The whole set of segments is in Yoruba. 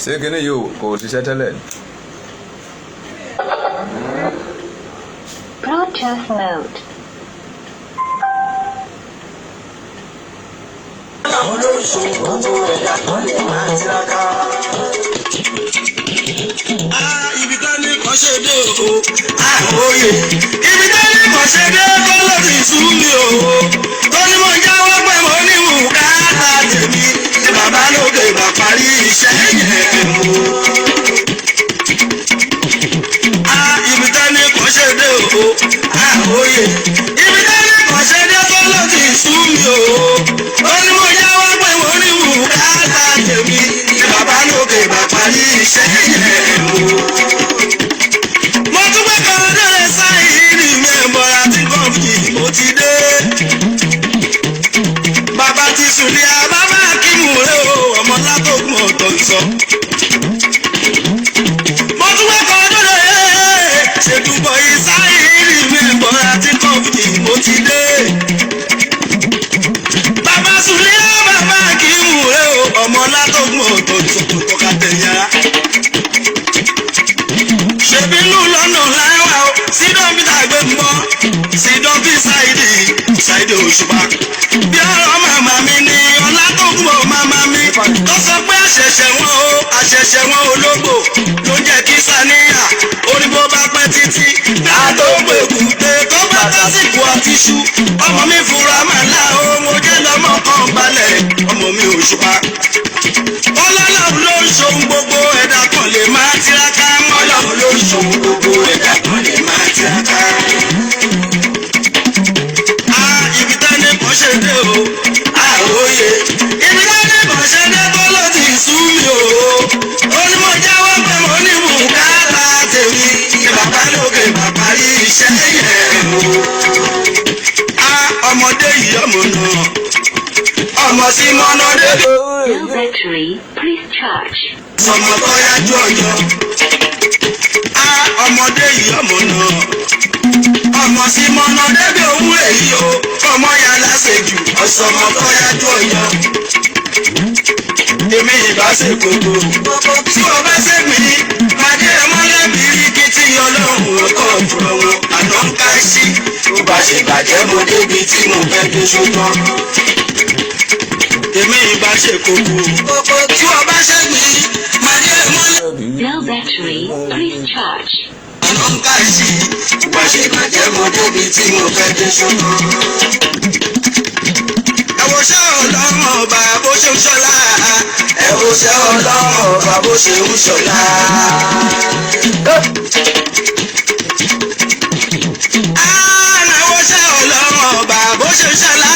ṣé kíní yóò kò ṣiṣẹ́ tẹ́lẹ̀. Bluetooth mode. Ibi tá ní kan ṣe dé o, àwòye. Ibi tá ní kan ṣe dé kó ló ti sú mi o. Ó ní mo jáwọ́ pé mo ní bùkátà tèmi. Ní bàbá lókè bá parí iṣẹ́ yẹn o. Ibi tá ní kan ṣe dé o, àwòye. Ibi tá ní kan ṣe dé kó ló ti sú mi o. Ó ní mo jáwọ́ pé mo ní bùkátà tèmi. Ní bàbá lókè bá parí iṣẹ́ yẹn o. Mo tún gbé kan lórí sáyìírì mẹ́bọ̀rà tí kọ́ọ̀fì mo ti dé. Bàbá ti sùn ní àbábá kí mú rẹ o, ọmọ látòkùn ọ̀tọ̀ ìsọ. Mo tún gbé kan lórí ṣètùbọ̀ ìsáyìírì mẹ́bọ̀rà tí kọ́ọ̀fì mo ti dé. Bàbá sùn ní àbábá kí mú rẹ o, ọmọ látòkùn ọ̀tọ̀ ìsọ tó tọ́ka tẹ̀yà. Ṣèbínú lọ́nà láwà o, sídán bí tàgbé ń bọ́, sídán bí Ṣáìdì Òṣùpá. Bí ọ̀rọ̀ màmá mi ni ọlá tó kú ọ màmá mi. Tó sọ pé àṣẹ̀ṣẹ̀ wọn ológbò ló ń jẹ́ kí Sàníyà. Oníbó bá pẹ́ títí, àtó gbèkúté tó bá tásìkò àti ṣú. Ọmọ mi fura màlá o, mo jẹ́ lọ́mọ kan balẹ̀, ọmọ mi Òṣùpá. Ọlọ́run ló ń ṣohun gbogbo ẹ̀dá kan lè máa tiraka. Ọlọ́run ló ń ṣohun gbogbo ẹ̀dá kan lè máa tiraka. Ibi tẹ́lẹ̀ kan ṣe dé o, àròyé. Ibi tẹ́lẹ̀ kan ṣe dé tó ló ti sú mi o. Ó ní mo jáwọ́ pé mo ní bùkátà tèmi. Ní bàbá lókè bàbá rí iṣẹ́ yẹn o. Ọmọdé yìí ọmọ náà. Ọmọ sí mọ́nà débi. No battery, please charge. Ọmọ tó yájú ọjọ́. Ọmọdé yìí ọmọ náà. Ọmọ sí mọ́nà débi òun èyí o. Ọmọ ya lásèjù. Ọ̀sọ̀mọ tó yájú ọjọ́. Èmi ìbá ṣe gbogbo. Tí o bá ṣe mí, pàdé mọ́lẹ́bí rí kí tí Ọlọ́run ọkọ̀ òfurufú wọn. Àná ń ká sí. Tó bá ṣe bàjẹ́ mo débi tí mo fẹ́ dé ṣùgbọ́n. Èmi ìbá ṣe kókó. Tí o bá ṣe mí, pàdé mọ́lẹ́bí. No battery, please charge. Àná ń ká sí. Tó bá ṣe bàjẹ́ mo débi tí mo fẹ́ dé ṣùgbọ́n. Ẹ̀wọ̀ṣẹ́ Ọlọ́run ọba bó ṣe ń ṣọlá. Ẹ̀wọ̀ṣẹ́ Ọlọ́run ọba bó ṣe ń ṣọlá. Ẹ̀wọ̀ṣẹ́ Ọlọ́run ọba bó ṣe ń ṣọlá.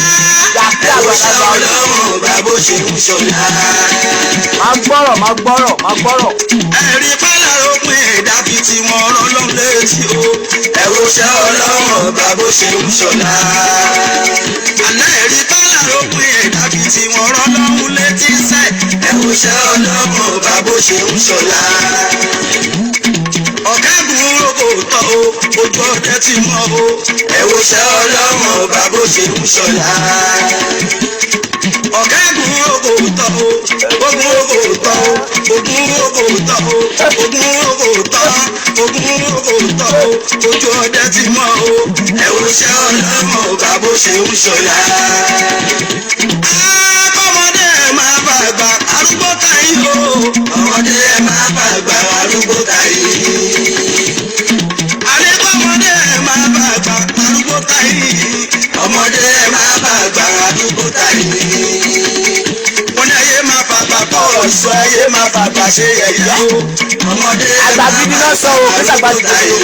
Ẹ̀wọ̀ṣẹ́ Ọlọ́run ọba bó ṣe ń ṣọlá. Máa gbọ́rọ̀. Ẹ̀rí pálá òpin ẹ̀dá fi tí wọ́n rán lọ́n létí o. Ẹ̀wọ̀ṣẹ́ Ọlọ́run ọba bó ṣe ń ṣọlá. Àná ẹ̀rí pálá òpin ẹ̀dá fi tí wọ́n rán lọ́hún létí sẹ́. Ẹ̀wọ̀ṣẹ́ Ọlọ́run ọba bó ṣe ń ṣọlá. Ọ̀kẹ́gun rògbò tọ́ o, ojú ọdẹ ti mọ́ o. Ẹ̀wọ̀ṣẹ́ Ọlọ́run ọba bó ṣe ń ṣọlá. Ọ̀kẹ́gun rògbò tọ́ o, ogun rògbò tọ́ o, ogun rògbò tọ́ o, ogun rògbò tọ́, ogun rògbò tọ́ o, ojú ọdẹ ti mọ́ o. Ẹ̀wọ̀ṣẹ́ Ọlọ́run ọba bó ṣe ń ṣọlá. Ọmọdé ẹ̀ máa bàgbà arúgbó káyé o. Ọmọdé ẹ̀ máa bàgbà arúgbó káyé. Ọmọdé ẹ̀ máa bàgbà arúgbó káyé. Ọmọdé ẹ̀ máa bàgbà arúgbó káyé. Wọ́n ní ayé máa fàgbà kọ́ ọ̀ṣọ́, ayé máa fàgbà ṣe yẹ̀yẹ́ o. Ọmọdé ẹ̀ máa bàgbà arúgbó káyé.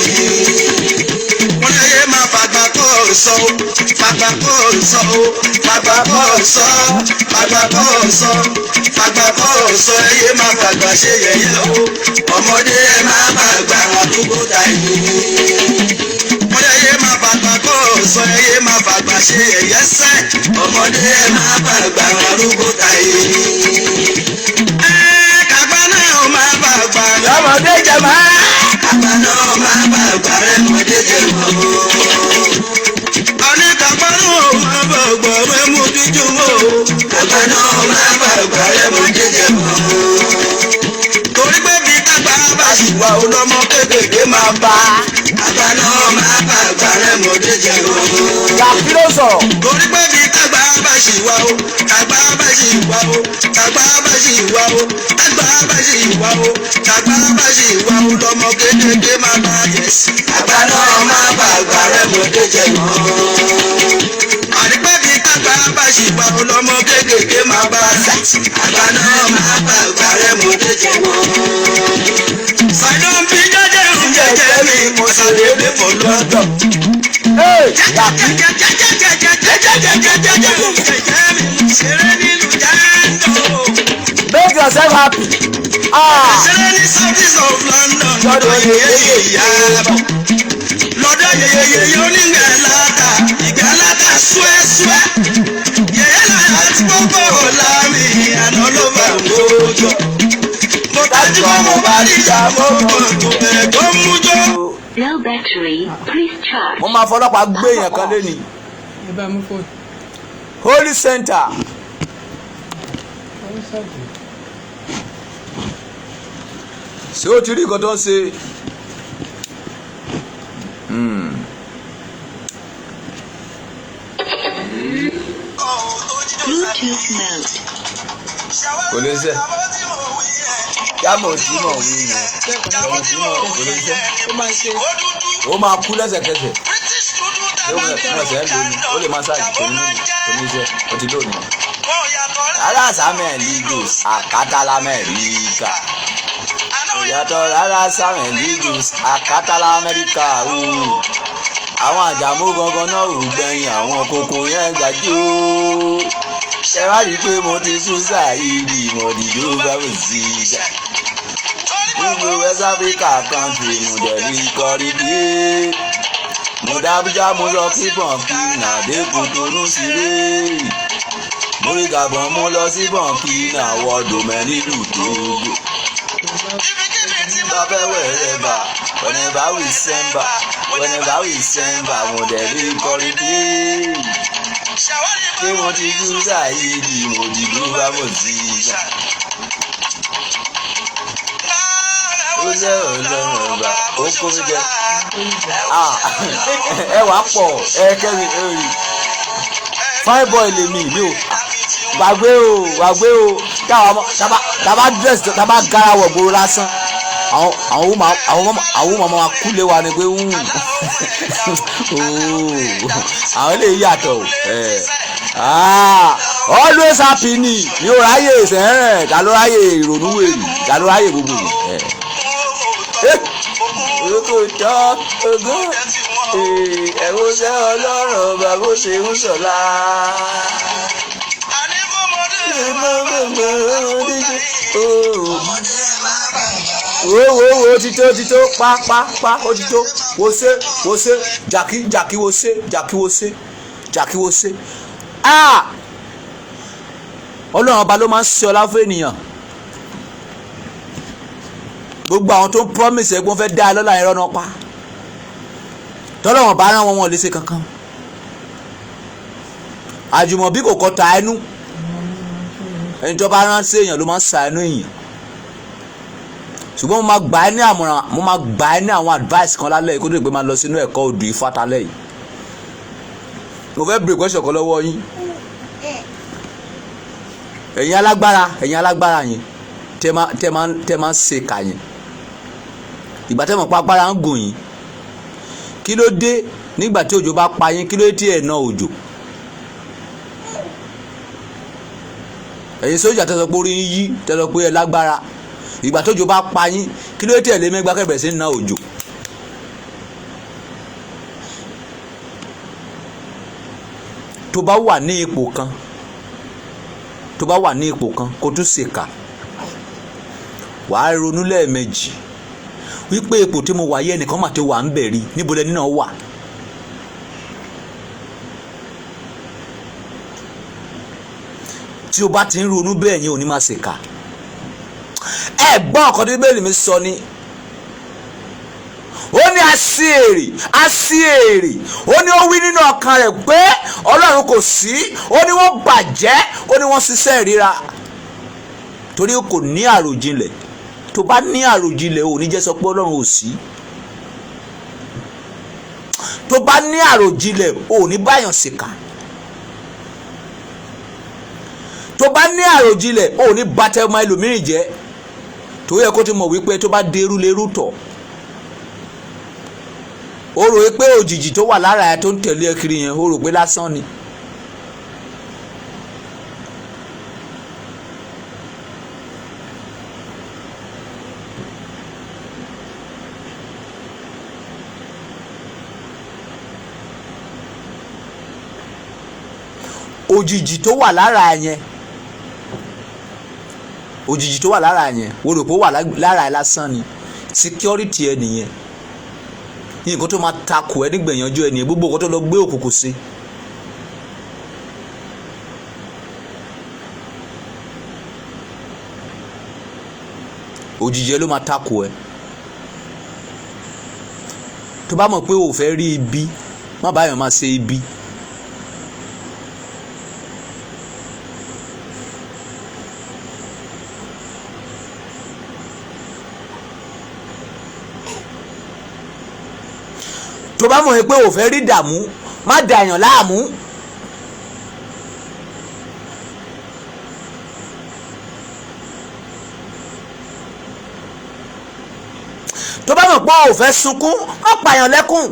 Wọ́n ní ayé máa fàgbà kọ́ ọ̀ṣọ́, fàgbà kọ́ ọ̀ṣọ́ o, fàgbà kọ́ ọ̀ṣọ́, fàgbà kọ́ ọ̀ṣọ́, fàgbà kọ́ ọ̀ṣọ́, ayé máa fàgbà ṣe yẹ̀yẹ́ o. Ọmọdé ẹ̀ máa bàgbà arúgbó káyé. Wọ́n ní ayé máa fàgbà kọ́ ọ̀ṣọ́, ayé máa fàgbà ṣe yẹ̀yẹ́ sẹ́. Ọmọdé ẹ̀ máa bàgbà arúgbó káyé. Kàgbá náà máa bàgbà. Ọmọdé jẹ máa. Kàgbá náà máa bàgbà rẹ̀ mọ́dé jẹ mọ́. dúdú mọ́ àgbà náà máa bá àgbà rẹ̀ mọ́ jẹjẹ mọ́. torí pé bí kápá bá sì wà ó lọ́mọ kéékèèké máa bá àgbà náà máa bá àgbà rẹ̀ mọ́ jẹjẹ mọ́. Jàkí ló sọ̀rọ̀. torí pé bí kápá bá sì wà ó kápá bá sì wà ó kápá bá sì wà ó kápá bá sì wà ó kápá bá sì wà ó lọ́mọ kéékèèké máa bá yẹ̀sì àgbà náà máa bá àgbà rẹ̀ mọ́ jẹjẹ mọ́. àdìpẹ́ bí kápá bá sì wà ó lọ́mọ kéékèèké máa bá àgbà náà máa bá àgbà rẹ̀ mọ́ jẹjẹ mọ́. sàdán bí jẹjẹ ń jẹjẹ mi mo ṣàdédé fò lọ́dọ̀. Jàkí. Make yourself happy. Ṣeré ní Southeast of London lọ́dọ̀ yeyeye ìyáàbọ̀. Lọ́dọ̀ yeyeye onígbà láta, ìgbà láta súẹ́súẹ́. Yẹ̀yẹ́ láyà tí gbogbo láàmì àná ló bá mójó. Mo dájú mọ́ mo bá níjà mo kàn tó bẹ̀rẹ̀ tó mú jó. Low battery, please charge. Mo máa fọlọ́pàá gbé èèyàn kan lé ní. ẹ bá mú fóònù. Holy Center. Ṣé o ti rí nǹkan tó ń ṣe? Bluetooth mode. Kò lè ṣe. Yàmọ̀ tí mò ń wí yẹn. ó máa ṣe. Ó máa kú lẹ́sẹ̀kẹsẹ̀. Ó lè máa ṣáàjì kò ní ṣe. Ó ti lónìí. Rárá Samuel Ligos àkátálá Amẹ́ríkà. Ìyàtọ̀ rárá Samuel Ligos àkátálá Amẹ́ríkà. Àwọn àjàmú gangan náà rò gbẹ̀yìn àwọn kòkò yẹn gbàjú. Ṣé wá rí i pé mo ti sún Saheed mo dìdó bá mi sí ìjà. Gbogbo West Africa country mo dẹ̀ ní kọrí dé. Mo dábújá mo lọ sí Burkina dẹ́kun tó ń ṣeré. Mo rí Gabon mo lọ sí Burkina wọ́ọ̀dù mẹ́rìndínlù Togo. Bàbá wẹ̀rẹ̀bà whenever we December mo dẹ̀ ní kọrí dé. Ṣé mo ti tú Saheed mo dìbò bá mo sí ìjà. Ó jẹ́ ọlọ́run ọba ó kó mi jẹ. Ẹ wàá pọ̀ ẹ kẹ́mi rí. Fine boy lèmi mi ò gbàgbé o tábà dress tábà gara wọ̀ gbòòrò lásán àwọn màmá wa kúlé wa ni pé àwọn lè yàtọ̀ o. Always happy ni mi ò ráyè sẹ́rẹ̀ ta ló ráyè ìrònú wèrè ta ló ráyè gbogbo mi. Oko tọ́ ogún ẹ̀wọ̀n ṣẹ́ ọlọ́run ọba bó ṣe ń ṣọ̀la. Wo tító pa ó tító wo ṣe Jàkí wo ṣe. Ọlọ́run ọba ló máa ń ṣe ọlá fún ènìyàn. Gbogbo àwọn tó ń promise ẹ̀ pé wọ́n fẹ́ dá ẹ lọ́la ẹ̀rọ náà pa. Tọ́lọ́wọ̀n bá rán wọn lè ṣe kankan. Àjùmọ̀bí kò kọta ẹnu. Ẹni tó bá rán sí èèyàn ló máa ń sa ẹnu èèyàn. Ṣùgbọ́n mo máa gbà ẹ́ ní àmọ̀ràn mo máa gbà ẹ́ ní àwọn advice kan lálẹ́ yìí kó tó gbé máa lọ sínú ẹ̀kọ́ odù Ifá talẹ́ yìí. Mo fẹ́ bèrè question kan lọ́wọ́ yín. Ẹ̀yin alágbára yẹn tẹ́ máa ń ṣe kà yẹn. Ìgbà tẹ́ mọ̀ pé agbára ń gùn yín. Kí ló dé nígbà tí òjò bá pa yín kí ló dé tí ẹ̀ ná òjò? Ẹ̀yin sójà tẹ́ sọ pé orí yín yí tẹ́ sọ pé ẹ lágbára. Ìgbà tójò bá pa yín kí ló dé tí ẹ̀ lé mẹ́gbàá kẹ̀bẹ̀ sí ná òjò? Tó bá wà ní ipò kan kó tún ṣèkà wàá ronú lẹ́ẹ̀mejì wípé ipò tí mo wà yẹ ẹnìkan mà tó wà ń bẹ̀ rí níbo lẹni náà wà. Tí o bá ti ń ronú bẹ́ẹ̀ yẹn ò ní máa ṣèkà. Ẹ gbọ́ ọ̀kan tí Bíbélì mi sọ ni ó ní á sí èrè ó ní ó wí nínú ọkàn rẹ̀ pé Ọlọ́run kò sí, ó ní wọ́n bàjẹ́, ó ní wọ́n ṣiṣẹ́ ìríra torí kò ní àròjinlẹ̀. tó bá ní àròjinlẹ̀ ò ní jẹ́ sọ pé Ọlọ́run ò sí. tó bá ní àròjinlẹ̀ ò ní báyàn ṣèkà. tó bá ní àròjinlẹ̀ ò ní bàtẹ́ ọmọ ẹlòmíràn jẹ́. tó yẹ kó ti mọ̀ wípé tó bá dérú lérú tọ̀. ó rò pé òjìji tó wà lára ẹ tó ń tẹ̀lé ẹ kiri yẹn ó rò pé lásán ni. òjìji tó wà lára yẹn ó rò pé ó wà lára ẹ lásán ni. security ẹ nìyẹn. nǹkan tó máa takò ẹ nígbẹ̀yànjú ẹ nìyẹn. gbogbo nǹkan tó lọ gbé òkùnkùn sí. òjìji ẹ ló máa takò ẹ. tó bá mọ̀ pé o fẹ́ rí ibi má báyọ̀ máa ṣe ibi. tó bá mọ̀ pé o fẹ́ rí dààmú má dàyàn láàmú. tó bá mọ̀ pé o fẹ́ sunkún má pààyàn lẹ́kùn.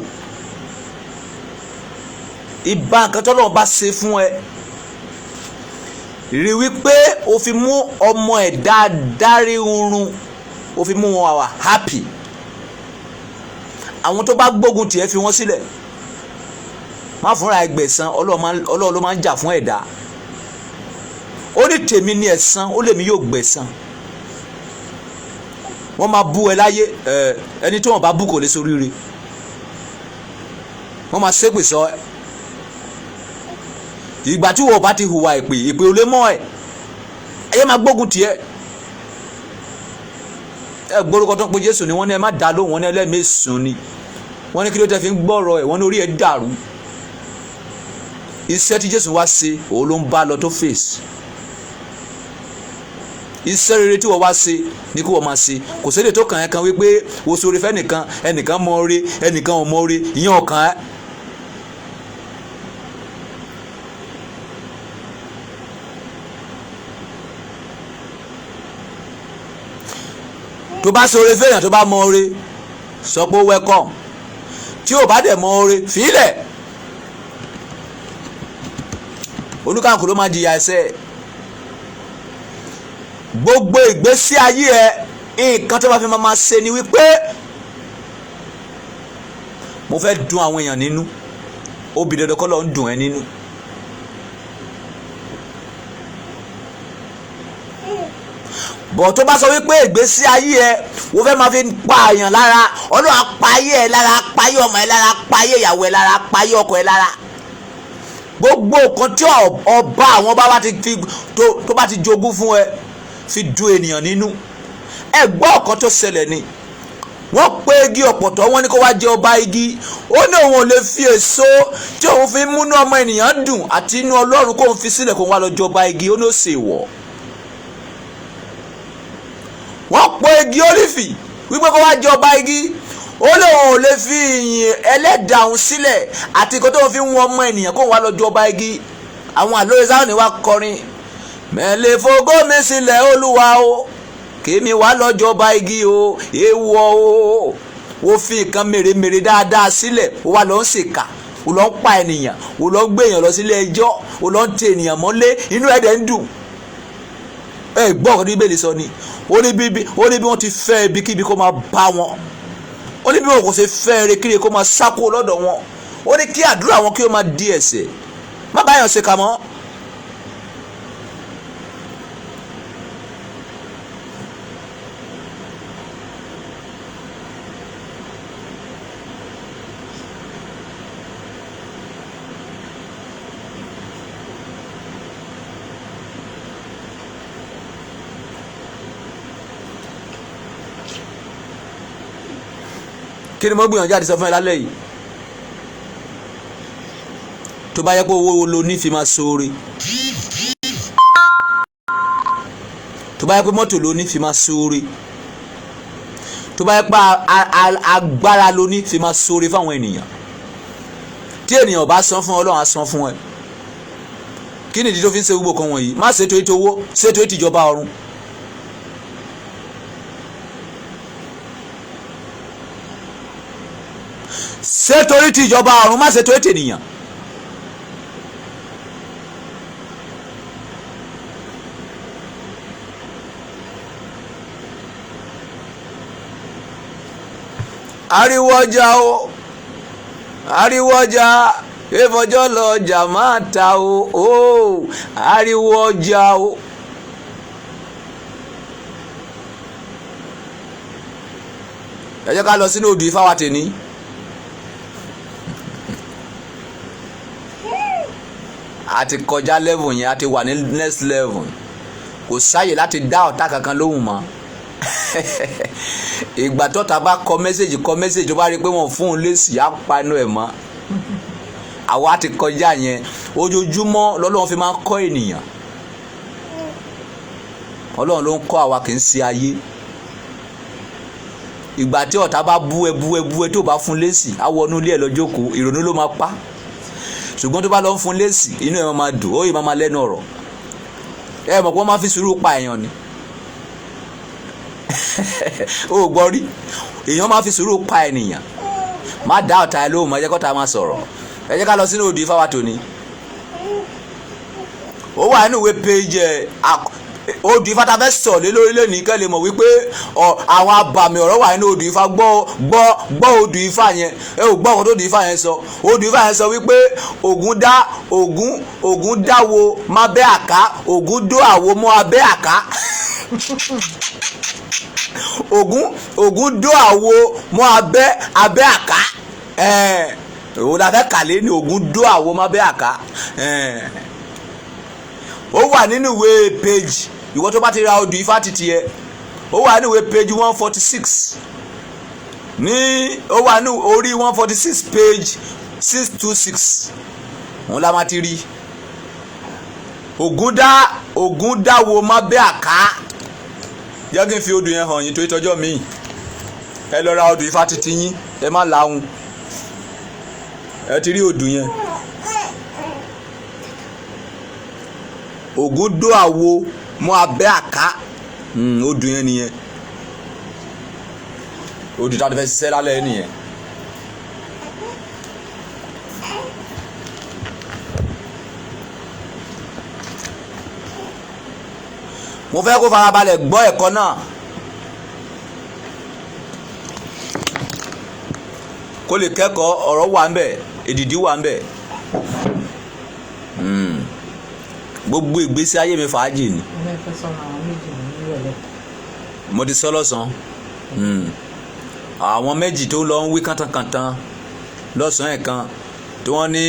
ìbá nǹkan tọ́lọ́run bá ṣe fún ẹ rí wípé o fi mú ọmọ ẹ̀ dáadáa rí oorun o fi mú wọn wà happy. àwọn tó bá gbógun tiẹ̀ fi wọ́n sílẹ̀. má fúnra ẹgbẹ̀san. Ọlọ́run ló máa ń jà fún ẹ̀dá. ó ní tèmi ní ẹ̀san, ó lèmi yóò gbẹ̀san. wọ́n máa bú ẹ láyé, ẹni tó wọ́n bá bú kò lè ṣoríire. wọ́n máa ṣépè sọ ẹ. ìgbà tí wọ́n bá ti hùwà ìpè ò lè mọ́ ẹ. ẹyẹ máa gbógun tiẹ̀. ẹ gbórúkọ tó ń pe Jésù ni wọ́n ní ẹ má dá lóhùn, wọ́n ní ẹlẹ́mẹ̀sùn ni. wọ́n ní kí ló tẹ́ fi ń gbọ́rọ̀ ẹ̀, wọ́n ní orí ẹ̀ dàrú. iṣẹ́ tí Jésù wá ṣe òun ló ń bá lọ tó fèsì. iṣẹ́ rere tí wọ́n wá ṣe ni kí wọ́n máa ṣe. kò sédè tó kàn ẹ́ kan wípé o sóore fẹ́ nìkan, ẹnìkan mọ oore, ẹnìkan ò mọ oore, ìyẹn ọ̀kan ẹ́. tó bá sóore fẹ́yàn tó bá mọ oore sọ pé welcome. tí ò bá dẹ̀ mọ oore fílẹ̀. olúkàkùn ló máa jìyà ẹ̀ṣẹ̀. gbogbo ìgbésí ayé ẹ nǹkan tó bá fi máa ṣe ni wípé mo fẹ́ dùn àwọn èèyàn nínú. obìnrin dandan kọ́ ló ń dùn ẹ́ nínú. bọ̀ tó bá sọ wípé ìgbésí ayé ẹ wọ́n fẹ́ máa fi pa àyàn lára, Ọlọ́run á pa ayé ẹ lára, á pa ayé ọmọ ẹ lára, á pa ayé ìyàwó ẹ lára, á pa ayé ọkọ ẹ lára. gbogbo nǹkan tí ọba àwọn bá ti fi tó bá ti jogún fún ẹ fi dùn ènìyàn nínú. ẹ gbọ́ ọ̀kan tó ṣẹlẹ̀ ni wọ́n pé igi ọ̀pọ̀tọ́, wọ́n ní kó wá jẹ ọba igi. ó ní òun ò lè fi èso tí òun fi múnú ọmọ ènìyàn dùn àti inú Ọlọ́run kó òun fi sílẹ̀ kó wá lọ jẹ ọba igi. ó ní ó ṣe wọ̀. wọ́n pé igi ólífì wípé kó wá jẹ ọba igi. ó lóun ò lè fi ìyìn ẹlẹ́dàá òun sílẹ̀ àti kó tó fi ń wọ́n ọmọ ènìyàn kó wá lọ jẹ ọba igi. àwọn àlóye sáwọn ni wá kọrin mẹ́lẹ̀ fògó mi sílẹ̀ Olúwa o, kémi wá lọ́jọ́ ọba igi o, èèwọ̀ o. ó fi nǹkan mèremère dáadáa sílẹ̀, ó wá lọ ń ṣèkà, ó lọ ń pa ènìyàn, ó lọ ń gbé èèyàn lọ sílé ẹjọ́, ó lọ ń tẹ ènìyàn mọ́lé, inú ẹ̀dẹ̀ ń dùn. ẹ gbọ́ ọ̀kan tí Bíbélì sọ ni ó ní bí wọ́n ti fẹ́ ibikíbi kó máa bá wọn. ó ní bí wọn kò ṣe fẹ́ erékiri kó máa sákó lọ́dọ̀ wọn. ó ní kí àdúrà wọn kí ó máa di ẹ̀ṣẹ̀. má báyọ̀ ṣe kà mọ́. kí ni mo gbìyànjú àti sọ fún ẹ lálẹ́ yìí tó bá yẹ pé owó lo ní fi máa ṣoore tó bá yẹ pé mọ́tò lo ní fi máa ṣoore tó bá yẹ pé agbára lo ní fi máa ṣoore fáwọn ènìyàn tí ènìyàn bá san fún Ọlọ́run á san fún ẹ kí nìdí tó fi ń ṣe gbogbo kan wọ̀nyí má ṣètò ètò owó ṣètò ètò ìjọba ọ̀run. ṣètò ètò ìjọba ọ̀run má ṣètò ètò ènìyàn. ariwo ọjà o ariwo ọjà ìfọjọ́ lọ́jà máa ta o ariwo ọjà o. ẹ jẹ́ ká lọ sínú odù Ifá wa tèní. a ti kọjá level yẹn a ti wà ní next level kò sáyè láti dá ọ̀tá kankan lóhùn mọ́. ìgbà tọ́ta bá kọ mẹ́sẹ̀gì ó bá rí i pé wọ́n fún un lésì á panu ẹ̀ mọ́. àwa ti kọjá yẹn ojoojúmọ́ lọ́lọ́run fi máa ń kọ́ ènìyàn. Ọlọ́run ló ń kọ́ àwa kì í ṣe ayé. ìgbà tí ọ̀tá bá bú ẹ tó bá fún lésì á wọnú ilé ẹ̀ lọ jókòó ìrònú ló máa pa. ṣùgbọ́n tó bá lọ fún lésì inú ẹ̀ máa dùn ó yìí máa lẹ́nu ọ̀rọ̀. ẹ mọ̀ pé wọ́n máa fi sùúrù pa èèyàn ni. ó gbọ́ rí èèyàn máa fi sùúrù pa ènìyàn má dá ọ̀tá ẹ lóhùn má jẹ́ kọ́ta máa sọ̀rọ̀. ẹ jẹ́ ká lọ sínú odù Ifá wa tòní. ó wà nínú ìwé page odù Ifá ta fẹ́ sọ̀ lé lórí lẹ́nìí kẹ́ lè mọ̀ wípé àwọn abàmì ọ̀rọ̀ wà nínú odù Ifá gbọ́ odù Ifá yẹn ẹ ò gbọ́ ọ̀kan tó odù Ifá yẹn sọ. odù Ifá yẹn sọ wípé Ògún dáwo má bẹ́ àká Ògún dó àwo mọ́ abẹ́ àká. Ògún dó àwo mọ́ abẹ́ àká. òun la fẹ́ kàlẹ́ ní Ògún dó àwo mọ́ abẹ́ àká. ó wà nínú ìwé page ìwọ tó bá ti ra odù Ifá títí ẹ ó wà nínú ìwé page 146 ó wà ní orí 146 page 626 òun la máa ti rí Ògún dáwo má bẹ́ àká. jẹ́ kí n fi odù yẹn hàn yín tó ìtọ́jọ́ mi ẹ lọ ra odù Ifá títí yín ẹ má láhùn ẹ ti rí odù yẹn. Ògún dó àwo mọ́ abẹ́ àká odù yẹn nìyẹn odù tá a ti fẹ́ ṣiṣẹ́ lálẹ́ nìyẹn. mo fẹ́ kó farabalẹ̀ gbọ́ ẹ̀kọ́ náà kó lè kẹ́kọ̀ọ́ ọ̀rọ̀ wà ń bẹ̀ èdìdí wà ń bẹ̀. gbogbo ìgbésí ayé mi fàájì ni. mo ti sọ lọ́sàn-án àwọn méjì tó lọ ń wí kántankàntan lọ́sàn-án ẹ̀kan tí wọ́n ní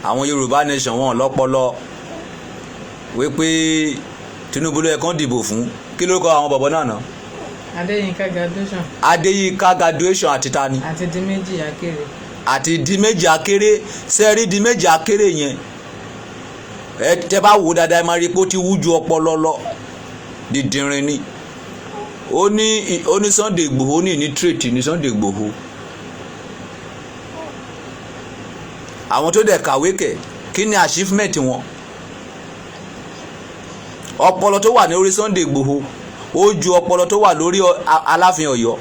àwọn Yorùbá nation wọn lọ́pọlọ wípé Tinubu ló yẹ kán dìbò fún kí ló kọ àwọn bọ̀bọ̀ náà ná. Adéyínká graduation àti tani. àti Díméjì Akéré. àti Díméjì Akéré sẹ́ẹ̀rí Díméjì Akéré yẹn ẹ tẹ́ bá wò dáadáa ẹ máa rí i pé ó ti wú ju ọpọlọ lọ dídìrín ni ó ní Sunday Igboho ní tírètì ní Sunday Igboho àwọn tó dẹ̀ kàwé kẹ̀ kí ni achievement wọn ọpọlọ tó wà ní orí Sunday Igboho ó ju ọpọlọ tó wà lórí Aláàfin Ọ̀yọ́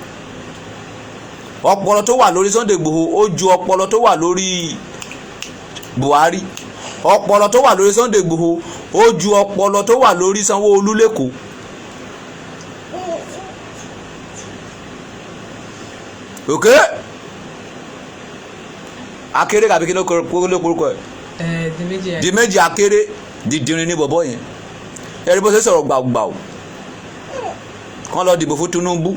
ọpọlọ tó wà lórí Sunday Igboho ó ju ọpọlọ tó wà lórí Buhari ọpọlọ tó wà lórí Sunday Igboho ó ju ọpọlọ tó wà lórí Sanwó-Olú lẹ́kọ̀ọ́. ok Akéré kàbí kí ló korúkọ ẹ. Díméjì Akéré dídìrín ní bọ̀bọ̀ yẹn ẹ̀rí bó ṣe sọ̀rọ̀ gbàgbàù kán lọ dìbò fún Tinubu.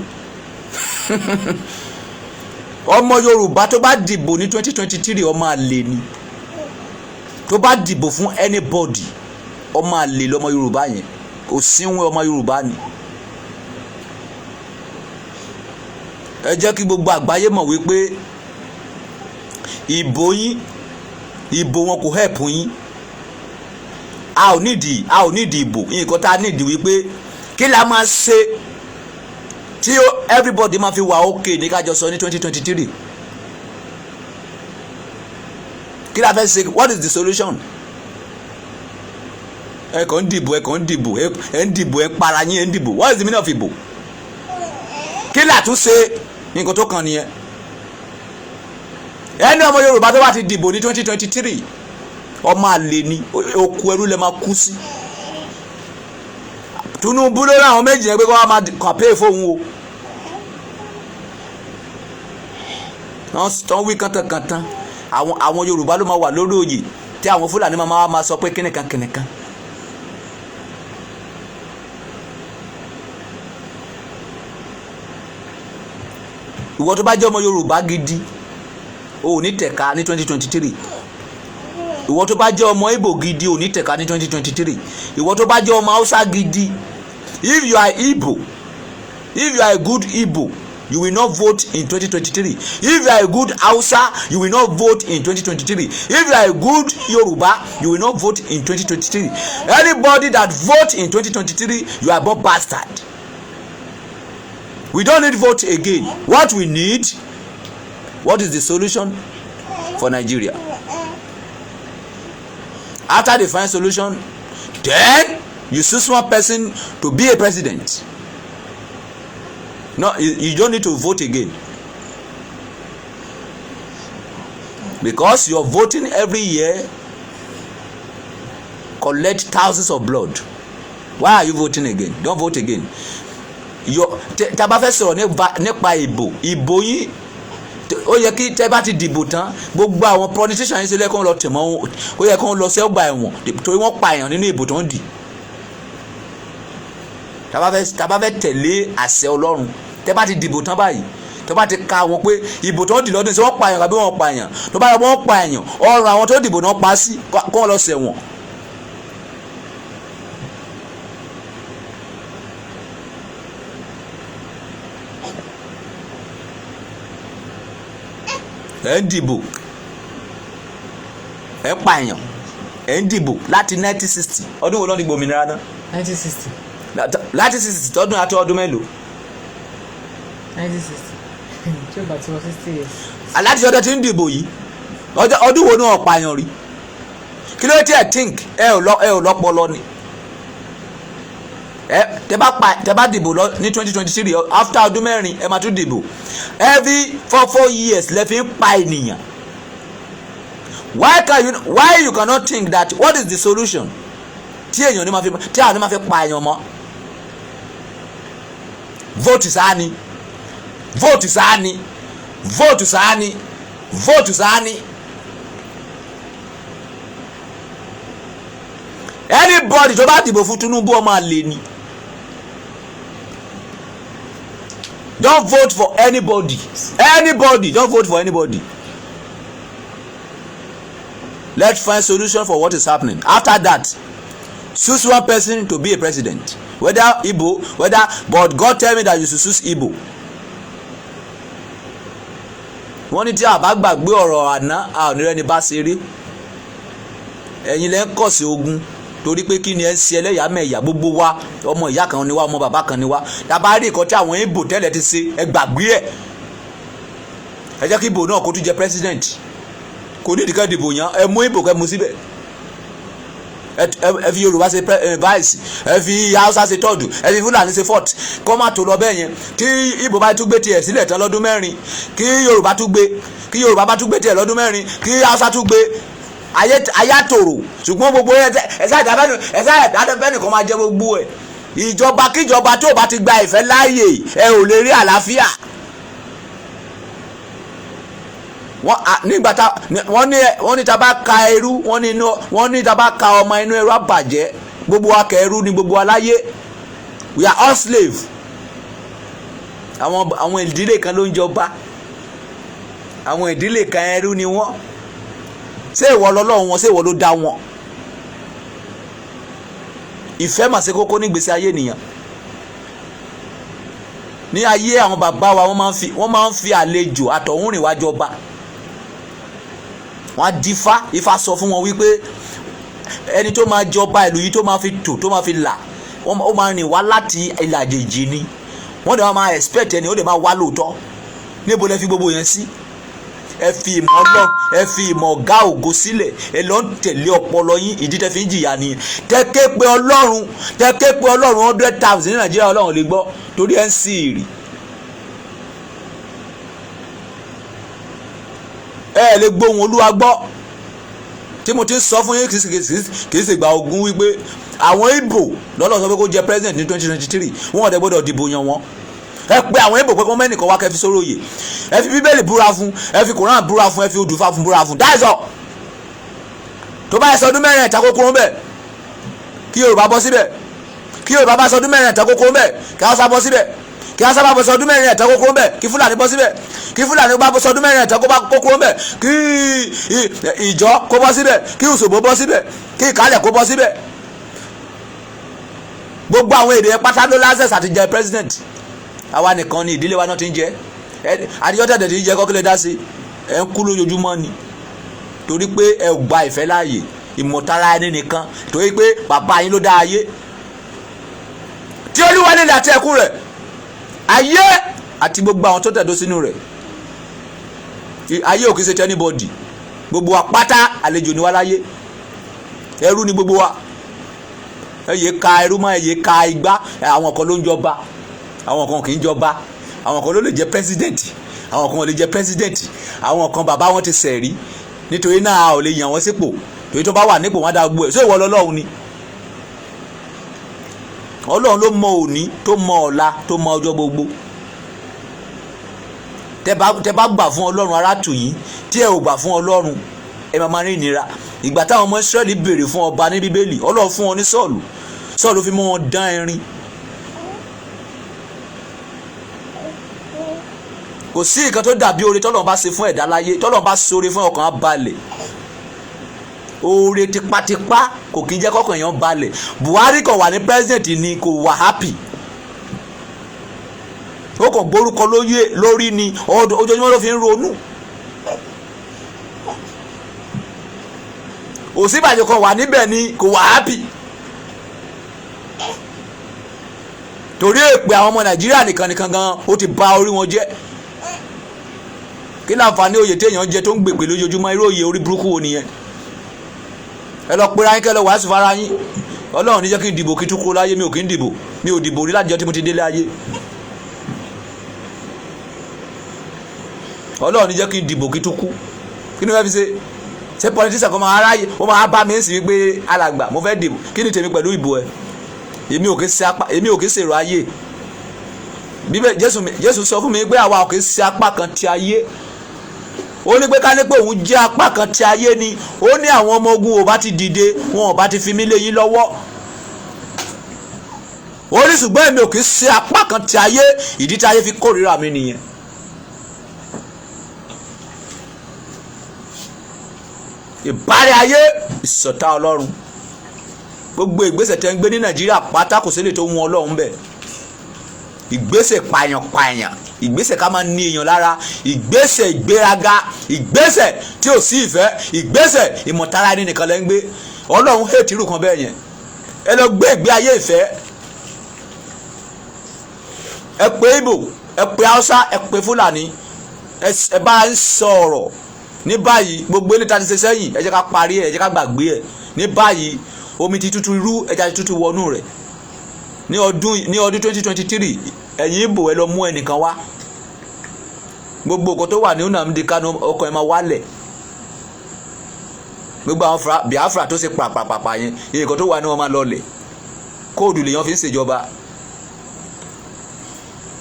ọmọ Yorùbá tó bá dìbò ní 2023 ọmọ àlè ni tó bá dìbò fún anybody ọmọ àlè lọmọ Yorùbá yẹn kò síwọ́n ọmọ Yorùbá ni. ẹ jẹ́ kí gbogbo àgbáyé mọ̀ wípé ìbò wọn kò help yín. a ò nídìí ìbò. nǹkan tá a nídìí wípé kí la máa ṣe tí everybody máa fi wà okay ní kájọ sọ ní 2023. kí la fẹ́ ṣe? What is the solution? ẹ kàn ń dìbò ẹ para yín ẹ ń dìbò. What is the meaning of ìbò? kí la tún ṣe? nǹkan tó kàn nìyẹn. ẹni ọmọ Yorùbá tó bá ti dìbò ní 2023 ọmọ àlè ni, òkú ẹrú lè máa kú sí. Tinubu ló rán àwọn méjì yẹn pé kó wá máa campaign fóun o. wọ́n wí kàntàkàntàn. àwọn Yorùbá ló máa wà lórí oyè tí àwọn Fúlàní máa sọ pé kínìkan. ìwọ tó bá jẹ́ ọmọ Yorùbá gidi o ò ní tẹ̀ka ní 2023. ìwọ tó bá jẹ́ ọmọ Ìgbò gidi ò ní tẹ̀ka ní 2023. ìwọ tó bá jẹ́ ọmọ Hausa gidi, if you are Igbo, if you are a good Igbo, you will not vote in 2023. If you are a good Hausa, you will not vote in 2023. If you are a good Yoruba, you will not vote in 2023. Anybody that vote in 2023, you are born bastard. We don't need vote again. What we need, what is the solution for Nigeria? After they find solution, then you choose one person to be a president. No, you don't need to vote again, because you're voting every year collect thousands of blood. Why are you voting again? Don't vote again. Tá bá fẹ́ sọ̀rọ̀ nípa ìbò yìí, ó yẹ kí tẹ́ bá ti dìbò tán gbogbo àwọn politician yìí sílẹ̀ kó lọ tẹ̀mọ́, ó yẹ kó lọ sí ọgbà ẹ̀wọ̀n torí wọ́n pa èèyàn nínú ìbò tó ń dì. Tá bá fẹ́ tẹ̀lé àṣẹ Ọlọ́run, tẹ́ bá ti dìbò tán báyìí, tó bá ti ka wọn pé ìbò tó ń dì lọ́dún sí wọ́n pa èèyàn àbí wọ́n pa èèyàn, tó bá yẹ wọ́n pa èèyàn, ọ̀rọ̀ àwọn tó dìbò náà pa sí kó lọ ṣẹ̀wọ̀n. ẹ̀ ń dìbò ẹ̀ ń pààyàn ẹ̀ ń dìbò láti 1960. ọdún wo ló ń dìbò òmìnira náà? 1960. láti 1960 tọdún àti ọdún mélòó? 1960. tí ó bá ti wọ 60 years. aláti ọdún tí ń dìbò yìí ọdún wo ni wọ́n pààyàn rí? kí ló tí ẹ think ẹ ò lọ́pọlọ ni? tẹ́ bá dìbò lọ ní 2023 after ọdún mẹ́rin ẹ máa tún dìbò. Every 4 years lẹ fi ń pa ènìyàn. Why you cannot think that what is the solution tí àwọn ní máa fi pa èèyàn mọ́? vote sáni. Anybody tó bá dìbò fún Tinubu ọmọ àlè ni. Don't vote for anybody. Don't vote for anybody. Let's find solution for what is happening. After that, choose one person to be a president. Whether Igbo, but God tell me that you should choose Igbo. Wọ́n ní tí a bá gbàgbé ọ̀rọ̀ àná, a ò ní rẹ́ni bá ṣe rí. Ẹ̀yin lẹ́ ń kọ̀ sí ogun. Torí pé kí ni ẹ ń ṣe ẹlẹ́yàmẹ̀yà gbogbo wa, ọmọ ìyá kan ni wá, ọmọ bàbá kan ni wá. Tàbá rí nǹkan tí àwọn Ìgbò tẹ́lẹ̀ ti ṣe, ẹ gbàgbé ẹ̀. Ẹ jẹ́ kí Ìgbò náà kó tún jẹ president. Kò ní ìdíkẹ́ ìdìbò yẹn, ẹ mú Ìgbò kẹ́ mu síbẹ̀. Ẹ fi Yorùbá ṣe vice, ẹ fi Hausa ṣe third, ẹ fi Fúlàní ṣe fourth. Kọ́ máa tó lọ bẹ́ẹ̀ yẹn. Tí Ìgbò bá tún gbé tiẹ̀ sílẹ̀ tán lọ́dún mẹ́rin, kí Yorùbá bá tún gbé tiẹ̀ lọ́dún mẹ́rin, kí Hausa tún gbé. Ayátòrò ṣùgbọ́n gbogbo ẹ̀sà ìdábẹ́ni kan máa jẹ́ gbogbo ẹ̀. Ìjọba kíjọba tó bá ti gba ìfẹ́ láàyè ẹ ò lè rí àlàáfíà. Wọ́n ní tá bá ka ẹrú, wọ́n ní tá bá ka ọmọ inú ẹrú àbàjẹ́, gbogbo wa kẹ ẹrú ni gbogbo wa láyé. We are all slave. Àwọn ìdílé kan ló ń jọba, àwọn ìdílé kan ẹrú ni wọ́n. Ṣé ìwọ lọ́lọ́run wọn, ṣé ìwọ ló dá wọn? Ìfẹ́ mà ṣe kókó ní ìgbésí ayé ènìyàn. ní ayé àwọn bàbá wa wọ́n máa ń fi àlejò àtọ̀húnrìn wá jọba. wọ́n á dífá, Ifá sọ fún wọn wípé ẹni tó máa jọba ìlú yìí tó máa fi tò tó máa fi là ó máa rìn wá láti ilẹ̀ àjèjì ni. wọ́n dẹ̀ máa expect ẹni ó dẹ̀ máa wá lóòótọ́. níbo lẹ fi gbogbo yẹn sí? ẹ fi ìmọ̀ Ọlọ́run, ẹ fi ìmọ̀ ọ̀gá ògo sílẹ̀, ẹ lọ ń tẹ̀lé ọpọlọ yín, ìdí tẹ́ fi ń jìyà nìyẹn. tẹ́ ké pe Ọlọ́run 100,000 ní Nàìjíríà, Ọlọ́run lè gbọ́ torí ẹ ń sí ìrì. ẹ lè gbóhùn Olúwa gbọ́. tí mo ti ń sọ fún yín kì í ṣe gba ogun wípé àwọn Ìgbò lọ́lọ́ sọ pé kó jẹ president ní 2023 wọn ò dẹ̀ gbọ́dọ̀ dìbò yan wọn. ẹ pé àwọn Ìgbò pé kó mẹ́nìkan wá kẹfí sórí òye, ẹ fi Bíbélì búra fún, ẹ fi Kùránì búra fún, ẹ fi Odùfà fún búra fún. dáìsọ tó bá yẹ sọdún mẹ́rin ẹ̀ta kókó ń bẹ̀ kí Yorùbá bọ́ síbẹ̀, kí Yorùbá bá sọdún mẹ́rin ẹ̀ta kókó ń bẹ̀ kí Hausa bọ́ síbẹ̀, kí Hausa bá bọ́ sọdún mẹ́rin ẹ̀ta kókó ń bẹ̀ kí Fúlàní bọ́ síbẹ̀, kí Fúlàní bá bọ́ sọdún mẹ́rin ẹ̀ta kókó ń bẹ̀ kí Ìjọ kó bọ́ síbẹ̀, kí Òṣogbo bọ́ síbẹ̀, kí Ìkálẹ̀ kó bọ́ síbẹ̀. gbogbo àwọn èdè pátá ló lásẹ̀s àti jẹ president. àwa nìkan ni ìdílé wa náà ti ń jẹ, àdìjọ́ tẹ̀tẹ̀ ti ń jẹ kọ́kílẹ̀ dá sí ẹ̀ ń kú lójoojúmọ́ ni torí pé ẹ gba ìfẹ́ láàyè, ìmọ̀tara ẹni nìkan, torí pé bàbá yín ló dá ayé tí Olúwa nílẹ̀ àti ẹ̀kún rẹ̀, ayé àti gbogbo àwọn tó tẹ̀dó sínú rẹ̀. ayé ò kìí ṣe ti anybody, gbogbo wa pátá àlejò ni wá láyé, ẹrú ni gbogbo wa. ẹyẹ ka ẹrú mọ́ ẹyẹ ka igbá, àwọn kan ló ń jọba, àwọn kan kì í jọba, àwọn kan ló lè jẹ president, àwọn kan ò lè jẹ president, àwọn kan bàbá wọn ti ṣẹ̀rí nítorí náà a ò lè yàn wọ́n sípò, torí tó bá wà nípò wọn dá gbogbo ẹ̀. ṣé ìwọ lọ́lọ́run ni? Ọlọ́run ló mọ òní, tó mọ ọ̀la, tó mọ ọjọ́ gbogbo. tẹ bá gbà fún Ọlọ́run ara tù yín, tí ẹ ò gbà fún Ọlọ́run ẹ máa rí ìnira. ìgbà táwọn ọmọ Ísírẹ́lì béèrè fún ọba ní Bíbélì, Ọlọ́run fún wọn ní Sọ́ọ̀lù, Sọ́ọ̀lù fi mú wọn dán erin. kò sí nǹkan tó dàbí oore tọ́lọ́run bá ṣe fún ẹ̀dá láyé, tọ́lọ́run bá ṣoore fún ọkàn á balẹ̀. oore tipátipá kò kí ń jẹ́ kọ́kàn èèyàn balẹ̀. Buhari kan wà ní president ni kò wà happy, ó kàn gbórúkọ lórí ni, ojoojúmọ́ ló fi ń ronú. Ọ̀ṣínbàjò kan wà níbẹ̀ ni kò wà happy torí èpè àwọn ọmọ Nàìjíríà nìkan gan ó ti bà orí wọn jẹ́. kí láǹfààní oyè téèyàn jẹ tó ń gbèpè lójoojúmọ́, irú oyè orí burúkú wo nìyẹn? ẹ lọ pera yín kẹ́ lọ wàásù fara yín. Ọlọ́run ní jẹ́ kí n dìbò kí tún kú láyé, mi ò kí ń dìbò, mi ò dìbò rí lájọ tí mo ti délé ayé. Ọlọ́run ní jẹ́ kí n dìbò kí tún kú, kí ni wọ́n fi ṣe politician kan máa ráyè, ó máa bá mi ń sì wípé alàgbà mo fẹ́ dìbò, kí ni tèmi pẹ̀lú ìbò ẹ̀? èmi ò kí ṣèrò ayé. Bíbélì Jésù sọ fún mi pé àwa ò kí ṣe apá kan ti ayé. ó ní pé ká ní pé òun jẹ́ apá kan ti ayé ni, ó ní àwọn ọmọ ogun ò bá ti dìde, wọn ò bá ti fi mí lé yín lọ́wọ́. ó ní ṣùgbọ́n èmi ò kí ṣe apá kan ti ayé, ìdí tí ayé fi kórìíra mi nìyẹn. ìbárí ayé ìṣọ̀tá Ọlọ́run. gbogbo ìgbésẹ̀ tẹ́ ń gbé ní Nàìjíríà pátá kò sílẹ̀ tó wù Ọlọ́run bẹ̀. ìgbésẹ̀ pààyàn, ìgbésẹ̀ ká máa ní èèyàn lára, ìgbésẹ̀ ìgbéraga, ìgbésẹ̀ tí ò sí ìfẹ́, ìgbésẹ̀ ìmọ̀tara ẹni nìkan lẹ́ ń gbé. Ọlọ́run hate irú kan bẹ́ẹ̀ yẹn. ẹ lọ gbé ìgbé ayé ìfẹ́. ẹ pé Ìgbò, ẹ pé Hausa, ẹ pé Fúlàní, ẹ bá ń sọ̀rọ̀. ní báyìí gbogbo ilé ta ti ṣe sẹ́yìn ẹ jẹ́ ká parí ẹ̀, ẹ jẹ́ ká gbàgbé ẹ̀. ní báyìí omi ti tútù irú, ẹja ti tútù wọnú rẹ̀. ní ọdún 2023 ẹ̀yin Ìgbò ẹ lọ mú ẹnìkan wá. gbogbo nǹkan tó wà ní Nnamdi Kanu ọkàn ẹ máa wálẹ̀. gbogbo àwọn Biafra tó ṣe pàpàpàpà yẹn nǹkan tó wà ní wọn máa lọlẹ̀. kóòdù lèèyàn fi ń ṣèjọba.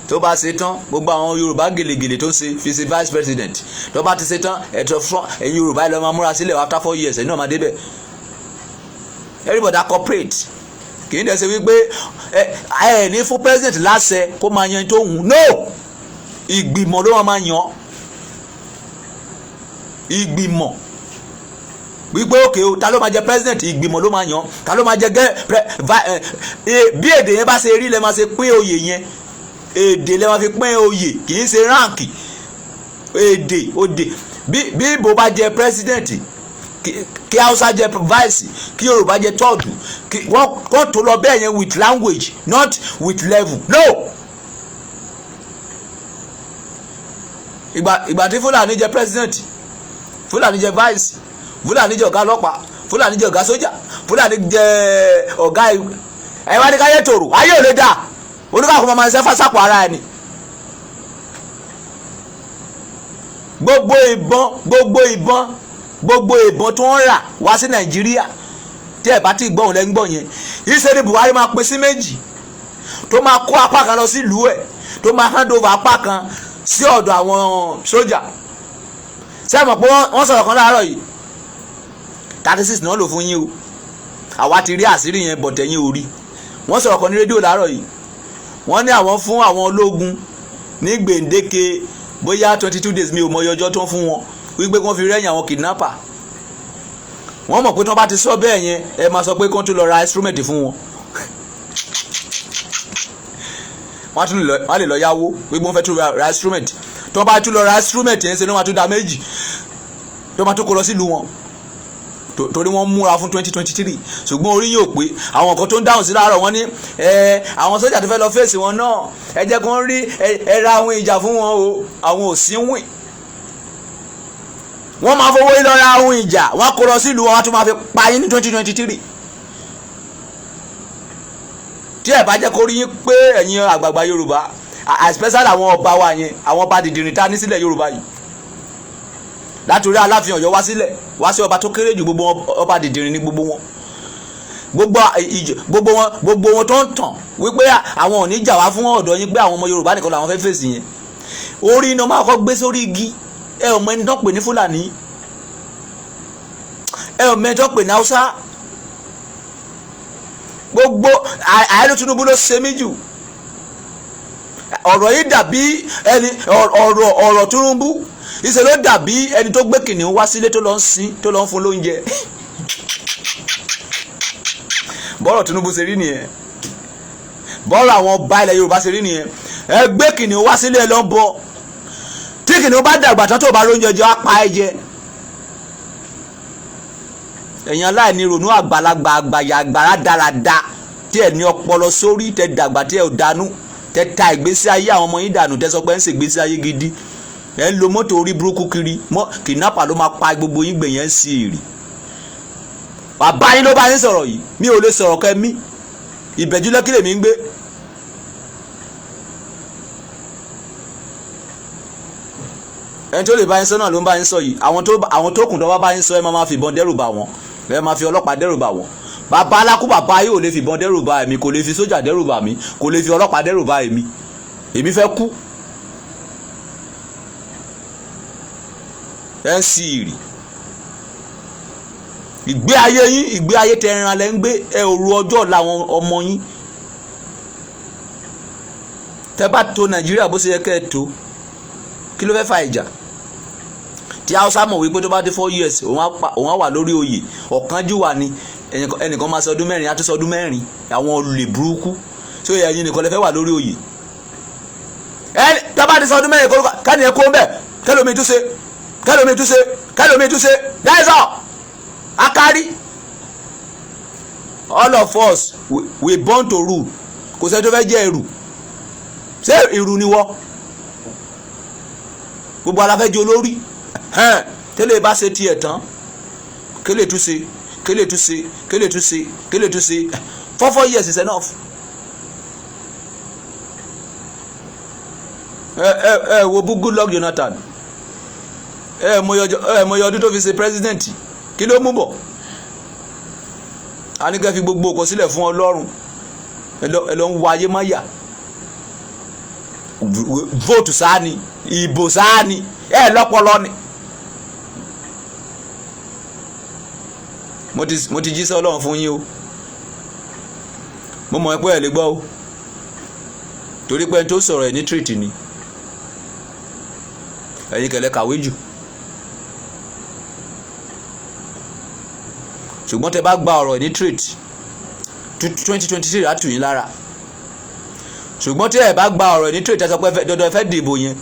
tó bá ṣe tán gbogbo àwọn Yorùbá gèlègèlè tó ń ṣe fi ṣe vice president, tó bá ti ṣe tán ẹ̀tọ́ fún ẹ̀yin Yorùbá ẹ lọ máa múra sílẹ̀ after 4 years ẹ̀yin náà máa débẹ̀. everybody cooperate. kì í dẹ̀ ṣe wípé ẹ ní fún president láṣẹ kó máa yan tó hùn. no, ìgbìmọ̀ ló máa yan. ìgbìmọ̀ wípé òkè o ta ló máa jẹ president, ìgbìmọ̀ ló máa yan. ta ló máa jẹ bí èdè yẹn bá ṣe rí lẹ máa ṣe pín oyè yẹn. èdè lè máa fi pín oyè kì í ṣe ráǹkì èdè òde bí Ìgbò bá jẹ pírẹsidẹ́ǹtì kí Hausa jẹ vice kí Yorùbá jẹ tọ́ọ̀dù wọ́n tó lọ bẹ́ẹ̀ yẹn with language not with level no. ìgbà tí Fúlàní jẹ pírẹsidẹ́ǹtì Fúlàní jẹ vice Fúlàní jẹ ọ̀gá ọlọ́pàá Fúlàní jẹ ọ̀gá sójà Fúlàní jẹ ọ̀gá ẹ̀wá ní káyé tòrò ayé ò lè dà oníkàkùn máa ń ṣe fásapọ̀ ara ẹni. gbogbo ìbọn tó ń rà wá sí Nàìjíríà tí ẹ bá ti gbọ́ òun lẹ́gbọ̀n yẹn ìṣe ni Buhari máa pín sí méjì tó máa kó apá kan lọ sí ìlú ẹ̀ tó máa hand over apá kan sí ọ̀dọ̀ àwọn sójà ṣé mọ̀ pé wọ́n sọ̀rọ̀ kan láàárọ̀ yìí 36 náà lò fún yín o àwa ti rí àṣírí yẹn bọ̀tẹ̀ yín orí wọ́n sọ̀rọ̀ kan ní rédíò láàárọ̀ yìí wọ́n ní àwọn fún àwọn ológun ní gbèǹdéke bóyá 22 days mi ò mọ ọjọ́ tó ń fún wọn wípé wọ́n fi rẹ́yìn àwọn kidnapper wọ́n mọ̀ pé tí wọ́n bá ti sọ bẹ́ẹ̀ yẹn ẹ máa sọ pé kí wọ́n tún lọ ra instrument fún wọn wọ́n lè lọ yáwó wípé wọ́n fẹ́ tún ra instrument tí wọ́n bá tún lọ ra instrument yẹn ṣe ni wọ́n máa tún da méjì tí wọ́n máa tún kó lọ sílùú wọn torí wọ́n múra fún 2023 ṣùgbọ́n orí yóò pé àwọn kan tó ń dáhùn sí láàárọ̀ wọ́n ní àwọn sójà tó fẹ́ lọ fèsì wọn náà ẹ jẹ́ kí wọ́n rí ẹ̀ra àwọn ìjà fún wọn o àwọn ò sí wìn wọ́n máa fowó lọ ra àwọn ìjà wọ́n kó lọ sílùú wọn tún máa fi pa yín ní 2023 tí ẹ bá jẹ́ kó rí yín pé ẹ̀yin àgbààgbà Yorùbá especially àwọn ọba wa yẹn àwọn ọba dìdìrín ta ní sílẹ̀ Yorùbá yìí látòrí Aláàfin Ọ̀yọ́ wá sí ọba tó kéré jù gbogbo ọba dìdìrín ní gbogbo wọn gbogbo wọn tó ń tàn wípé àwọn ò ní jà wá fún ọ̀dọ̀ yín pé àwọn ọmọ Yorùbá nìkan làwọn fẹ́ fèsì yẹn orí iná máa kọ́ gbé sórí igi ẹ ò mọ ẹni tó pè ní Fúlàní ẹ ò mọ ẹni tó pè ní Haúsá gbogbo ààrẹ Tinubu ló ṣe mí jù ọ̀rọ̀ yìí dàbí ẹni ọ̀rọ̀ Tinubu ìṣe ló dàbí ẹni tó gbé kìnìún wá sílé tó lọ ń sin tó lọ ń fún lóúnjẹ bọ́rọ̀ Tinubu ṣe rí nìyẹn bọ́rọ̀ àwọn ọba ilẹ̀ Yorùbá ṣe rí nìyẹn ẹ gbé kìnìún wá sílé ẹ lọ ń bọ tí kìnìún bá dàgbà tán tó bá lóúnjẹ jẹ á pa ẹ jẹ ẹ̀yin aláìní ronú àgbàlagbà àgbàyà àgbàrá dáradá tí ẹ ní ọpọlọ sórí tẹ dàgbà tí ẹ ò dánú tẹ ta ìgbésí ayé àwọn ọmọ yín dànù tẹ sọ pé ń ṣe ìgbésí ayé gidi ẹ ń lo mọ́tò orí burúkú kiri kidnapper ló máa pa gbogbo yín gbẹ̀yẹn sí èrè bàbá yín ló bá yín sọ̀rọ̀ yìí mi ò lè sọ̀rọ̀ kẹ́ mí ìbẹ̀jú lẹ́kí lèmi ń gbé ẹni tó lè bá yín sọ náà ló ń bá yín sọ yìí àwọn tó kùn tó bá yín sọ ẹ máa fi ìbọn dẹ́rù bà wọ́n ẹ máa fi ọlọ́pàá dẹ́rù bà wọ́n bàbá alákú bàbá yìí ò lè fi ìbọn dẹ́rù bà èmi kò lè fi sójà dẹ́rù bà mí kò lè fi ọlọ́pàá dẹ́rù bà èmi fẹ́ kú ẹ ń sí ìrì ìgbé ayé yín ìgbé ayé tẹ ẹran lẹ ń gbé ẹ òru ọjọ́ ọ̀la àwọn ọmọ yín tẹ bá tó Nàìjíríà bó ṣe yẹ kẹ́ ẹ tó kí ló fẹ́ fa ìjà tí Haúsá mọ̀ wípé tó bá dé 4 years òun á wà lórí oyè ọ̀kánjúwà ni ẹnìkan máa sọdún mẹ́rin á tún sọdún mẹ́rin àwọn olè burúkú tí ó yẹ ẹ̀yin nìkan lè fẹ́ wà lórí oyè tó bá dé sọdún mẹ́rin kẹ́ni ẹ kó ń bẹ̀ kẹ́lómi túnṣe that's all akari all of us we born to rule kò sẹ́ni tó fẹ́ jẹ́ ẹrù ṣé ìrù ni wọ́ gbogbo aláfẹ́jọ́ olórí tẹ́lẹ̀ bá ṣe tiẹ̀ tán kélé túnṣe 4 years is enough wo Goodluck Jonathan mọ ọdún tó fi ṣe president kí ló mú bọ̀ a ní kẹ́ fi gbogbo ọkọ̀ sílẹ̀ fún Ọlọ́run ẹ lọ ń wá ayé máyà vote sáni ìbò sáni ẹ lọ́pọlọ ni mo ti jí sí Ọlọ́run fún yín o mo mọ̀ pé ẹ lè gbọ́ o torí pé ẹni tó sọ̀rọ̀ ẹ̀ ní treat ni ẹ̀yin kẹ̀lẹ́ kàwé jù ṣùgbọ́n tẹ bá gba ọ̀rọ̀ ní trade 2023 á tù yín lára ṣùgbọ́n tí ẹ bá gba ọ̀rọ̀ ní tó ìtẹ́sọ pé dandan fẹ́ dìbò yẹn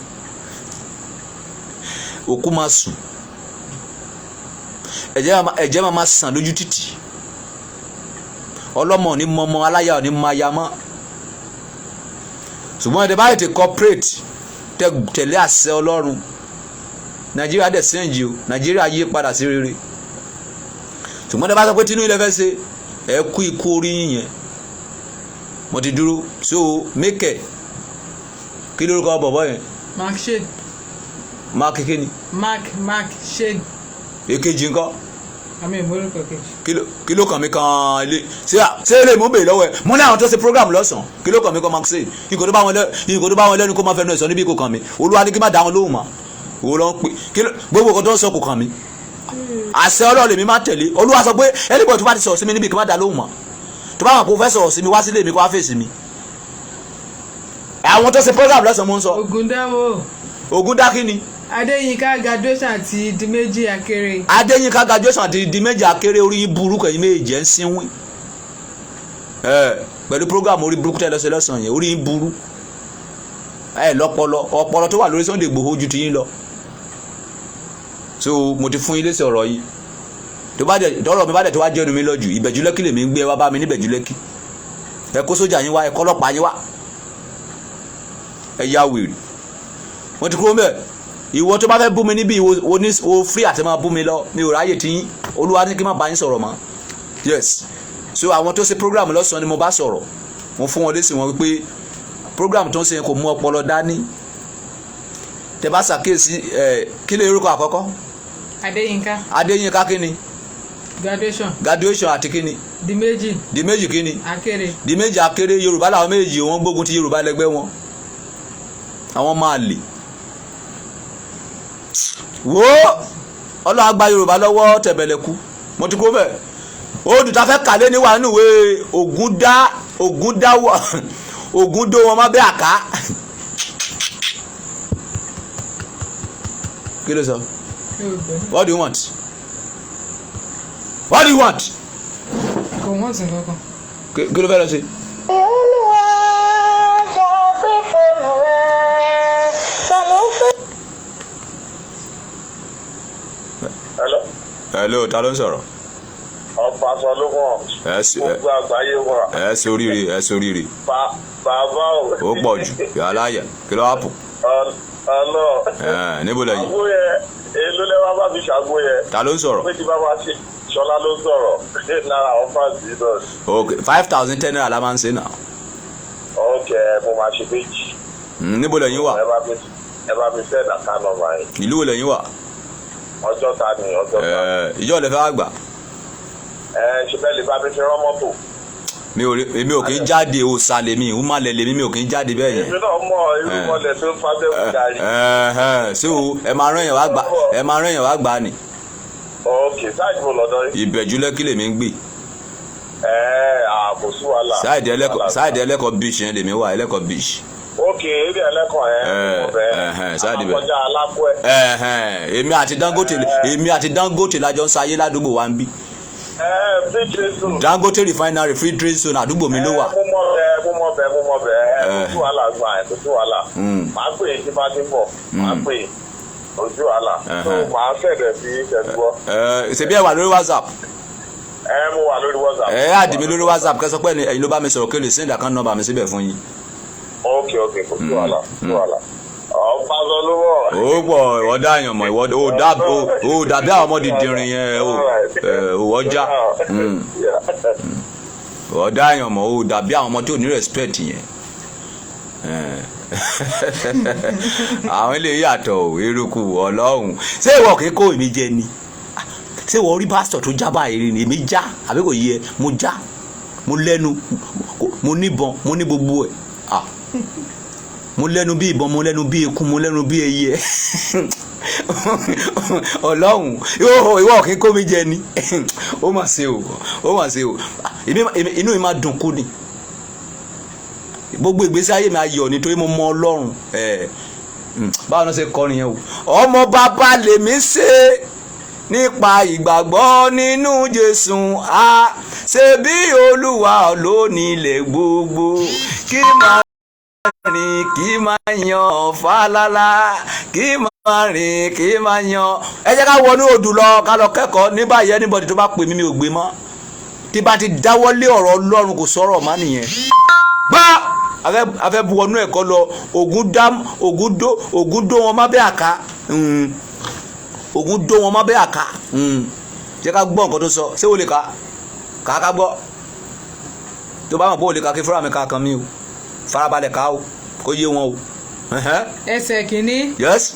òkú máa sùn ẹ̀jẹ̀ máa sàn lójú títì ọlọ́mọ ní mọ́mọ́ aláya ní maya mọ́ ṣùgbọ́n ẹ̀dẹ̀ báyìí ti corporate tẹ̀lé àṣẹ Ọlọ́run Nàìjíríà dẹ̀ sẹ́ǹjì o Nàìjíríà yí padà sí rere ṣùgbọ́n ẹ̀dẹ̀ bá sọ pé tinú ilẹ̀ fẹ́ ṣe ẹ kú ikú orí yẹn mo ti dúró so make kí lórúkọ bọ̀bọ̀ yẹn. Mark Shade. Mark kíni. Mark Shade. èkejì ńkọ́. àmì ìmọ̀lùkọ̀ kejì. kí ló kàn mí kan ilé ṣé ilé mú bèèrè lọ́wọ́ ẹ̀ mo ní àwọn tó ṣe program lọ́sàn-án kí ló kàn mí kan Mark Shade ìkò tó bá wọn lẹ́nu kó máa fẹnu ẹ̀sọ́ níbi kò kàn mí Olúwa ní kí má dá wọn lóhùn mọ́ òun ló ń pè gbogbo nǹkan tó ń sọ kò kàn mí àṣẹ Ọlọ́run lèmi má tẹ̀lé Olúwa sọ pé ẹnìbọ̀ tó bá ti sọ̀rọ̀ sí mi níbi kí má dá lóhùn mọ́ tó bá wọn kó fẹ́ sọ̀rọ̀ sí mi wá sílé mi kó wá fèsì mi àwọn tó ṣe program lọ́sàn-án mo ń sọ. Ògúndáwò. Ògúndákíni. Adéyínká graduation àti Diméjì Akéré. Adéyínká graduation àti Diméjì Akéré orí burúkú ẹ̀yin méjì ń sínwín pẹ̀lú program orí burúkú tẹ́lẹ̀ lọ́sàn yẹn orí burú lọ́pọlọ ọpọlọ tó wà lórí Sunday Igboho ju ti yín lọ so mo ti fún yín lésì ọ̀rọ̀ yìí tó bá dẹ̀ tọ́rọ̀ mi bá dẹ̀ tó wá jẹ́nu mi lọ́jù Ìbẹ̀jú Lẹ́kì lèmi ń gbé wá bá mi ní Ìbẹ̀jú Lẹ́kì ẹ kó sójà yín wá ẹ kọ́ ọlọ́pàá yín wá ẹ yá wèrè wọ́n ti kúrò mẹ́ẹ̀ ìwọ tó bá fẹ́ bú mi níbí o free àti máa bú mi lọ mi ò ráyè tí yín Olúwa ní kí n má bá yín sọ̀rọ̀ mọ́ yes so àwọn tó ṣe program lọ́sàn-án ni mo bá sọ̀rọ̀ mo fún wọn lésì wọn wípé program tó ń ṣe kò mú ọpọlọ dání tẹ bá ṣàkíyèsí kí lè orúkọ àkọ́kọ́. Adéyínká kíni. graduation àti kíni. Diméjì kíni. Diméjì Akéré Yorùbá làwọn méjì wọn gbógun ti Yorùbá lẹ́gbẹ́ wọn àwọn máa lè wo Ọlọ́run àgbà Yorùbá lọ́wọ́ tẹ̀bẹ̀lẹ̀kú mo ti kó bẹ́ẹ̀ ó dùn tá fẹ́ kàlé níwà nínú ìwé Ògúndó wọn má bẹ́ àká kí ló sọ. What do you want? What do you want? Kò wọ́n sì kankan. Kí ló fẹ́ lọ sí. Hello, ta ló ń sọ̀rọ̀. Ọ̀pọ̀ aṣọ ló wọ̀n. Gbogbo àgbáyé wọ̀n. Ẹ ṣoríire. Bàbá o. Ó pọ̀ jù yàrá yà kí ló wà pọ̀. Níbo lẹ́yìn. Àgbo yẹ èlò lẹ́wọ́ bá fi ṣàgbo yẹ. Ta ló ń sọ̀rọ̀. Méjì bá wá ṣe Ṣọlá ló ń sọ̀rọ̀ lára àwọn fáàsì náà. Ok 5,000 10 naira la máa ń ṣe náà. Ok mo máa ṣe méjì. Níbo lẹ́yìn wà. Ẹ bá mi fẹ́ dàkà nọ́mbà yìí. Ìlú wo lẹ́yìn wà. Ọjọ́ta ni Ọjọ́ta. Ìjọ́ lẹ fẹ́ wá gbà. Ṣe bẹ́ẹ̀ lè bá mi fi rán mọ́tò. Èmi ò kì í jáde òsàlẹ̀ mi ìhùmàlẹ̀ lèmi mi ò kì í jáde bẹ́ẹ̀ yẹn. Èmi náà mọ irú mọ́lẹ̀ tó ń fásẹ́ fún gàrí. Ṣé o ẹ máa rán èèyàn wá gbà ni. Ok sáàjì mo lọ́dọ̀ yìí. Ìbẹ̀jú Lẹ́kì lèmi ń gbé. Kò sí wàhálà. Sáàdì Ẹlẹ́kọ̀ beach yẹn lèmi wà Ẹlẹ́kọ̀ beach. Ok eré Ẹlẹ́kọ̀ yẹn. Sáàdì bẹ̀. Àkọjá Alákùẹ́. Èmi àti Dangote lájọ ń sayé ládùúgbò wa ń bí. Free trade zone. Dangote refinery free trade zone àdúgbò mi ló wà. Mo mọ bẹ́ẹ̀ kò sí wàhálà gbà ẹ̀ kò sí wàhálà. Màá pè é tí bá ti bọ̀ màá pè é kò sí wàhálà. Màá fẹ̀dẹ̀ sí ìṣẹ̀dúgbọ́. Ṣèbí ẹ wà lórí WhatsApp. Mo wà lórí WhatsApp. Àdì mi lórí WhatsApp kẹsàn pé ẹ̀yin ló bá mi sọ̀rọ̀ kí lè send account number mi síbẹ̀ fún yín. Ok kò sí wàhálà ọ̀pá-sọ ló wọ̀. Ó pọ̀ ìwọ́dà àyàn mọ̀ ó dàbí àwọn ọmọdé dìrín yẹn òwọ́jà ìwọ́dà àyàn mọ̀ ó dàbí àwọn ọmọ tí ò ní respect yẹn. Àwọn ilé yàtọ̀ eruku Ọlọ́run ṣé ìwọ kì í kó èmi jẹ ni ṣé ìwọ rí pásítọ̀ tó já báyìí ni èmi já àbí kò yẹ mo já mo lẹ́nu mo níbọn mo ní gbogbo ẹ̀ mo lẹ́nu bí ìbọn mo lẹ́nu bí eku mo lẹ́nu bí ẹyẹ Ọlọ́run ìwọ kì í kó mi jẹ ni ó mà ṣe o inú mi máa dùn kú ni gbogbo ìgbésí ayé mi ayọ̀ nítorí mo mọ Ọlọ́run báwo ni wọ́n ṣe kọrin yẹn o ọmọ bàbá lèmi ṣe nípa ìgbàgbọ́ nínú Jésù ṣe bí Olúwa lónìí ilẹ̀ gbogbo kí máa. rìn kì í máa yan fàlàlà kì í máa rìn kì í máa yan. ẹ jẹ́ ká wọnú odù lọ ká lọ kẹ́kọ̀ọ́ ní báyìí anybody tó bá pè mí mi ò gbé mọ́ tí bá ti dáwọ́lé ọ̀rọ̀ Ọlọ́run kò sọ̀rọ̀ má nìyẹn. gbọ́ afẹ́ bu wọnú ẹ̀kọ́ lọ Ògún dó wọn má bẹ́ àká Ògún dó wọn má bẹ́ àká jẹ́ ká gbọ́ nǹkan tó sọ ṣé o lè ká gbọ́ tó bá mọ̀ pé o lè ká kí fúnra mi ká kan mi o farabalẹ̀ ká o kó yé wọn o. ẹsẹ̀ kìíní. yes.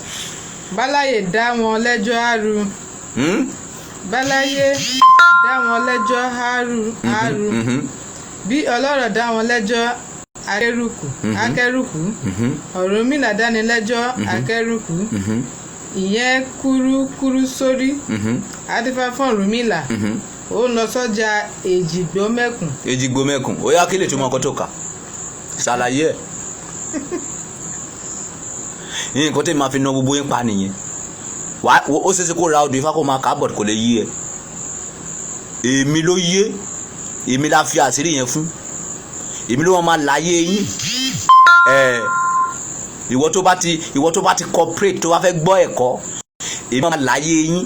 báláyé dá wọn lẹ́jọ́ àrù. báláyé dá wọn lẹ́jọ́ àrù. bí ọlọ́rọ̀ dá wọn lẹ́jọ́ akẹ́rùkù. Ọ̀rúnmìlà dáni lẹ́jọ́ akẹ́rùkù. ìyẹn kúrúkúrú sórí. adífá fún Ọ̀rúnmìlà. ó lọ sọ́jà Èjìgbómẹ̀kùn. Èjìgbómẹ̀kùn ó yá kí lè túmọ̀ ọkọ tó kà ṣàlàyé ẹ̀. nǹkan tí màá fi ná gbogbo yín pa nìyẹn ó ṣeéṣe kó ra odò Ifá kó máa kábọ̀d kò lè yí ẹ èmi ló yé èmi la fi àṣírí yẹn fún èmi ló máa láyé yín ìwọ tó bá ti cooperate tó bá fẹ́ gbọ́ ẹ̀kọ́ èmi máa láyé yín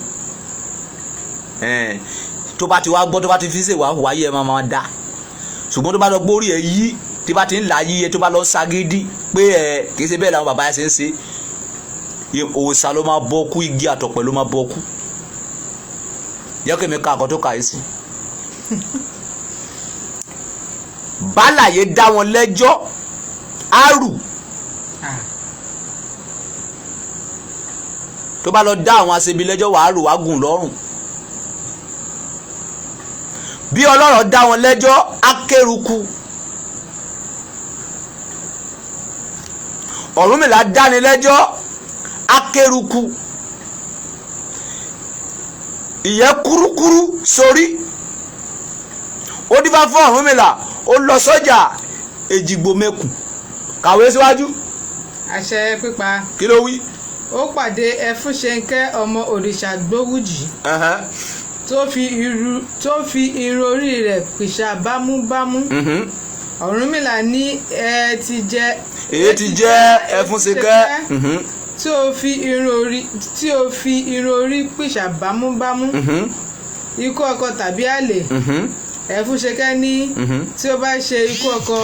tó bá ti wá gbọ́ tó bá ti fi ṣe wáyé ẹ máa dá ṣùgbọ́n tó bá lọ gbórí ẹ yí tí bá ti ń là yíyẹ tó bá lọ ságídí pé kì í ṣe bẹ́ẹ̀ làwọn bàbá ẹ ṣe ń ṣe òòṣà ló máa bọ́ kú igi àtọ̀pẹ̀ ló máa bọ́ kú yẹ kí mi ká àkọ́ tó kà í sí. bálàyé dá wọn lẹ́jọ́ àrù tó bá lọ dá àwọn aṣebi lẹ́jọ́ wàá rù wá gùn lọ́rùn bí ọlọ́rọ̀ dá wọn lẹ́jọ́ akẹ́rùkù. Ọ̀rúnmìlà dáni lẹ́jọ́ akẹ́rùkù. ìyẹn kúrúkúrú sórí ó dífá fún Ọ̀rúnmìlà ó lọ sọ́jà Èjìgbómẹ̀kùn kàwé síwájú. àṣẹ pípa. kí ló wí. ó pàdé Ẹfúnṣenkẹ́ ọmọ òrìṣà Gbówújì tó fi irun orí rẹ̀ pìṣà bámúbámú. Ọ̀rúnmìlà ní èyí ti jẹ́ Ẹfúnṣenkẹ́ tí ó fi irun orí pìṣà bámúbámú. ikú ọkọ tàbí àlè. Ẹfúnṣenkẹ́ ní tí ó bá ṣe ikú ọkọ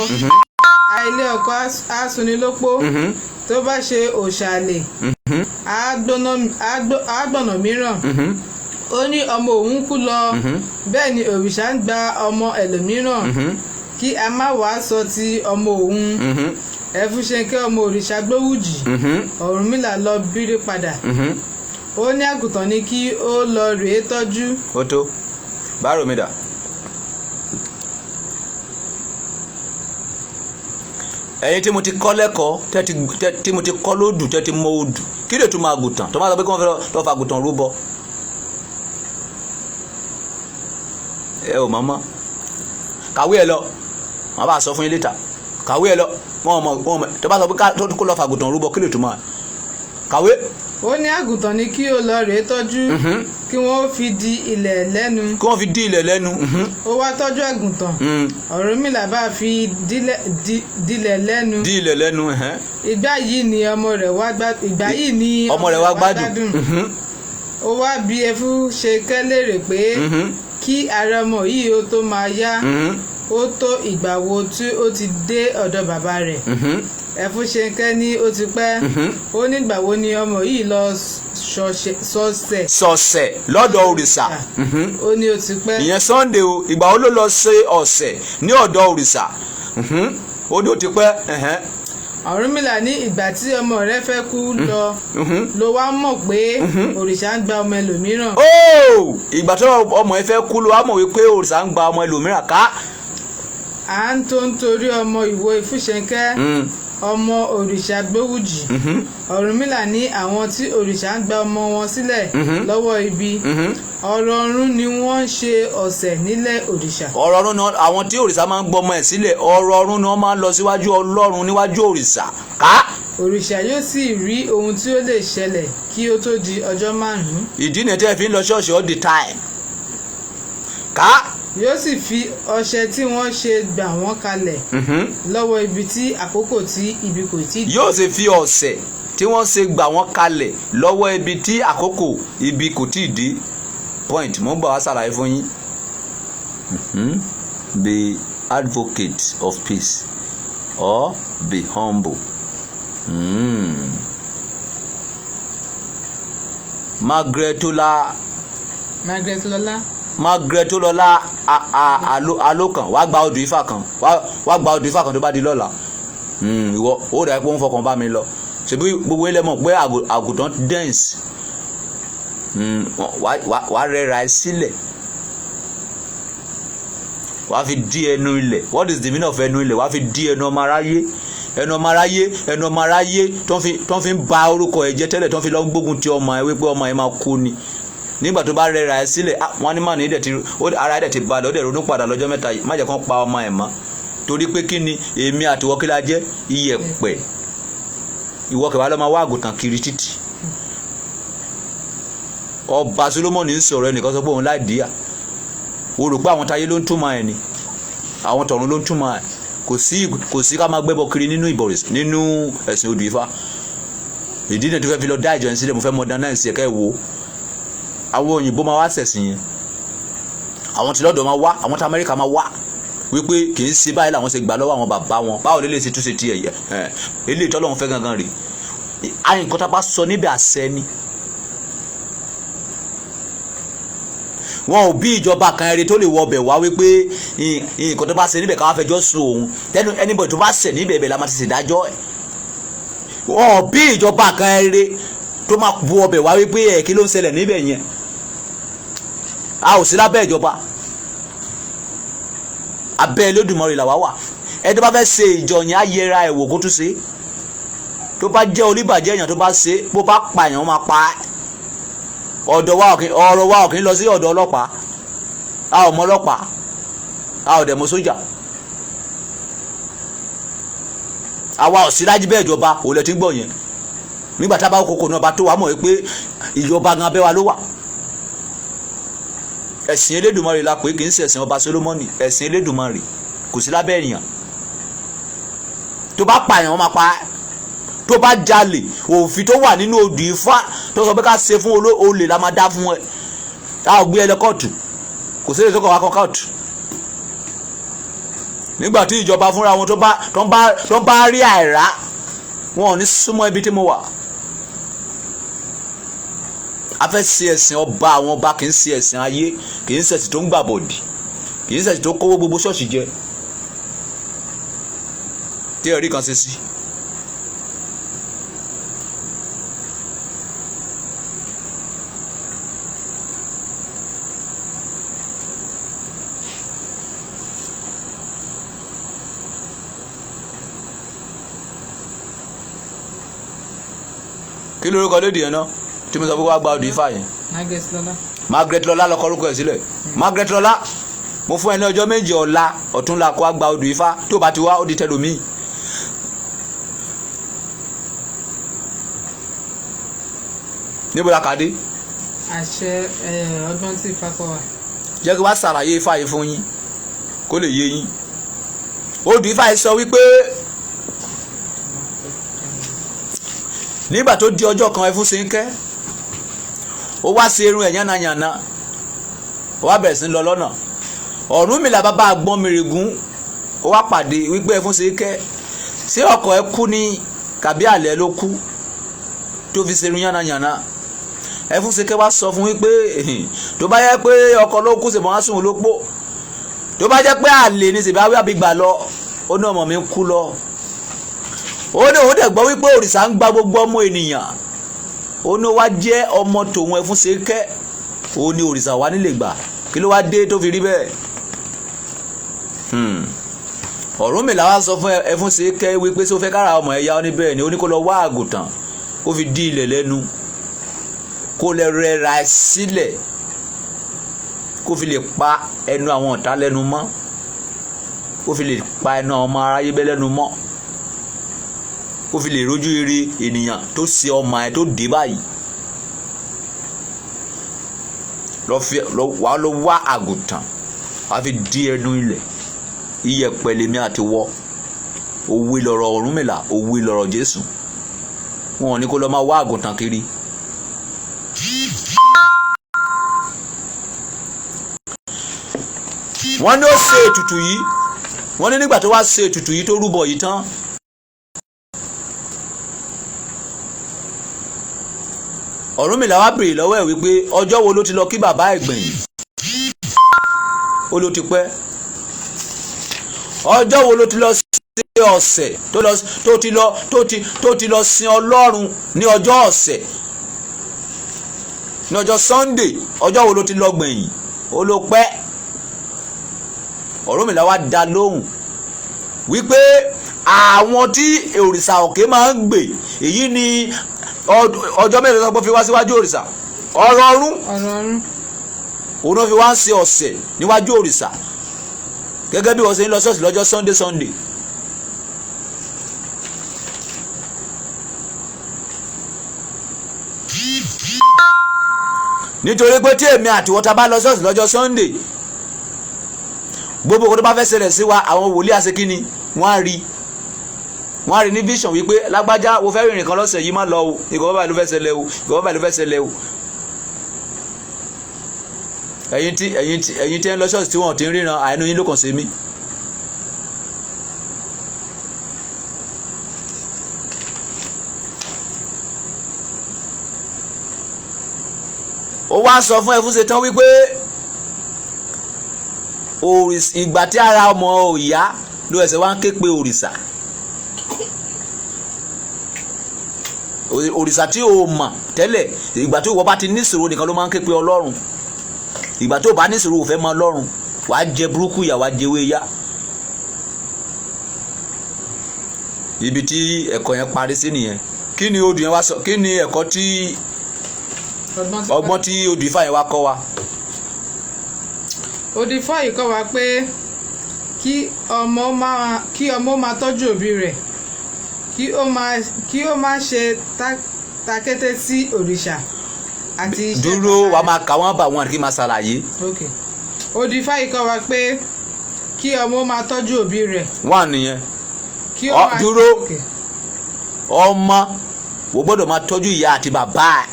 àìlé ọkọ á súni lópó tó bá ṣe òṣàlè àgbọ̀nà mìíràn. ó ní ọmọ òun kú lọ bẹ́ẹ̀ ni òrìṣà ń gba ọmọ ẹlòmíràn kí a má wàá sọ ti ọmọ òun. Ẹfúnṣenkẹ́ ọmọ òrìṣà Gbówújì. Ọ̀rúnmìlà lọ bírí padà. ó ní àgùntàn ní kí ó lọ rèé tọ́jú. ó tó bárò mi dà. ẹ̀yin tí mo ti kọ́ lẹ́kọ̀ọ́ tí mo ti kọ́ lódù tẹ́ ti mọ odù kí lè tún máa gùntàn tó máa sọ pé kí wọ́n fẹ́ lọ́ọ́ fa gùntàn rúbọ. ẹ ò mọ́mọ́ kàwé ẹ lọ wọ́n bá sọ fún yín létà kàwé ẹ lọ wọ́n mọ̀ tó bá sọ pé kó lọ́ọ́ fa gùntàn rúbọ kí lè tún máa kàwé. ó ní àgùntàn ní kí ó lọ rèé tọ́jú kí wọ́n fi di ilẹ̀ lẹ́nu. ó wá tọ́jú àgùntàn. Ọ̀rúnmìlà bá fi dilẹ̀ lẹ́nu. ìgbà yìí ni ọmọ rẹ̀ wá gbádùn. ó wá bi Ẹfúnṣenkẹ́ léèrè pé kí ara ọmọ yìí ó tó máa yá ó tó ìgbà wo tí ó ti dé ọ̀dọ̀ bàbá rẹ̀. Ẹfúnṣenkẹ́ ní ó ti pẹ́. ó nígbà wo ni ọmọ yìí lọ sọ̀sẹ̀ lọ́dọ̀ òrìṣà. ó ní ó ti pẹ́. ìyẹn Sunday o ìgbà wo ló lọ ṣe ọ̀sẹ̀ ní ọ̀dọ̀ òrìṣà. ó ní ó ti pẹ́. Ọ̀rúnmìlà ní ìgbà tí ọmọ rẹ̀ fẹ́ kú ló wá mọ̀ pé òrìṣà ń gba ọmọ ẹlòmíràn. ìgbà tó ọmọ ẹ fẹ́ kú ló wá mọ̀ wípé òrìṣà ń gba ọmọ ẹlòmíràn ká. à ń tó ń torí ọmọ ìwọ Ẹfúnṣenkẹ́ ọmọ òrìṣà Gbówújì. Ọ̀rúnmìlà ní àwọn tí òrìṣà ń gba ọmọ wọn sílẹ̀ lọ́wọ́ ibi ọ̀rọ̀ ọ̀run ni wọ́n ń ṣe ọ̀sẹ̀ nílẹ̀ òrìṣà. ọ̀rọ̀ ọ̀run náà àwọn tí òrìṣà máa ń gbọmọ ẹ̀ sílẹ̀ ọ̀rọ̀ ọ̀run náà máa ń lọ síwájú Ọlọ́run níwájú òrìṣà ká. òrìṣà yóò sì rí ohun tí ó lè ṣẹlẹ̀ kí ó tó di ọjọ́ 5. ìdí nìyẹn tẹ́ fi ń lọ ṣọ́ọ̀ṣì all the time ká yóò sì fi ọṣẹ tí wọ́n ṣe gbà wọ́n kalẹ̀ lọ́wọ́ ibi tí àkókò tí ibi kò tí dé. yóò sì fi ọṣẹ tí wọ́n ṣe gbà wọ́n kalẹ̀ lọ́wọ́ ibi tí àkókò ibi kò tí dé. Point mo ń bọ̀ wá ṣàlàyé fún yín. Be advocate of peace or be humble. Margaret Lọlá alókàn wá gba odò ifá kan wá gba odò ifá kan tó bá di lọ́la. Ìwọ ó dà pé ó ń fọkàn bá mi lọ ṣebí gbogbo ilé mọ̀ pé àgùntàn dance. Wàá rẹra ẹ sílẹ̀ wàá fi dí ẹnu ilẹ̀. What is the meaning of ẹnu ilẹ̀? Wàá fi dí ẹnu ọmọ aráyé tó ń fi ba orúkọ ẹ jẹ́ tẹ́lẹ̀ tó ń fi lọ gbógun ti ọmọ ẹ wípé ọmọ ẹ máa kú ni. Nígbà tó bá rẹra ẹ sílẹ̀ wọ́n ní màní ara ẹ̀ ti balẹ̀ ó dẹ̀ ronú padà lọ́jọ́ mẹ́ta yìí má jẹ́ kán pa ọmọ ẹ̀ mọ́ torí pé kí ni èmi àtiwọ́ kí la jẹ́ iyẹ̀pẹ̀. Ìwọ kẹwàá lọ́ máa wá àgùntàn kiri títì. Ọba Solomoni ń sọ̀rọ̀ ẹnìkan sọ pé òun láì díà. O rò pé àwọn táyé ló ń túmọ̀ ẹ̀ ni àwọn tọ̀run ló ń túmọ̀ ẹ̀. Kò sí ká máa gbẹ́bọ kiri nínú ẹ̀sìn odù ifá. Ìdí náà tó fẹ́ fi lọ dá ìjọ yẹn sílẹ̀ mo fẹ́ modernize ẹ̀kẹ́ wo. Àwọn òyìnbó máa wá ṣẹ̀sìn yẹn, àwọn tí lọ́dọ̀ máa wá, àwọn tí Amẹ́ríkà máa wá wípé kì í ṣe báyìí làwọn ṣe gbà lọ́wọ́ àwọn bàbá wọn. Báwo lè ṣe túnṣe tiẹ̀ yẹ eléyìí tọ́lọ́run fẹ́ gangan rè. Àyìnkọ́ tá a bá sọ níbẹ̀ àṣẹ ni. Wọn ò bí ìjọba kan eré tó lè wọ ọbẹ̀ wá wípé nǹkan tó bá ṣe níbẹ̀ káwá fẹjọ́ sùn òun tẹnu anybody tó bá ṣẹ̀ níbẹ̀ ibẹ̀ la máa ti ṣèdájọ́ ẹ̀. Wọn ò bí ìjọba kan eré tó máa bu ọbẹ̀ wá wípé kí ló ń ṣẹlẹ̀ níbẹ̀ yẹn. A ò sí lábẹ́ ìjọba, abẹ́ Olódùmarè làwa wà. Ẹni tó bá fẹ́ ṣe ìjọ yẹn á yẹra ẹ̀ wò kó tún ṣe. Tó bá jẹ́ oníbàjẹ́ èèyàn tó bá ṣe bó bá pa èèyàn máa pa á. Ọ̀rọ̀ wa ò kì í lọ sí ọ̀dọ̀ ọlọ́pàá. A ò mọ ọlọ́pàá, a ò dẹ̀ mọ sójà. Àwa ò sí lájú bẹ́ẹ̀ ìjọba ò lẹ ti gbọ́ yẹn. Nígbà tá a bá kókó náà bá tó wà mọ̀ pé ìjọba gan abẹ́ wa ló wà. Ẹ̀sìn Elédùmarè la pé kì í ṣe ẹ̀sìn ọba Solomoni. Ẹ̀sìn Elédùmarè kò sí lábẹ́ ènìyàn. Tó bá pa èèyàn máa pa á. Tó bá jalè òfin tó wà nínú odù ifá tó sọ pé ká ṣe fún olè la máa dá fún ẹ. A ò gbé ẹ lọ kóòtù, kò sí èdè tó kọ̀ wá kọ́ kóòtù. Nígbà tí ìjọba fúnra wọn tó bá rí àìrá wọn ò ní súnmọ́ ibi tí mo wà. A fẹ́ ṣe ẹ̀sìn ọba, àwọn ọba kì í ṣe ẹ̀sìn ayé, kì í ṣe ẹ̀sìn tó ń gbà bọ̀dì, kì í ṣe ẹ̀sìn tó kówó gbogbo ṣọ́ọ̀ṣì jẹ. Tí ẹ̀rí kan ṣe sí. Kí lórúkọ lédè yẹn náà tí mo sọ pé wàá gba odò ifá yẹn? Margaret Lọlá lọkọ orúkọ ẹ̀ sílẹ̀. Margaret Lọlá mo fún ẹ ní ọjọ́ méje ọ̀la ọ̀túnla kó wá gba odò ifá tó bá ti wá ó di tẹlomi. Níbo la kàdé? Àṣẹ ọdún tí ifá kọ wa. Jẹ́ kí wá ṣàlàyé ifá yìí fún yín kó lè yé yín. Odò ifá yìí sọ wípé nígbà tó di ọjọ́ kan Ẹfún Ṣinkẹ́ ó wá sí irun ẹ̀ yánnayànna ó wá bẹ̀rẹ̀ sí lọ lọ́nà. Ọ̀rúnmìlà bàbá Àgbọnmìrègún ó wá pàdé wípé Ẹfún Ṣinkẹ́ ṣé ọkọ ẹ kú ní kàbí àlẹ́ ló kú tó fi ṣe irun yánnayànna. Ẹfún Ṣinkẹ́ wá sọ fún wípé tó bá yẹ pé ọkọ ló kú ṣèbọn á sùn olópó, tó bá jẹ́ pé àlè ní ṣèbí àbí gbà lọ ó ní ọmọ mi ń kú lọ. Ó ní òun dẹ̀ gbọ́ wípé òrìṣà ń gba gbogbo ọmọ ènìyàn. Ó ní wá jẹ́ ọmọ tòun Ẹfún Ṣinkẹ́. Ó ní òrìṣà wá nílé gbà. Kí ló wá dé tó fi rí bẹ́ẹ̀? Ọ̀rúnmìlà wá sọ fún Ẹfún Ṣinkẹ́ wípé tí ó fẹ́ kára ọmọ ẹ̀yà oníbẹ̀rẹ̀ ni ó ní kó lọ wá àgùntàn kó fi dí ilẹ̀ lẹ́nu kó lè rẹra sílẹ̀ kó fi lè pa ẹnu àwọn ọ̀tá lẹ́nu mọ́, kó fi lè pa ẹnu àwọn ọmọ aráyé bẹ́ lẹ́nu mọ́, kó fi lè rójú ire ènìyàn tó ṣe ọmọ ẹ tó dé báyìí. Wàá lọ wá àgùntàn a fi dí ẹnu ilẹ̀ iyẹ̀pẹ̀ lèmi àti wọ́. Òwe lọ̀rọ̀ Ọ̀rúnmìlà, òwe lọ̀rọ̀ Jésù. Wọn ò ní kó lọ máa wá àgùntàn kiri. Wọ́n ní ó ṣe ètùtù yìí, wọ́n ní nígbà tó wá ṣe ètùtù yìí tó rúbọ yìí tán, Ọ̀rúnmìlà wá béèrè lọ́wọ́ ẹ̀ wípé ọjọ́ wo ló ti lọ kí bàbá ẹ̀ gbẹ̀yìn? Ó ló ti pẹ́. Ọjọ́ wo ló ti lọ sí ọ̀sẹ̀ tó ti lọ sin Ọlọ́run ní ọjọ́ ọ̀sẹ̀, ní ọjọ́ Sunday? Ọjọ́ wo ló ti lọ gbẹ̀yìn? Ó ló pẹ́. Ọ̀rúnmìlà wá dá lóhùn wípé àwọn tí òrìṣà òkè máa ń gbè, èyí ni ọjọ́ mẹ́rin tó fi wá síwájú òrìṣà, ọ̀rọ̀ ọ̀run òun náà fi wá ń ṣe ọ̀sẹ̀ níwájú òrìṣà, gẹ́gẹ́ bí wọ́n ṣe ń lọ ṣọ́ọ̀ṣì lọ́jọ́ Sunday. Nítorí pé tí èmi àti wọ́n ta bá lọ ṣọ́ọ̀ṣì lọ́jọ́ Sunday, gbogbo kó tó bá fẹ́ ṣẹlẹ̀ sí wa, àwọn wòlíì àṣekínni wọ́n á rí ní vision wípé lágbájá wo fẹ́ rìnrìn kan lọ́sẹ̀ yìí má lọ o, ìkọ́ báyìí ló fẹ́ ṣẹlẹ̀ o, ìkọ́ báyìí ló fẹ́ ṣẹlẹ̀ o. ẹ̀yin tí ń lọ ṣọ́ọ̀ṣì tí wọ́n ti ń ríran, àìnú yín ló kàn sí mi. Ó wá sọ fún ẹfúnṣe tán wípé ìgbà tí ara ọmọ òyà ló ẹsẹ̀ wá ń ké pe òrìṣà. Òrìṣà tí o mọ̀ tẹ́lẹ̀, ìgbà tí ìwọ bá ti níṣòro nìkan ló máa ń ké pe Ọlọ́run. Ìgbà tó bá níṣòro ò fẹ́ mọ Ọlọ́run, wàá jẹ burúkú ìyà, wàá jẹwé yá. Ibi tí ẹ̀kọ́ yẹn parí sí nìyẹn. Kí ni odù yẹn wá sọ? Kí ni ẹ̀kọ́ tí ọgbọ́n tí odù Ifá yẹn wá kọ́ wa? Odù Ifá yìí kọ́ wa pé kí ọmọ máa tọ́jú òbí rẹ̀, kí ó má ṣe takété sí òrìṣà àti iṣẹ́. Dúró, wàá máa kà wọ́n bá wọn kí máa ṣàlàyé. Odù Ifá yìí kọ́ wa pé kí ọmọ máa tọ́jú òbí rẹ̀. Wọ́n nìyẹn. Dúró, ọmọ wo gbọ́dọ̀ máa tọ́jú ìyá àti bàbá ẹ̀,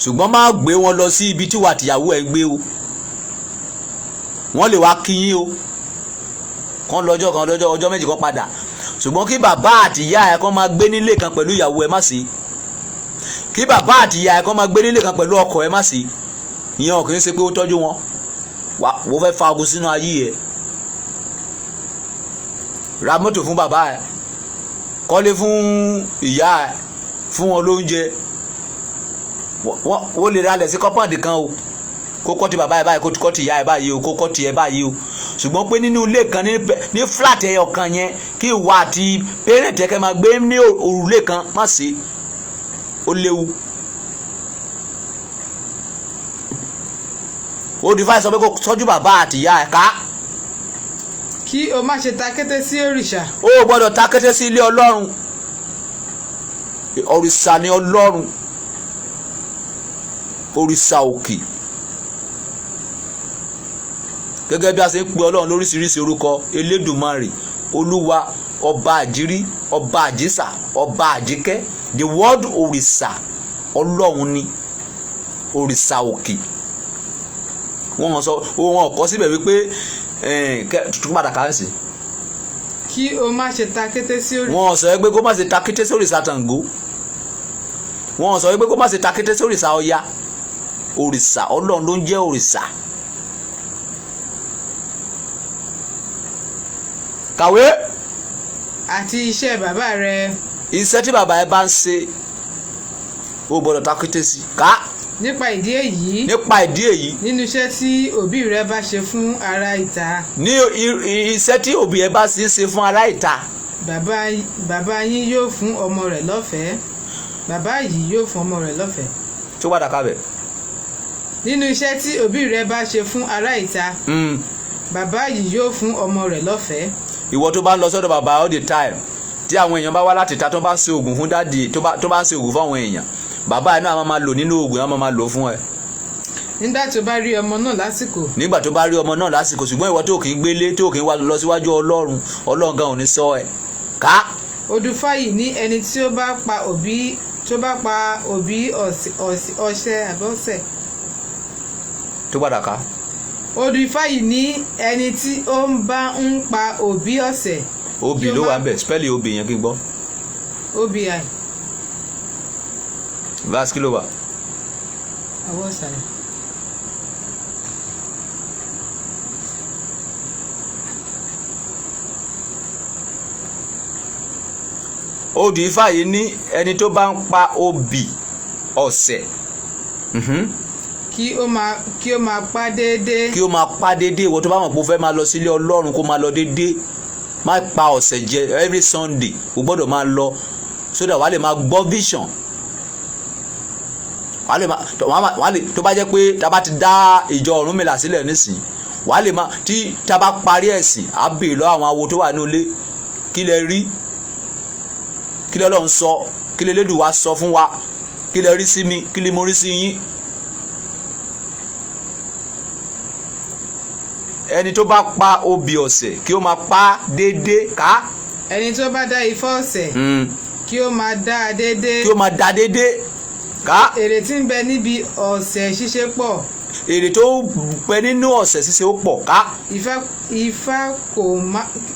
ṣùgbọ́n má gbé wọn lọ sí ibi tí wà tìyàwó ẹ̀ gbé o. Wọ́n lè wá kí yín o, kán lọ́jọ́ kan ọjọ́ méjì kan padà, ṣùgbọ́n kí bàbá àti ìyá ẹ̀ kán máa gbé nílé kan pẹ̀lú ìyàwó ẹ̀ má sí. Kí bàbá àti ìyá ẹ̀ kán máa gbé nílé kan pẹ̀lú ọkọ ẹ̀ má sí. Ìyẹn ò kì í ṣe pé ó tọ́jú wọn, wọ́n fẹ́ fa ogun sínú ayé ẹ̀. Ra mọ́tò fún bàbá ẹ̀, kọ́lé fún ìyá ẹ̀, fún wọn lóúnjẹ. Wọ́n lè ralẹ̀ sí kọ́pọ̀dì kan o, kó kọ́ ti bàbá ẹ̀ báyìí, kó kọ́ ti ìyá ẹ̀ báyìí o, kó kọ́ ti ẹ̀ báyìí o. Ṣùgbọ́n pé nínú ilé kan ní flat ẹyọ kan yẹn, kí ìwà àti parent ẹ̀ kẹ́ máa gbé ní òrùlé kan má ṣe, ó léwu. Odù Ifá sọ pé kó tọ́jú bàbá àti ìyá ẹ̀ ká. Kí o má ṣe takété sí òrìṣà. Ó gbọ́dọ̀ takété sí ilé Ọlọ́run. Òrìṣà ni Ọlọ́run, òrìṣà òkè. Gẹ́gẹ́ bí a ṣe ń pe Ọlọ́run lóríṣiríṣi orúkọ: Elédùmarè, Olúwa, Ọba àjírí, Ọba àjísà, Ọba àjíkẹ́. The word òrìṣà, Ọlọ́run ni òrìṣà òkè. Wọ́n kọ síbẹ̀ wípé tuntun padà kà ń sí. Kí o má ṣe takété sí òrìṣà. Wọ́n sọ pé kó má ṣe takété sí òrìṣà Ṣàngó. Wọ́n sọ pé kó má ṣe takété sí òrìṣà Ọya. Òrìṣà, Ọlọ́run ló ń jẹ́ òrìṣà. Kàwé. Àti iṣẹ́ bàbá rẹ. Iṣẹ́ tí bàbá ẹ bá ń ṣe, ó gbọ́dọ̀ takété sí. Ká. Nípa ìdí èyí. Nínú iṣẹ́ tí òbí rẹ bá ṣe fún ará ìta. Ní iṣẹ́ tí òbí ẹ bá sì ń ṣe fún ará ìta. Bàbá yín yóò fún ọmọ rẹ̀ lọ́fẹ̀ẹ́. Bàbá yìí yóò fún ọmọ rẹ̀ lọ́fẹ̀ẹ́. Tó padà kábẹ̀. Nínú iṣẹ́ tí òbí rẹ bá ṣe fún ará ìta. Bàbá yìí yóò fún ọmọ rẹ̀ lọ́fẹ̀ẹ́. Ìwọ tó bá ń lọ sọ́dọ̀ bàbá all the time, tí àwọn èèyàn bá wá láti ta tó bá ń ṣe oògùn fún dáàdì, tó bá ń ṣe oògùn fún àwọn èèyàn, bàbá ẹ̀ náà máa lò nínú oògùn, máa lò fún ẹ. nígbà tó bá rí ọmọ náà lásìkò. nígbà tó bá rí ọmọ náà lásìkò ṣùgbọ́n ìwọ tó kì í gbélé tó kì í wá lọ síwájú Ọlọ́run gan ò ní sọ ẹ̀ ká. Odùfáyì ní ẹni tí ó bá pa òbí ọ̀sẹ̀ àbọ̀sẹ̀. tó padà ká. Odùfáyì ní ẹni tí ó bá ń pa òbí ọ̀sẹ̀. obì ló wà ń bẹ̀ spẹ́lì obì yẹn kí n gbọ́. obi verse kí ló wà. àwọ̀ ọ̀sàlẹ̀. Odùfáyì ní ẹni tó bá ń pa obì ọ̀sẹ̀. kí ó máa pa déédéé. kí ó máa pa déédéé ìwọ tó bá mọ̀ pé o fẹ́ máa lọ sílé Ọlọ́run kó máa lọ déédéé má pa ọ̀sẹ̀ jẹ every Sunday o gbọ́dọ̀ máa lọ so that wàá lè máa gbọ́ vision wàá lè tó bá jẹ́ pé tá a bá ti dá ìjọ Ọ̀rúnmìlà sílẹ̀ nísìnyí wàá lè máa tí tá a bá parí ẹ̀sìn á bèèrè lọ àwọn awo tó wà ní ilé kí lẹ rí kí lẹ Ọlọ́run sọ kí lẹ Elédùà sọ fún wa kí lẹ rí sí mi kí lẹ mo rí sí yín. ẹni tó bá pa obì ọ̀sẹ̀ kí ó máa pa déédéé ká. ẹni tó bá dá ifá ọ̀sẹ̀ kí ó máa dá déédéé. kí ó máa dá déédéé ká. èrè tí ń bẹ níbi ọ̀sẹ̀ ṣíṣe pọ̀. èrè tó bẹ nínú ọ̀sẹ̀ ṣíṣe ó pọ̀ ká.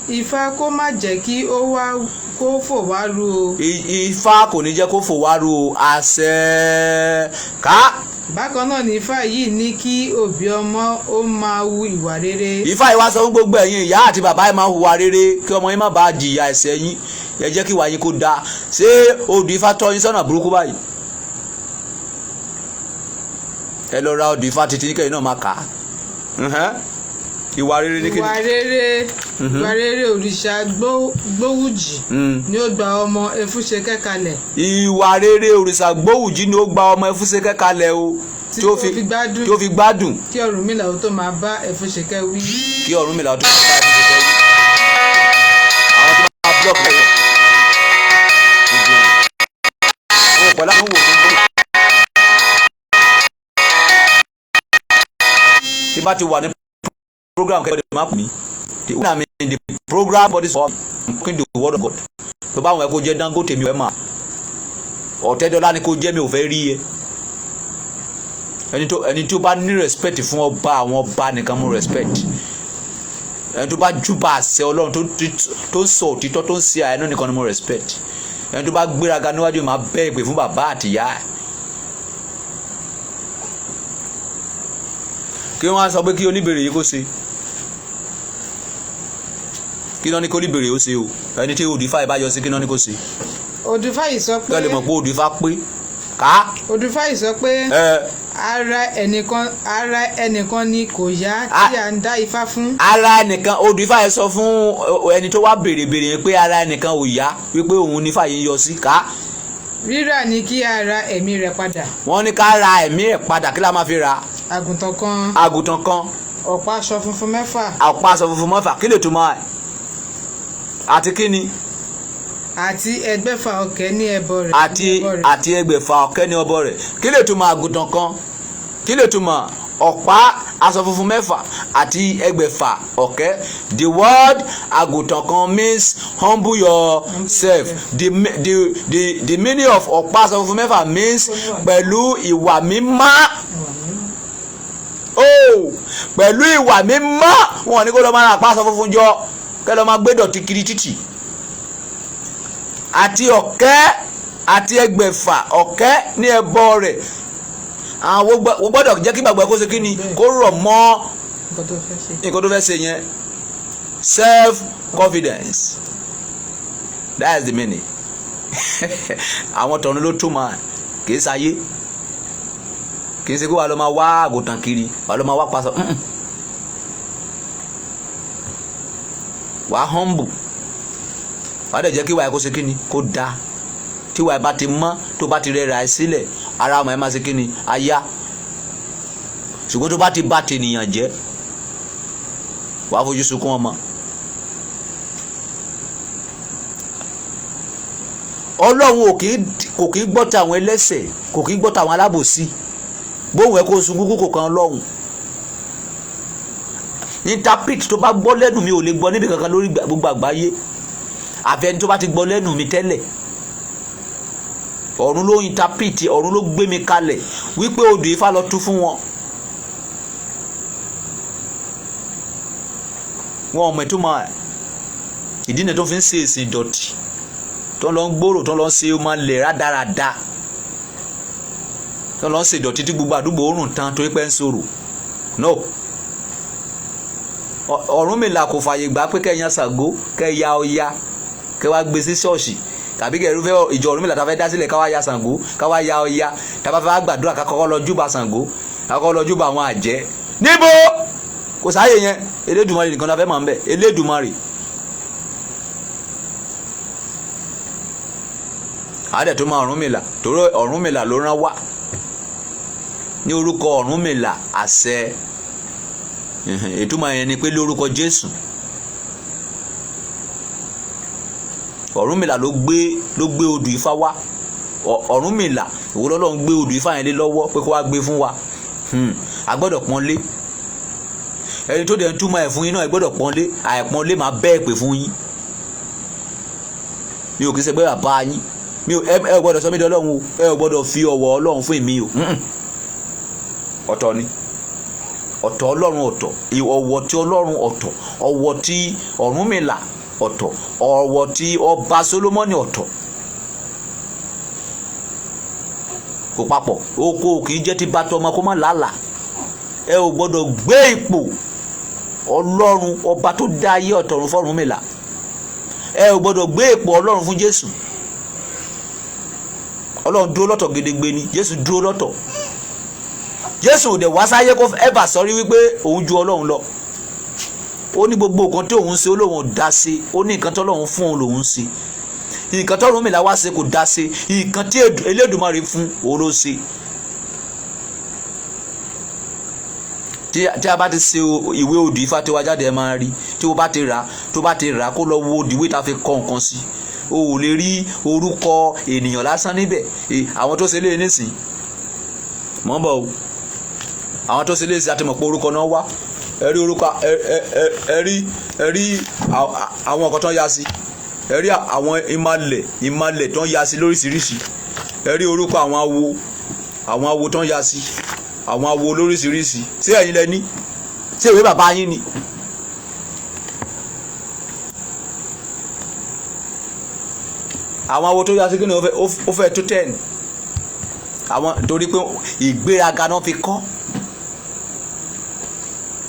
Ifá kó má jẹ́ kí ó wá kó fò wá ru o. Ifá kò ní jẹ́ kó fò wá ru o àṣẹ ká. bákan náà ni Ifá yìí ní kí òbí ọmọ ó máa hu ìwà rere. Ifá yìí wá sọ fún gbogbo ẹ̀yin ìyá àti bàbá ẹ̀ máa hùwà rere kí ọmọ yín má bàa jìyà ẹ̀ṣẹ̀ yín ẹ jẹ́ kí ìwà yín kó dáa. ṣé odù Ifá tọ́ yín sọ́nà burúkú báyìí? ẹ lọ ra odù Ifá títí kẹ́yìn náà máa kà á. ìwà rere ní kíni. ìwà rere òrìṣà Gbówùjì ni ó gba ọmọ Efúnṣekẹ́ kalẹ̀. ìwà rere òrìṣà Gbówùjì ni ó gba ọmọ Efúnṣekẹ́ kalẹ̀ o tí ó fi gbádùn. kí Ọ̀rúnmìlà ó tó máa bá Efúnṣekẹ́ wí. kí Ọ̀rúnmìlà ó tó máa bá Efúnṣekẹ́ wí. àwọn tó máa blọọkì lẹ́yìn. owó pẹ̀lú àwọn wò fún gbọ́n. tí bá ti wà ní program kẹ́kẹ́ ọ̀dẹ̀ máa pè mí. when I'm in the program body for talking the word of God. tó bá wọn ẹ kó jẹ́ Dangote mi ò fẹ́ mà. Ọ̀tẹ́dọ́lá ni kó jẹ́ mi ò fẹ́ rí ẹ. ẹni tó bá ní respect fún ọba àwọn ọba nìkan mú respect. ẹni tó bá júbà àṣẹ Ọlọ́run tó ń sọ òtítọ́ tó ń ṣe àyẹ̀nú nìkan ni mú respect. ẹni tó bá gbéraga níwájú máa bẹ́ ìpè fún bàbá àtìyá ẹ̀. kí wọ́n á sọ pé kí oníbèrè yìí kó ṣe kí náà ní kó oníbèrè ó ṣe o ẹni tí Odùfáyì bá yọ sí kí náà ní kó ṣe. Odùfáyì sọ pé kí wọ́n lè mọ̀ pé Odùfá pé ká. Odùfáyì sọ pé ara ẹnìkan ni kò yá tí à ń dá ifá fún. ara ẹnìkan Odùfáyì sọ fún ẹni tó wá béèrè yẹn pé ara ẹnìkan ò yá wípé òun ní fàyè ń yọ sí ká. rírà ni kí a ra ẹ̀mí rẹ̀ padà. wọ́n ní ká ra ẹ̀mí ẹ̀ padà kí la máa fi ra. àgùntàn kan. ọ̀pá aṣọ funfun mẹ́fà. ọ̀pá aṣọ funfun mẹ́fà kí lè túmọ̀ ẹ̀. àti kí ni. àti ẹgbẹ̀fà ọ̀kẹ́ ní ẹbọ rẹ̀. àti ẹgbẹ̀fà ọ̀kẹ́ ní ẹbọ rẹ̀ kí lè túmọ̀ àgùntàn kan kí lè túmọ̀ ọ̀pá aṣọ funfun mẹ́fà àti ẹgbẹ̀fà ọ̀kẹ́. The word àgùntàn kan means humble yourself. The meaning of ọ̀pá aṣọ funfun mẹ́fà means pẹ̀lú ìwà mímọ́. Pẹ̀lú ìwà mímọ́ wọn ní kó lọ máa ra àpá aṣọ funfun jọ kẹ́ lọ máa gbé dọ̀tí kiri títì. Àti ọ̀kẹ́ àti ẹgbẹ̀fà ọ̀kẹ́ ní ẹbọ rẹ̀. Àwọn gbọ́dọ̀ jẹ́ kí gbàgbọ́ kó ṣe kí ni kó rọ̀ mọ́ nǹkan tó fẹ́ ṣe yẹn. Self confidence, that is the meaning. Àwọn tọ̀run ló túmọ̀ kì í ṣayé kì í ṣe kó wà lọ́ máa wá àgùntàn kiri wà lọ́ máa wá paṣọ. Wà á humble wà á dẹ̀ jẹ́ kí wàá kó ṣe kí ni kó dáa. Tí wàá bá ti mọ́ tó bá ti rẹra ẹ sílẹ̀ ara ọmọ ẹ máa ṣe kí ni aya. Ṣùgbọ́n tó bá ti bá tènìyàn jẹ́ wàá fojú sunkún ọmọ. Ọlọ́run kò kí ń gbọ́ tàwọn ẹlẹ́ṣẹ̀ kò kí ń gbọ́ tàwọn alábòsí. bóun ẹ kó sunkún kókò kan lọ́hùn. Interpret tó bá gbọ́ lẹ́nu mi ò lè gbọ́ níbi kankan lórí gbogbo àgbáyé àfẹni tó bá ti gbọ́ lẹ́nu mi tẹ́lẹ̀. Ọ̀run ló interpret, ọ̀run ló gbé mi kalẹ̀ wípé odù Ifá lọ tú fún wọn. Wọn ò mọ̀ tó máa ìdí náà tó fi ń ṣe èsì ìdọ̀tí tó lọ ń gbòòrò tó lọ ń ṣe ó máa lè rádaràda tó lọ ń ṣe ìdọ̀tí tí gbogbo àdúgbò òórùn tán torí pé ń sọ̀rọ̀. No, Ọ̀rúnmìlà kò fààyè gbà pé kẹ́yàn Ṣàngó kẹ́yà Ọya kẹ́ wá gbé sí ṣọ́ọ̀ṣì tàbí kẹ́ irúfẹ́ ìjọ Ọ̀rúnmìlà tá fẹ́ dá sílẹ̀ ká wá ya Ṣàngó ká wá ya Ọya tá bá fẹ́ gbàdúrà ká kọ́kọ́ lọ júbà Ṣàngó ká kọ́kọ́ lọ júbà àwọn àjẹ́. Níbo kò sáàyè yẹn, Elédùmarè nìkan la fẹ́ mọ̀ ń bẹ̀. Elédùmarè àádẹ́ tó máa Ọ̀rúnmìlà torí Ọ̀rúnmìlà ló rán wá ní orúkọ Ọ̀rúnmìlà àṣẹ. Ìtumọ̀ yẹn ni pé lórúkọ Jésù. Ọ̀rúnmìlà ló gbé odù Ifá wá. Ọ̀rúnmìlà ìwọ lọ́lọ́run gbé odù Ifá yẹn lé lọ́wọ́ pé kó wá gbé fún wa. A gbọ́dọ̀ pọ́nlé. Ẹni tó dẹ̀ ń túmọ̀ ẹ̀ fún yín náà ẹ gbọ́dọ̀ pọ́nlé. Àìpọ́nlé máa bẹ́ẹ̀ pè fún yín. Mi ò kì í ṣe pé bàbá yín. Ẹ gbọ́dọ̀ sọ mí di Ọlọ́run o. Ẹ gbọ́dọ̀ fi ọ̀wọ̀ Ọlọ́run fún èmi o. Ọ̀tọ̀ ni. Ọ̀tọ̀ Ọlọ́run ọ̀tọ̀, ọ̀wọ̀ tí Ọlọ́run ọ̀tọ̀, ọ̀wọ̀ tí Ọ̀rúnmìlà ọ̀tọ̀, ọ̀wọ̀ tí ọba Sólómọ́nì ọ̀tọ̀. Kò papọ̀. Oko kì í jẹ́ ti bàtọ́ ọmọ kó má làálàá. Ẹ ò gbọ́dọ̀ gbé ipò Ọlọ́run ọba tó dá ayé ọ̀tọ̀run fọ́rúnmìlà. Ẹ ò gbọ́dọ̀ gbé ipò Ọlọ́run fún Jésù. Ọlọ́run dúró lọ́tọ̀ gedegbe ni, Jésù dúró lọ́tọ̀. Jésù ò dẹ̀ wá sáyé kó ẹ̀bà sọrí wípé òun ju Ọlọ́run lọ. Ó ní gbogbo nǹkan tí òun ṣe ó lóun dá sí. Ó ní nǹkan tí Ọlọ́run fún òun lòun ṣe. Nǹkan tí Ọ̀rúnmìlà wá ṣe kò dá sí. Nǹkan tí Elédùmarè fún òun ló ṣe. Tí a bá ti ṣe ìwé odù Ifá tí wá jáde ẹ máa rí. Tí o bá ti rà kó lọ wo ìwé tá a fi kọ nǹkan sí. O ò lè rí orúkọ ènìyàn lásán níbẹ̀. Àwọn tó ṣe lé nísìn mọ́ bọ̀ o. Àwọn tó ṣe lé sí àti mọ̀ pé orúkọ náà wá. Ẹ rí orúkọ ẹ rí àwọn nǹkan tó ń ya sí. Ẹ rí àwọn ìmàlẹ̀ tó ń ya sí lóríṣiríṣi. Ẹ rí orúkọ àwọn awo tó ń ya sí. Àwọn awo lóríṣiríṣi. Ṣé ẹ̀yin lẹ ní? Ṣé ìwé bàbá yín ni? Àwọn awo tó ya sí kí ni ó fẹ́ tó 10. Àwọn torí pé ìgbéraga náà fi kọ́.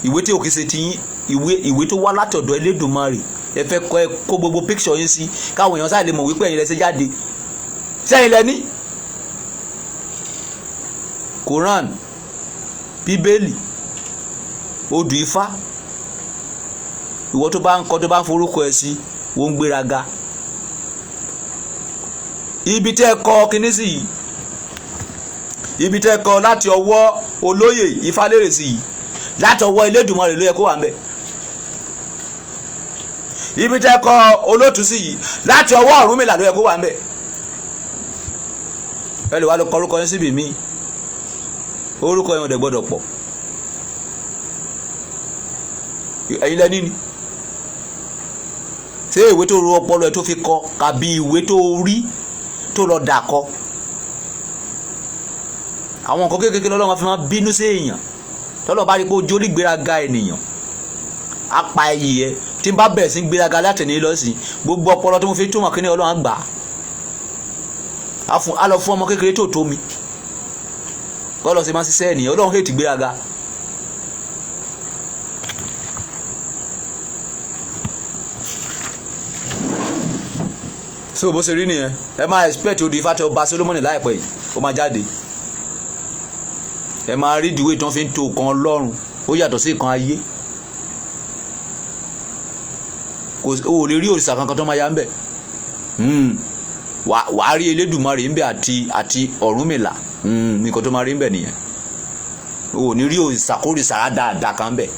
Ìwé tí ò kìí ṣe ti yín, ìwé tó wá láti ọ̀dọ̀ Elédùmarè. Ẹ fẹ́ kó gbogbo picture yín sí káwọn èèyàn sáà lè mọ̀ wípé ẹ̀yin lẹ ṣe jáde. Ṣé ẹ̀yin lẹ ní? Quran, Bíbélì, odù Ifá. Ìwọ tó bá ń kọ tó bá ń forúkọ ẹ sí wọ́n ń gbéraga. Ibi tẹ́ kọ kíní sí yìí. Ibi tẹ́ kọ láti ọwọ́ olóyè Ifálérè sí yìí. Láti ọwọ́ Elédùmarè ló yẹ kó wà ń bẹ̀. Ibi tẹ́ kọ olótù sí yìí. Láti ọwọ́ Ọ̀rúnmìlà ló yẹ kó wà ń bẹ̀. Ẹ lè wá lọ kọ orúkọ yín síbi míì. Orúkọ yẹn ò dẹ̀ gbọ́dọ̀ pọ̀. Ẹ̀yin lẹ́ni ni. Ṣé ìwé tó ro ọpọlọ ẹ tó fi kọ kàbí ìwé tó rí tó lọ dà kọ? Àwọn nǹkan kékeré lọ́lọ́run fi máa bínú sí èèyàn. Tọ́lọ́ bá rí pé ojú orí gbéraga ènìyàn. Á pa ẹyì ẹ. Tí n bá bẹ̀rẹ̀ sí gbéraga látẹ̀ní lọ́sìn. Gbogbo ọpọlọ tó mo fi túmọ̀ kí ni Ọlọ́run gbà. Á lọ fún ọmọ kékeré tó mi. Bọ́lọ̀ ṣe máa ń ṣiṣẹ́ ènìyàn. Ọlọ́run hate gbéraga. So bó ṣe rí nìyẹn. Ẹ máa expect odù Ifá tí ọba Sólómọ́nì láìpẹ́ yìí ó máa jáde. Ẹ máa rí ìdíwé tí wọ́n fi ń to nǹkan Ọlọ́run ó yàtọ̀ sí nǹkan ayé. O ò lè rí òrìṣà kankan tó máa ya ń bẹ̀. Wàá rí Elédùmarè ń bẹ̀ àti Ọ̀rúnmìlà. Nǹkan tó máa rí ń bẹ̀ nìyẹn. O ò ní rí òrìṣà dáadáa kan bẹ̀.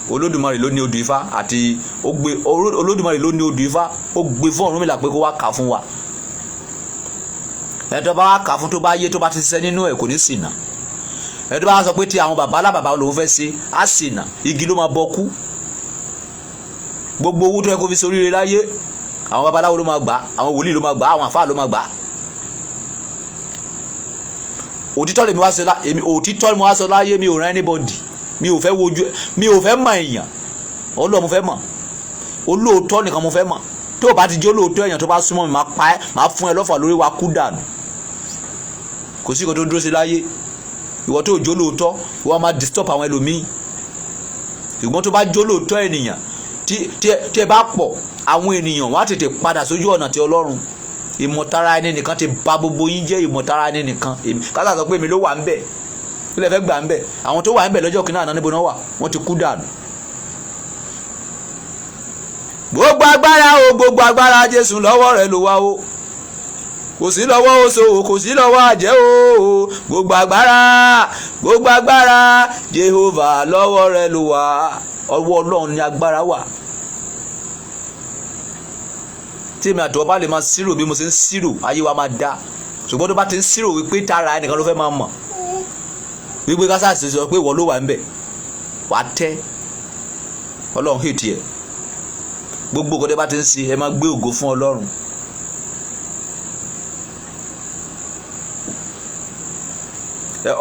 Olódùmarè ló ní odù Ifá àti Olódùmarè ló ní odù Ifá ó gbé fún Ọ̀rúnmìlà pé kó wá kà fún wa. ẹ tó bá wá kà fún tó bá yé tó bá ti ṣiṣẹ́ nínú ẹ̀ kò ní ṣìnà. ẹ tó bá sọ pé tí àwọn bàbá alábàbà lòun fẹ́ ṣe á ṣìnà, igi ló máa bọ kú. gbogbo owó tó yẹ kó fi soríire láyé àwọn babaláwo ló máa gbà, àwọn wòlíì ló máa gbà, àwọn àfáà ló máa gbà. òtítọ́ lèmi wá sọ òtítọ́ mo wá sọ láyé, mi ò rán anybody, mi ò fẹ́ wojú, mi ò fẹ́ mọ èèyàn. Ọlọ́run mo fẹ́ mọ̀, olóòótọ́ nìkan mo fẹ́ mọ̀. tó o bá ti jẹ́ olóòótọ́ èèyàn tó bá súnmọ́ mi máa pa ẹ́, máa fún ẹ lọ́fà lórí wa kú dànù. kò sí nǹkan tó dúró sí láyé. ìwọ tó jẹ́ olóòótọ́ wọ́n máa disturb àwọn ẹlòmíì. ṣùgbọ́n tó bá jẹ́ olóòótọ́ ènìyàn tí ẹ bá pọ̀, àwọn ènìyàn wọ́n á tètè padà sójú ọ̀nà ti Ọlọ́run. ìmọ̀tara ẹni nìkan ti bà gbogbo yín jẹ́, ìmọ̀tara ẹni nìkan. kásá sọ pé èmi ló wà ń bẹ̀, kí lẹ fẹ́ gbà ń bẹ̀? àwọn tó wà ń bẹ̀ lọ́jọ́ kìnnà àná níbo náà wà? wọ́n ti kú dànù. gbogbo agbára Jésù lọ́wọ́ rẹ̀ ló wà o. kò sí lọ́wọ́ oṣó, kò sí lọ́wọ́ àjẹ́ o. gbogbo agbára Jehovah lọ́wọ́ rẹ̀ ló wà. ọwọ́ Ọlọ́run ni agbára wà. tí èmi àtọwọ́ bá lè máa ṣírò bí mo ṣe ń ṣírò, ayé wa máa dá. ṣùgbọ́n tó bá ti ń ṣírò wípé tara ẹnìkan ló fẹ́ máa mọ̀, wípé kásá sì sọ pé ìwọ ló wà ń bẹ̀, wàá tẹ́. Ọlọ́run hate ẹ̀. gbogbo nǹkan tẹ́ bá ti ń ṣe ẹ máa gbé ògo fún Ọlọ́run.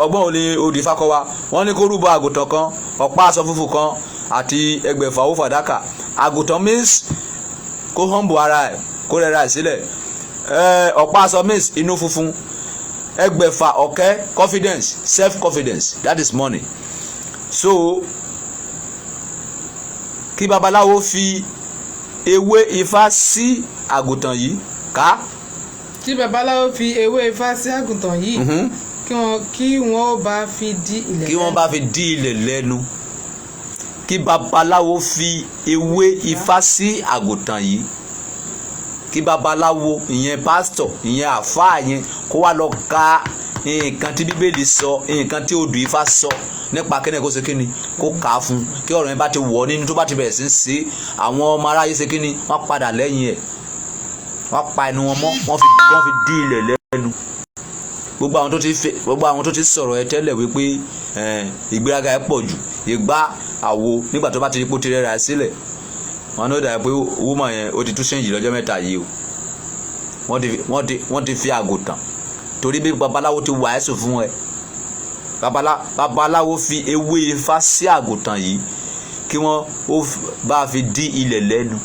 ọgbọ́n ò ní odi fákọ́wá, wọ́n ní kó rúbọ àgùntàn kan, ọ̀pá aṣọ funfun kan àti ẹgbẹ̀fà owó fàdákà. àgùntàn means kó humble ara ẹ̀, kó rẹra ẹ̀ sílẹ̀. ọ̀pá aṣọ means inú funfun. ẹgbẹ̀fà ọ̀kẹ́ confidence, self confidence, that is money. so kí babaláwo fi ewé ifá sí àgùntàn yìí ká. tí babaláwo fi ewé ifá sí àgùntàn yìí kí wọ́n bá fi dí ilẹ̀ lẹ́nu. kí wọ́n bá fi dí ilẹ̀ lẹ́nu. kí babaláwo fi ewé ifá sí àgùntàn yìí. kí babaláwo ìyẹn pásítọ̀ ìyẹn àfáà yẹn kó wá lọ ka nǹkan tí bíbélì sọ, nǹkan tí odù ifá sọ nípa kíni kó ṣe kíni kó kà á fún. kí ọ̀rọ̀ yẹn bá ti wọ̀ nínú, tó bá ti bẹ̀rẹ̀ sí ń ṣe, àwọn ọmọ aráyé ṣe kíni wọ́n padà lẹ́yìn ẹ̀, wọ́n pa ẹnu wọn mọ́, wọ́n fi dí ilẹ̀ lẹ́nu. gbogbo àwọn tó ti sọ̀rọ̀ ẹ tẹ́lẹ̀ wípé ìgbéraga ẹ pọ̀ jù, ìgbà àwo nígbà tó bá ti rí pò tirẹ̀ rà sílẹ̀, wọn ló dà pé woman yẹn ó ti tún ṣẹ́ǹjì lọ́jọ́ mẹ́ta yìí o. wọ́n ti fi àgùntàn, torí bí babaláwo ti wàásù fún ẹ. babaláwo fi ewé ifá sí àgùntàn yìí kí wọ́n bá fi dí ilẹ̀ lẹ́nu.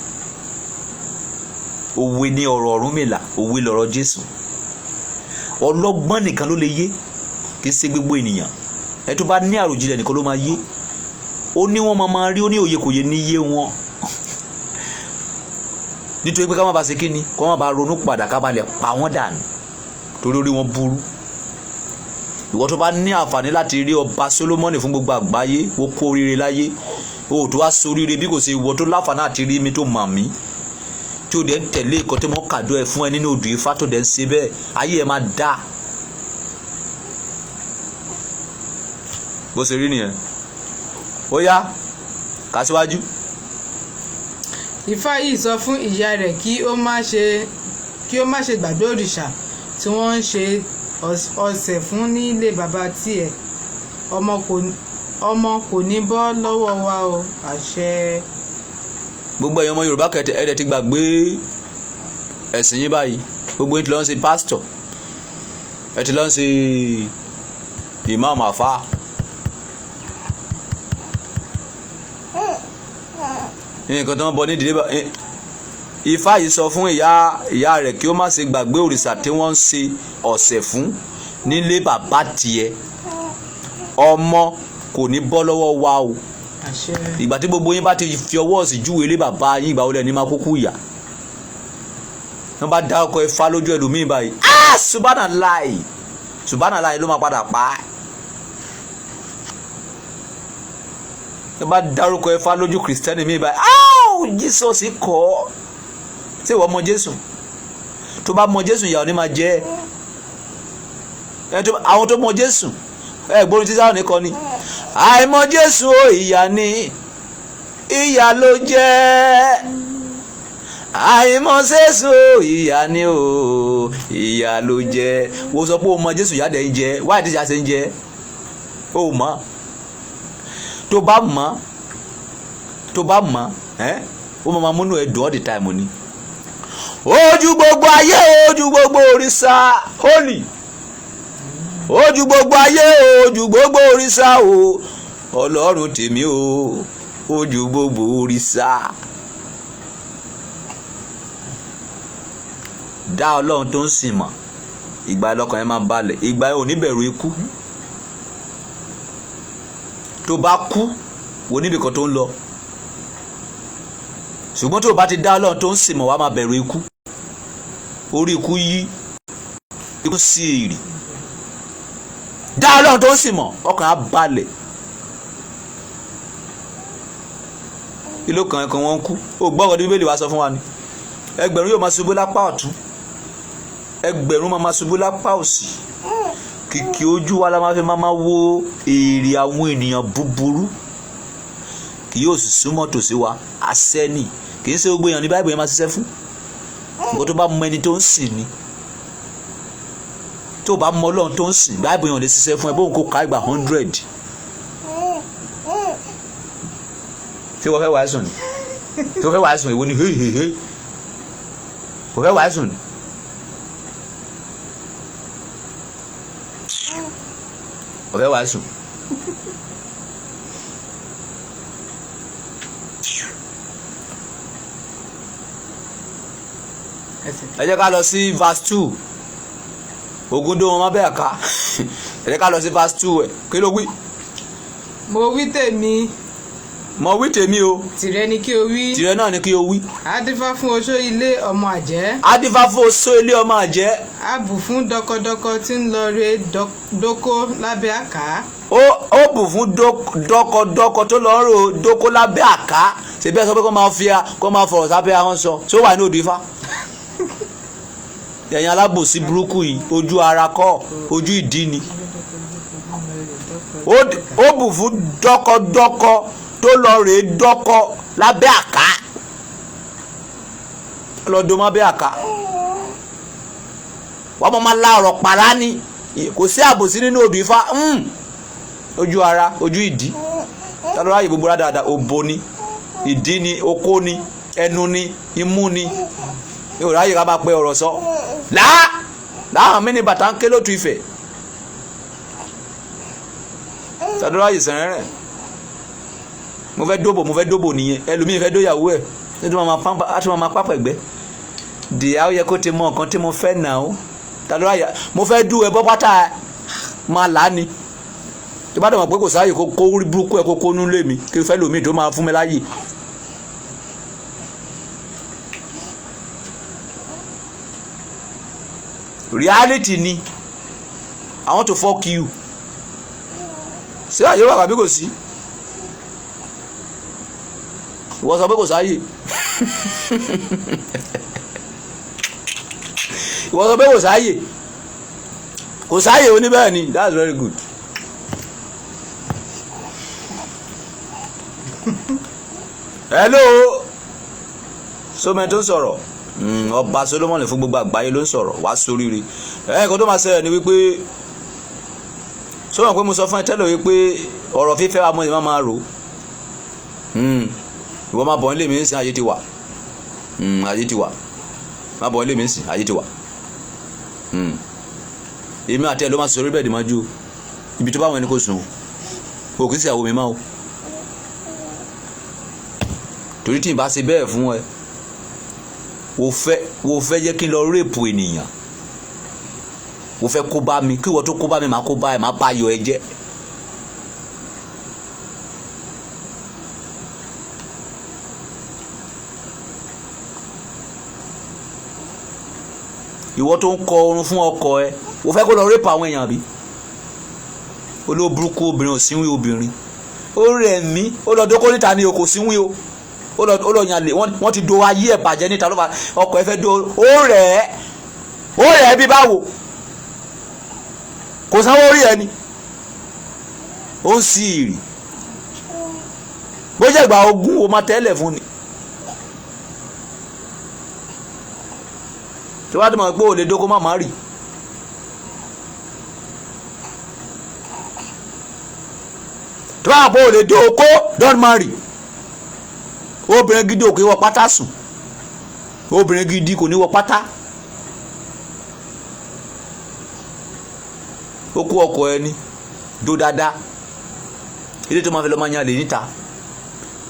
òwe ní ọ̀rọ̀ Ọ̀rúnmìlà, òwe lọ̀rọ̀ Jésù. ọlọ́gbọ́n nìkan ló lè yé, kì í ṣe gbogbo ènìyàn. ẹ tó bá ní àròjinlẹ̀ nìkan ló máa yé. ó ní wọ́n máa rí, ó ní òye kò yé ní yé wọn. nítorí pé ká má ba ṣe kíni, kó má ba ronú padà, ká ba lè pa wọ́n dànù torí orí wọn burú. ìwọ tó bá ní àǹfààní láti rí ọba Solomoni fún gbogbo àgbáyé, ó kó oríire láyé. o tó wá sóríire bí kò ṣe ìwọ tó láǹfààní àti rí mi tó mà mí, tí o dẹ̀ ń tẹ̀lé ìkọ́ tí mo kàdó ẹ fún ẹ nínú odù ifá tó dẹ̀ ń ṣe bẹ́ẹ̀, ayé ẹ máa dá. bó ṣe rí nìyẹn. ó yá kà síwájú. ifá yìí sọ fún ìyá rẹ̀ kí ó má ṣe gbàgbé òrìṣà tí wọ́n ń ṣe ọ̀sẹ̀ fún nílé bàbá tiẹ̀. ọmọ kò ní bọ́ lọ́wọ́ wa o, àṣẹ. gbogbo ẹ̀yin ọmọ Yorùbá ẹ̀dẹ̀ ti gbàgbé ẹ̀sìn yín báyìí. gbogbo yín ti lọ ń ṣe pásítọ̀, ẹ ti lọ ń ṣe ìmáàmù àfáà. nǹkan tó ń bọ ní ìdílé ifá yìí sọ fún ìyá rẹ̀ kí ó má ṣe gbàgbé òrìṣà tí wọ́n ń ṣe ọ̀sẹ̀ fún nílé bàbá tiẹ̀. ọmọ kò ní bọ́ lọ́wọ́ wa o. ìgbà tí gbogbo yín bá ti fi ọwọ́ sí júwe ilé bàbá yín, ìgbà wo lẹ ní máa kúkú ìyà. wọ́n bá dá ọkọ̀ ifá lójú ẹlòmíì báyìí, subhanallah ló máa padà pa á. wọ́n bá dárúkọ ifá lójú kìrìsìtẹ́nì mi báyìí, Jesus kọ́. ṣé ìwọ mọ Jésù? tó bá mọ Jésù ìyà ò ní máa jẹ ẹ́. àwọn tó mọ Jésù gbórin tí sáwọn nìkan ni, àìmọ̀ Jésù ó ìyà ni, ìyà ló jẹ́. àìmọ̀sẹ́sọ ìyá ni o ìyá ló jẹ́. wo sọ pé o mọ Jésù yáde ń jẹ wáyé tí ìyá ṣe ń jẹ o mọ̀ tó bá mọ̀ ó máa múnú ẹ dùn all the time ni. ojú gbogbo ayé ojú gbogbo òrìṣà holy ojú gbogbo ayé ojú gbogbo òrìṣà o Ọlọ́run tèmi o ojú gbogbo òrìṣà. dá Ọlọ́run tó ń sìn mọ̀ ìgbà lọ́kàn yẹn máa balẹ̀ ìgbà yẹn ò ní bẹ̀rù ikú. tó bá kú wo níbi kan tó ń lọ ṣùgbọ́n tó bá ti dá Ọlọ́run tó ń sìn mọ̀ wá máa bẹ̀rù ikú. orí ikú yí ikú sí èrè. dá Ọlọ́run tó ń sìn mọ̀ ọkàn á balẹ̀. ìlú kan ẹ̀kan wọn kú ó gbọ́dọ̀ ní Bíbélì wá sọ fún wa ni ẹgbẹ̀rún yóò máa ṣubú lápá ọ̀tún ẹgbẹ̀rún máa ṣubú lápá òsì kìkì ojú wa la máa fi máa wo èrè àwọn ènìyàn búburú kì yóò sì súnmọ́ tòsí wa asẹ́nì kì í ṣe gbogbo èèyàn ní Báíbù yẹn máa ṣiṣẹ́ fún nǹkan tó bá mọ ẹni tó ń sìn ni tó bá mọ Ọlọ́run tó ń sìn Báíbù yẹn ò lè ṣiṣẹ́ fún ẹ bóun kó ka ìgbà 100. ṣé wọ́n fẹ́ wàásù ni ṣé wọ́n fẹ́ wàásù ìwọ ni hehehe wọ́n fẹ́ wàásù ni. wọ́n fẹ́ wàásù. ẹ jẹ́ ká lọ sí verse 2 Ògúndó wọn má bẹ́ẹ̀ ká ẹ jẹ́ ká lọ sí verse 2 ẹ̀ kí ló wí. mo wí tèmi. mo wí tèmi o. tìrẹ ni kí o wí. tìrẹ náà ni kí o wí. adífá fún oṣó ilé ọmọ àjẹ́. adífá fún oṣó ilé ọmọ àjẹ́. a bù fún dọkọdọkọ tí ń lọ re dóko lábẹ́ àká. ó bù fún dọkọdọkọ tó lọ rò dóko lábẹ́ àká ṣèbí ẹ sọ pé kó máa fọ̀rọ̀ sábẹ́ ahọ́n sọ tó wà ní òde ifá. ẹ̀yin alábòsí burúkú yìí ojú ara kọ́ ojú ìdí ni. ó bù fún dọkọdọkọ tó lọ rèé dọ́kọ lábẹ́ àká lọ́dọ̀ má bẹ́ àká wọ́n mọ̀ máa la ọ̀rọ̀ pàrá ni kò sí àbòsí nínú odò ifá ojú ara ojú ìdí tálọ́ ráyè gbogbo rá dáadáa òbò ni ìdí ni okó ni ẹnu ni imú ni yóò ráyè ká bá pẹ́ ọ̀rọ̀ sọ láàrín mi ní bàtà ń ké lótú Ifẹ̀ tálọ́ ráyè sẹ̀rẹ̀ rẹ̀ mo fẹ́ dóbò nìyẹn ẹlòmíì fẹ́ dóyàwó ẹ̀ nítorí wọn máa pápá ẹ̀gbẹ́ dìá ó yẹ kó ti mọ nǹkan tí mo fẹ́ nà ó ta ló ráyà mo fẹ́ dú ẹ bọ́ pátá máa là á ni tó bá dọ̀mọ̀ pé kò sáàyè kó rí burúkú ẹ kó kó nú lé mi kí n fẹ́ lòmíì tó máa fún mi láàyè. reality ni I want to fuck you ṣé àyè wà tàbí kò sí. ìwọ sọ pé kò sáyè ìwọ sọ pé kò sáyè oníbẹ̀ẹ́ ni that's very good. hello sọmọ tó ń sọ̀rọ̀ ọba Solomoni fún gbogbo àgbáyé ló ń sọ̀rọ̀ wá sóríire ẹ̀ẹ́kan tó máa ṣẹlẹ̀ ni wípé sọmọ pé mo sọ fún ẹ tẹ́lẹ̀ wípé ọ̀rọ̀ fífẹ́ wa mọ̀ ní máa rò ìwọ máa bọ̀ nílé mi ń sìn ayé ti wà máa bọ̀ nílé mi ń sìn ayé ti wà èmi àti ẹ̀ ló máa sọ orí bẹ́ẹ̀ dì máa ju ibi tó bá wọn ẹni kò sùn o kì í sí àwọn mi máa o torí tí n bá ṣe bẹ́ẹ̀ fún ẹ wo fẹ́ jẹ́ kí n lọ rèpù ènìyàn wo fẹ́ kó bá mi kí ìwọ tó kó bá mi máa kó bá ẹ máa bá ayọ̀ ẹ jẹ́. ìwọ tó ń kọ orun fún ọkọ ẹ wo fẹ́ kó lọ rẹ́pù àwọn èèyàn bí olóburúkú obìnrin ò síwí obìnrin ó rẹ̀ mí ó lọ dókó níta ni o kò síwí o ó lọ yàn lé wọ́n ti do ayé ẹ̀ bàjẹ́ níta ló bá ọkọ ẹ fẹ́ do ó rẹ̀ ẹ́ bí báwo kò sanwó orí ẹ ni ó ń sí ìrì bó jẹ́ ìgbà ogún o máa tẹ́lẹ̀ fún ni tó bá ti mọ̀ pé ò lè dóko má má rì. tó bá mọ̀ pé ò lè dóko don't marry. obìnrin gidi ò kò ní wọ pátá sùn obìnrin gidi kò ní wọ pátá. ó kó ọkọ ẹni dó dáadáa ilé tó máa fẹ́ lọ máa yan lè níta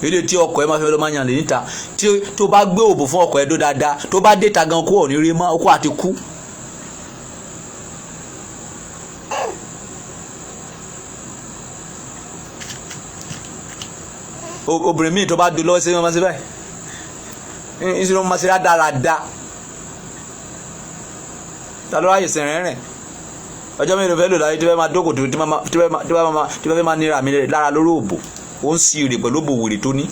ilé tí ọkọ ẹ máa fẹ́ lọ máa yan lè níta tí tó bá gbé òbò fún ọkọ ẹ dó dáadáa tó bá dé ta gan kó ò ní rí mọ́ ọkọ àti kú. obìnrin míì tó bá do lọ́wọ́ sí wọn máa ṣe báyìí ìṣòro máa ṣe dáadáa ta ló ráyè sẹ̀rẹ̀ rẹ̀ ọjọ́ mélòó fẹ́ lò láyé tí wọ́n máa dókòtò tí wọ́n fẹ́ máa nira mi lára lórí òbò ó ń sí èrè pẹ̀lú òbò wèrè tó ní.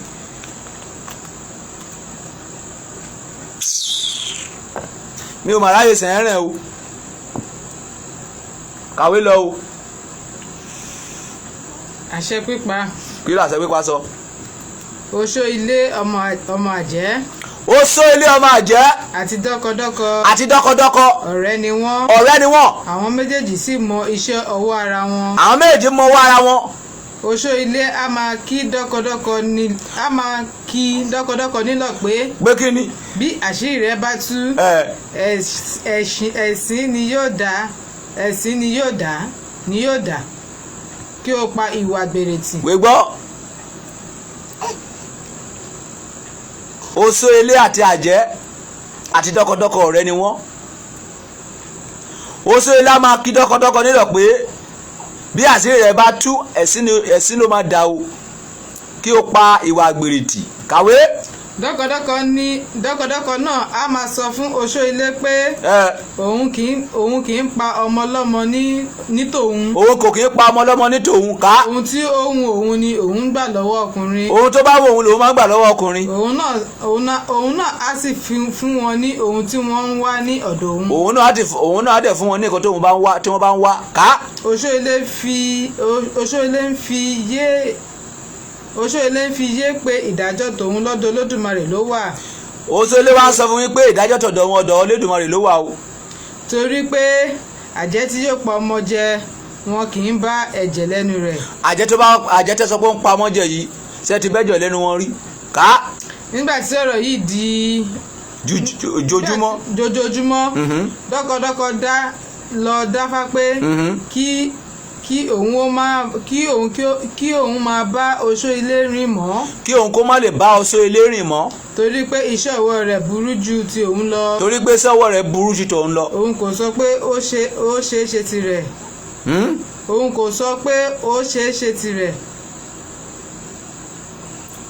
mi ò mà ráyè sẹ̀rẹ̀ rẹ̀ o kàwé lọ o. àṣẹ pípa. kí ló àṣẹ pípa sọ. oṣó ilé ọmọ àjẹ́. oṣó ilé ọmọ àjẹ́. àti dọ́kọdọ́kọ. àti dọ́kọdọ́kọ. ọ̀rẹ́ ni wọ́n. ọ̀rẹ́ ni wọ́n. àwọn méjèèjì sì mọ iṣẹ́ ọwọ́ ara wọn. àwọn méjèèjì mọ ọwọ́ ara wọn. oṣó ilé a máa kí dọ́kọdọ́kọ nílọ̀ pé. pé kí ni. bí àṣírí rẹ bá tú. ẹ̀sìn ni yóò dá kí o pa ìwà àgbèrè tì. wé gbọ́ oṣó ilé àti àjẹ́ àti dọ́kọdọ́kọ ọ̀rẹ́ ni wọ́n. oṣó ilé a máa kí dọ́kọdọ́kọ nílọ̀ pé bí àṣírí rẹ̀ bá tú ẹ̀sìn ló máa dà o kí o pa ìwà àgbèrè tì. kàwé. dọ́kọdọ́kọ náà a máa sọ fún oṣó ilé pé òun kì í pa ọmọ ọlọ́mọ ní tòun. òun kò kì í pa ọmọ ọlọ́mọ ní tòun ká. ohun tí òun ni òun gbà lọ́wọ́ ọkùnrin. ohun tó bá wù òun lòun máa ń gbà lọ́wọ́ ọkùnrin. òun náà á sì fún wọn ní ohun tí wọ́n ń wá ní ọ̀dọ̀ òun. òun náà á dẹ̀ fún wọn ní nǹkan tí wọ́n bá ń wá ká. oṣó ilé ń fi yé pé ìdájọ́ tòun lọ́dọ̀ Olódùmarè ló wà. oṣó ilé wa ń sọ fún mi pé ìdájọ́ tọ̀dọ̀ wọn ọ̀dọ̀ Olódùmarè ló wà o. torí pé àjẹ́ tí yóò pa ọmọ jẹ wọn kì í bá ẹ̀jẹ̀ lẹ́nu rẹ̀. àjẹ́ tẹ́ sọ pé ó ń pa ọmọ jẹ yìí ṣé ti bẹ́jọ̀ lẹ́nu wọn rí ká. nígbà tí ọ̀rọ̀ yìí di jojoojúmọ́ dọ́kọdọ́kọ lọ dáfá pé kí òun máa bá oṣó ilé rìn mọ́. kí òun kó má lè bá oṣó ilé rìn mọ́. torí pé iṣẹ́ ọwọ́ rẹ̀ burú ju ti òun lọ. torí pé iṣẹ́ ọwọ́ rẹ̀ burú ju tòun lọ. òun kò sọ pé ó ṣeé ṣe tirẹ̀. òun kò sọ pé ó ṣeé ṣe tirẹ̀.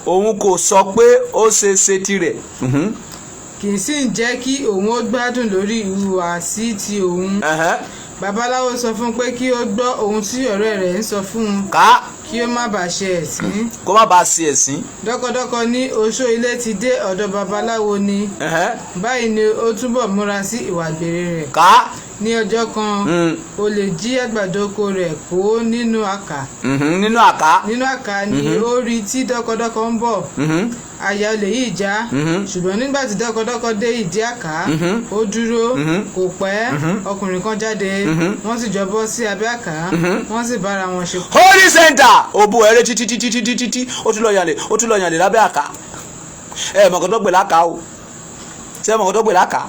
òun kò sọ pé ó ṣeé ṣe tirẹ̀. kì í sì ń jẹ́ kí òun ó gbádùn lórí ìhùwàsí ti òun. babaláwo sọ fún pé kí ó gbọ́ ohun tí ọ̀rẹ́ rẹ̀ ń sọ fún un. ká. kí ó má bàa ṣe ẹ̀sín. kó má bàa ṣe ẹ̀sín. dọ́kọdọ́kọ ní oṣó ilé ti dé ọ̀dọ̀ babaláwo ni. báyìí ni ó túbọ̀ múra sí ìwà àgbèrè rẹ̀. ká. ní ọjọ́ kan olè jí àgbàdo oko rẹ̀ kó nínú àká. nínú àká. nínú àká ni ó rí tí dọ́kọdọ́kọ ń bọ̀. àyà olè yìí já. ṣùgbọ́n nígbà tí dọ́kọdọ́kọ dé ìdí àká ó dúró kò pẹ́ ọkùnrin kan jáde wọ́n sì jọ bọ́ sí abẹ́ àká wọ́n sì bára wọn ṣe. holy center òbò ẹrẹ títí ó tún lọ yànlẹ̀ lábẹ́ àká. mọ̀kàn tó gbè láká o ṣé mọ̀kàn tó gbè láká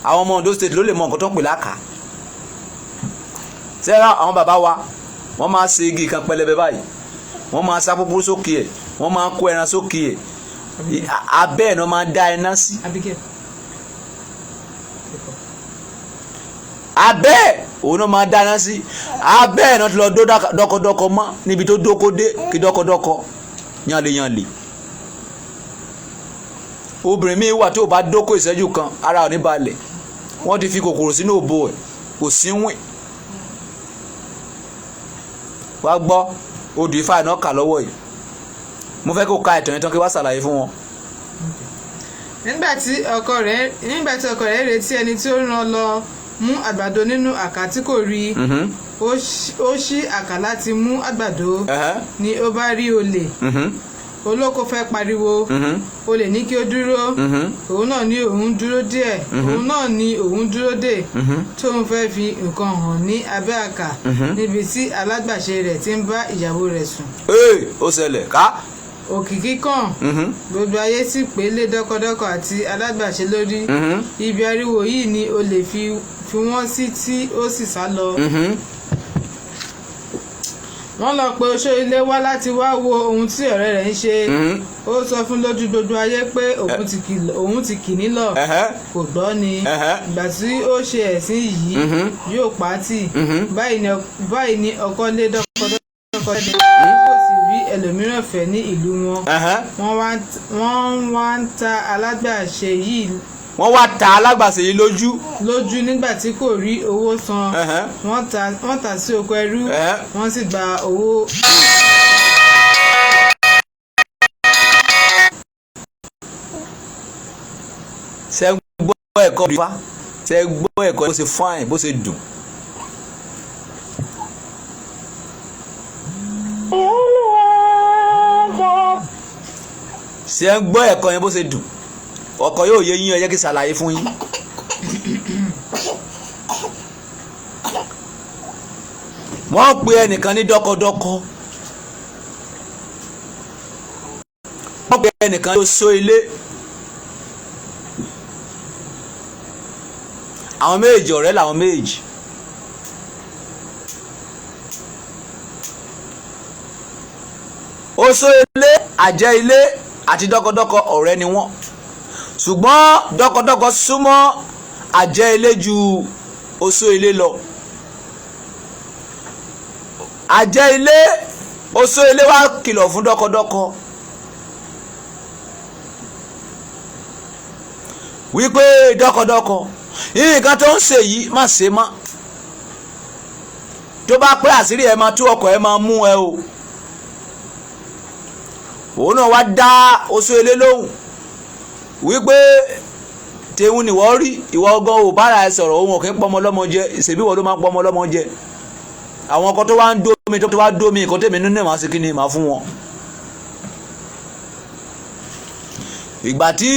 àwọn ọmọ Ondo state ló lè mọ nǹkan tó pè láká. sẹ́ra àwọn bàbá wa wọ́n máa ṣe igi kan pẹlẹbẹ báyìí wọ́n máa sá púpọ̀ sókè ẹ̀ wọ́n máa kó ẹran sókè ẹ̀ abẹ́ ẹ̀ náà máa dá ẹran sí. abẹ́ òun náà máa dá ẹran sí abẹ́ ẹ̀ náà ti lọ dó dọ́kọdọ́kọ mọ́ níbi tó dóko dé kí dọ́kọdọ́kọ yànlẹ̀. obìnrin mi wà tó bá dóko ìṣẹ́jú kan ara ò ní balẹ̀ wọ́n ti fi kòkòrò sínú òbò ẹ̀ kò síwìn. wá gbọ́ odò ifá iná kà lọ́wọ́ yìí mo fẹ́ kó ka ìtàn yẹn tán kí wá ṣàlàyé fún wọn. nígbà tí ọkọ rẹ̀ retí ẹni tí ó rán lọ mú àgbàdo nínú àká tí kò rí ó ṣí àká láti mú àgbàdo ni ó bá rí olè olóko fẹ́ pariwo olè ní kí ó dúró òun náà ní òun dúró díẹ̀ òun náà ní òun dúró dè tóun fẹ́ fi nǹkan hàn ní abẹ́ àkà níbi tí alágbàṣe rẹ̀ ti ń bá ìyàwó rẹ̀ sùn. ó ṣẹlẹ̀ ká. òkìkí kan gbogbo ayé sì pé lé dọ́kọ̀dọ́kọ̀ àti alágbàṣe lórí ibi ariwo yìí ni olè fi wọ́n sí tí ó sì sá lọ. wọ́n lọ pe oṣó ilé wá láti wá wo ohun tí ọ̀rẹ́ rẹ̀ ń ṣe ó sọ fún lójú gbogbo ayé pé òun ti kì nílọ̀ kò gbọ́ ni ìgbà tí ó ṣe ẹ̀sìn yìí yóò pa á tì báyìí ni ọkọ lé dọ́kọ̀dọ́kọ̀ dé kò sì rí ẹlòmíràn fẹ́ ní ìlú wọn wọ́n wá ń ta alágbàṣe yìí. wọ́n wá ta alágbàṣe yìí lójú nígbà tí kò rí owó san wọ́n tà sí oko ẹrú wọ́n sì gba owó. ṣe gbọ́ ẹ̀kọ́ bí fa ṣe gbọ́ ẹ̀kọ́ bó ṣe fáìn bó ṣe dùn. ṣe gbọ́ ẹ̀kọ́ yẹn bó ṣe dùn ọkọ̀ yóò yé yín ẹ jẹ́ kí ṣàlàyé fún yín. wọ́n pe ẹnìkan ní dọ́kọ̀dọ́kọ̀ wọ́n pe ẹnìkan ní oṣó ilé àwọn méjì ọ̀rẹ́ làwọn méjì oṣó ilé àjẹ́ ilé àti dọ́kọ̀dọ́kọ̀ ọ̀rẹ́ ni wọ́n ṣùgbọ́n dọ́kọ̀dọ́kọ̀ súnmọ́ àjẹ́ ilé ju oṣó ilé lọ. àjẹ́ ilé oṣó ilé wá kìlọ̀ fún dọ́kọ̀dọ́kọ̀ wípé dọ́kọ̀dọ́kọ̀ nǹkan tó ń ṣe yìí má ṣe mọ́ tó bá pẹ́ àṣírí ẹ̀ máa tú ọkọ̀ ẹ̀ máa mú ẹ o. òun náà wá dá oṣó ilé lóhùn wípé tèun ni wọ́n rí ìwọ ọgọ́ ò bára ẹ sọ̀rọ̀ òun ò kí ń pọmọ lọ́mọ jẹ ìṣèbí wọn ló máa ń pọmọ lọ́mọ jẹ àwọn ọkọ tó wá ń dómi tó wá dómi nǹkan tèmi nínú ẹ̀ máa ṣe kí ni màá fún wọn. ìgbà tí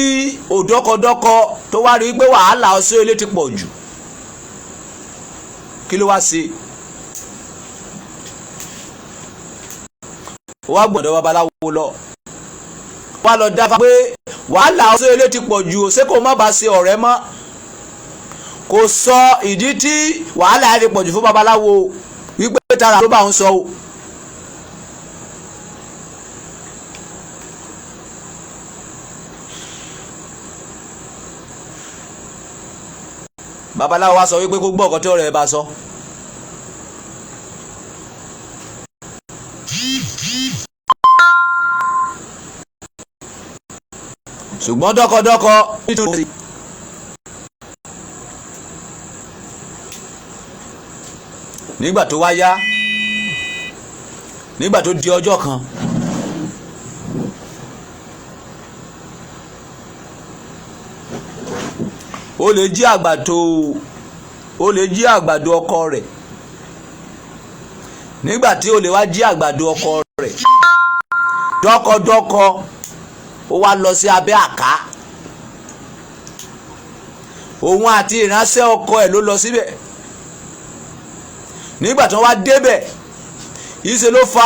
òdọ́kọdọ́kọ tó wá rí pé wàhálà oṣó ilé ti pọ̀ jù kí ló wá ṣe wá gbọ́dọ̀ babaláwo lọ wá lọ dáfá pé wàhálà oṣó ilé ti pọ̀ jù ṣé kò má bàa ṣe ọ̀rẹ́ mọ́ kò sọ ìdí tí wàhálà yẹn ti pọ̀ jù fún babaláwo wípé tara ló bá ń sọ o. babaláwo wá sọ wípé kó gbọ́ ọ̀kan tí ọ̀rẹ́ ẹ bá sọ. ṣùgbọ́n dọ́kọ̀dọ́kọ̀ nígbà tó wá yá nígbà tó di ọjọ́ kan ó lè jí àgbàdo ọkọ rẹ̀ nígbà tí ó lè wá jí àgbàdo ọkọ rẹ̀ dọ́kọ̀dọ́kọ̀ ó wá lọ sí abẹ́ àká òun àti ìránṣẹ́ ọkọ ẹ̀ ló lọ síbẹ̀ nígbà tí wọ́n wá débẹ̀ ìṣe ló fa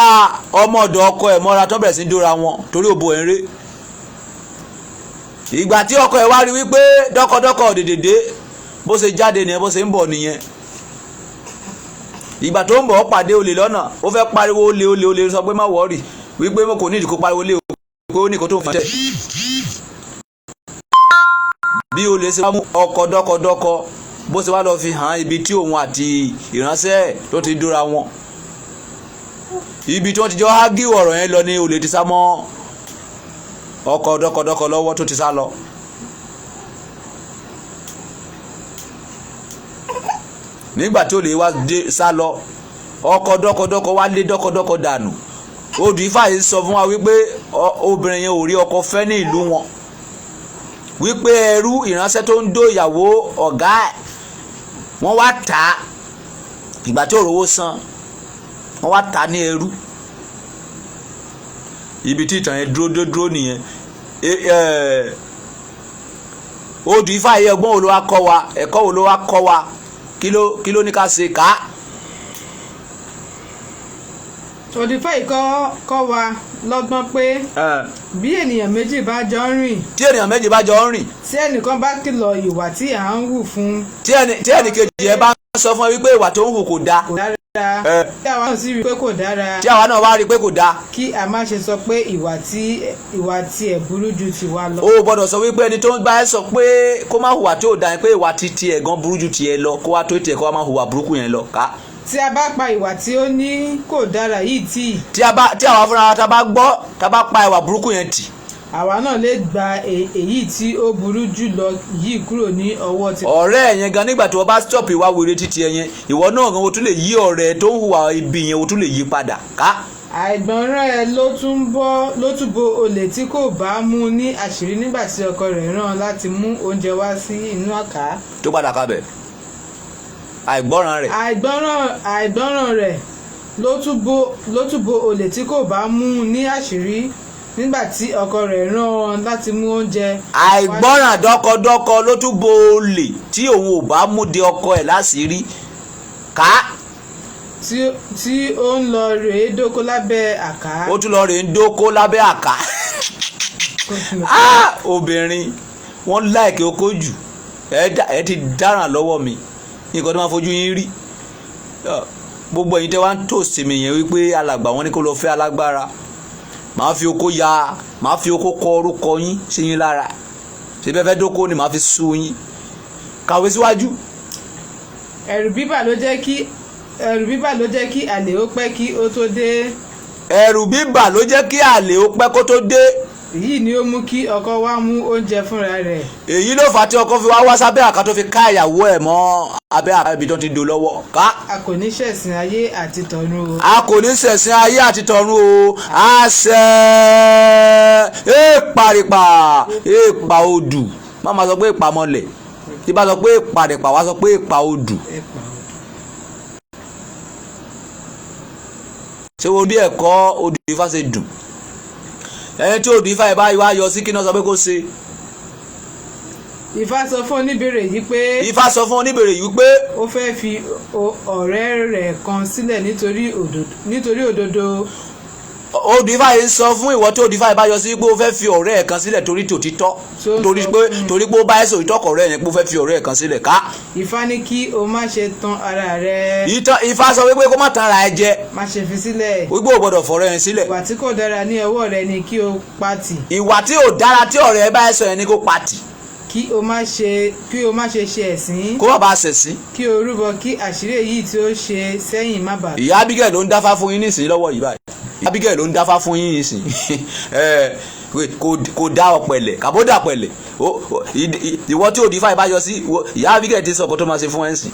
ọmọ ọ̀dọ̀ ọkọ ẹ̀ mọ́ra tó bẹ̀rẹ̀ sí dóra wọn torí òbò ẹ̀ ń ré ìgbà tí ọkọ ẹ̀ wá rí wípé dọ́kọ̀dọ́kọ̀ dèdèdè bó ṣe jáde nìyẹn bó ṣe ń bọ̀ nìyẹn ìgbà tó ń bọ̀ pàdé olè lọ́nà ó fẹ́ pariwo olè sọ pé má wọ́ọ̀rì wípé mo kò ní ìdíkó pariwo lé pé ó ní kó tó fi tẹ̀. bí o lè ṣe wá mú ọkọ̀ dọ́kọ̀dọ́kọ̀ bó ṣe wá lọ fi hàn ibi tí òun àti ìránṣẹ́ tó ti dóra wọn ibi tí wọ́n ti jọ hágí ọ̀rọ̀ yẹn lọ ní olè ti sá mọ́ ọkọ̀ dọ́kọ̀dọ́kọ̀ lọ́wọ́ tó ti sá lọ. nígbà tí olè wá sá lọ ọkọ̀ dọ́kọ̀dọ́kọ̀ wá lé dọ́kọ̀dọ́kọ̀ dànù odù ifá yìí sọ fún wa wípé obìnrin yẹn ò rí ọkọ fẹ́ ní ìlú wọn wípé ẹrú ìránṣẹ́ tó ń dó ìyàwó ọ̀gá ẹ̀ wọ́n wá tà á ìgbà tí òrówó san wọ́n wá tà á ní ẹrú ibi tí ìtàn yẹn dúró nìyẹn. Odù Ifá yìí ọgbọ́n wo ló wá kọ́ wa, ẹ̀kọ́ wo ló wá kọ́ wa, kí ló ní ká ṣe ká. Odù Ifá yìí kọ́ wa lọ́gbọ́n pé bí ènìyàn méjì bá jọ ń rìn. tí ènìyàn méjì bá jọ ń rìn. tí ẹnìkan bá kìlọ̀ ìwà tí à ń hù fún. tí ẹnìkejì ẹ bá ń sọ fún ẹ wípé ìwà tó ń hù kò dáa. kò dára. tí àwa náà sì rí i pé kò dára. tí àwa náà wá rí i pé kò dáa. kí a má ṣe sọ pé ìwà tí ẹ̀ burú ju tiwa lọ. o gbọ́dọ̀ sọ wípé ẹni tó ń bá ẹ sọ pé kó má hùwà tí ò dáa pé ìwà ti ẹ̀ gan burú ju tiẹ̀ lọ kó wá tó tiẹ̀ kó wá má hùwà burúkú yẹn lọ ká. tí a bá pa ìwà tí ó ní kò dára yìí tì. tí àwa fúnra ta bá gbọ́ ta bá pa ìwà burúkú yẹn tì. àwa náà lè gba èyí tí ó burú jù lọ yìí kúrò ní ọwọ́ ti. ọ̀rẹ́ yẹn gan nígbà tí wọ́n bá stop ìwà wèrè títí ẹ yẹn ìwọ náà gan o tún lè yí ọ̀rẹ́ tó ń hùwà ibi yẹn o tún lè yí padà ká. àìgbọràn ẹ ló tún bo olè tí kò bá mú ní àṣírí nígbà tí ọkọ rẹ̀ rán láti mú oúnjẹ wá sí inú àká. tó padà kábẹ̀ àìgbọràn rẹ̀. àìgbọràn rẹ̀ ló tún bo olè tí kò bá mú ní àṣírí nígbà tí ọkọ rẹ̀ rán láti mú oúnjẹ. àìgbọràn dọ́kọdọ́kọ ló tún bo olè tí òun ò bá mú de ọkọ ẹ̀ láṣìírí ká. tí ó ń lọ rèé dóko lábẹ́ àká. ó tún lọ rèé dóko lábẹ́ àká. obìnrin wọ́n láìkè oko jù ẹ ti dáràn lọ́wọ́ mi nǹkan tó máa fojú yín rí gbogbo ẹ̀yin tẹ́ wá ń tòsí mi yẹn wípé alàgbà wọn ní kó lọ fẹ́ alágbára màá fi oko kọ orúkọ yín sí yín lára ṣe bẹ́ẹ̀ fẹ́ dóko ni màá fi sú yín kàwé síwájú. ẹ̀rù bíbà ló jẹ́ kí àlè ó pẹ́ kí ó tó dé. ẹ̀rù bíbà ló jẹ́ kí àlè ó pẹ́ kó tó dé. èyí ni ó mú kí ọkọ wá mú oúnjẹ fúnra rẹ̀. èyí ló fà á tí ọkọ fi wá sábẹ́ àká tó fi ká ìyàwó ẹ̀ mọ́ abẹ́ àká ibi tó ti dò lọ́wọ́ ká. a kò ní ṣẹ̀sìn ayé àti tọ̀run o. a kò ní ṣẹ̀sìn ayé àti tọ̀run o. àṣẹ èèpàrìpà èèpà odù má máa sọ pé èèpà mọ́lẹ̀ tí bá sọ pé èèpàrìpà wá sọ pé èèpà odù. ṣé wo bí ẹ̀kọ́ Odù Ifá ṣe dùn ẹni tí Odù Ifá ẹ̀ bá wá yọ sí kí náà sọ pé kó ṣe. Ifá sọ fún oníbèrè yìí pé. Ifá sọ fún oníbèrè yìí pé. ó fẹ́ fi ọ̀rẹ́ rẹ̀ kan sílẹ̀ nítorí òdodo. Odù Ifá yìí sọ fún ìwọ tí Odù Ifá yìí bá yọ sí pé ó fẹ́ fi ọ̀rẹ́ ẹ̀ kan sílẹ̀ torí tòtítọ́ torí pé ó bá ẹ̀sọ̀ ìtọ́kọ̀ rẹ̀ yẹn pé ó fẹ́ fi ọ̀rẹ́ ẹ̀ kan sílẹ̀ ká. Ifá ní kí o má ṣe tan ara rẹ. Ifá sọ wípé kó má tan ara ẹ jẹ. má ṣe fi sílẹ̀. wípé o gbọ́dọ̀ fọ̀rẹ́ yẹn sílẹ̀. ìwà tí kò dára ní ọwọ́ rẹ ni kí o pàtì. ìwà tí ò dára tí ọ̀rẹ́ ẹ bá ẹ sọ yẹn ni kó pàtì. kí o má ṣe ṣe ẹ̀sín. kó má bàa ṣẹ̀sín. kí o rúbọ kí àṣírí èyí tí ó ṣe sẹ́yìn má bàa. ìyá Abigail ló ń dáfá fún yín nísìnyí lọ́wọ́ yìí báyìí. Abigail ló ń dáfá fún yín nísìnyí kò dá ọ̀pẹ̀lẹ̀ kàbódà pẹ̀lẹ̀ ìwọ tí Odù Ifá ìbá yọ sí ìyá Abigail ti sọ ọkọ tó máa ṣe fún ẹ̀ ń sìn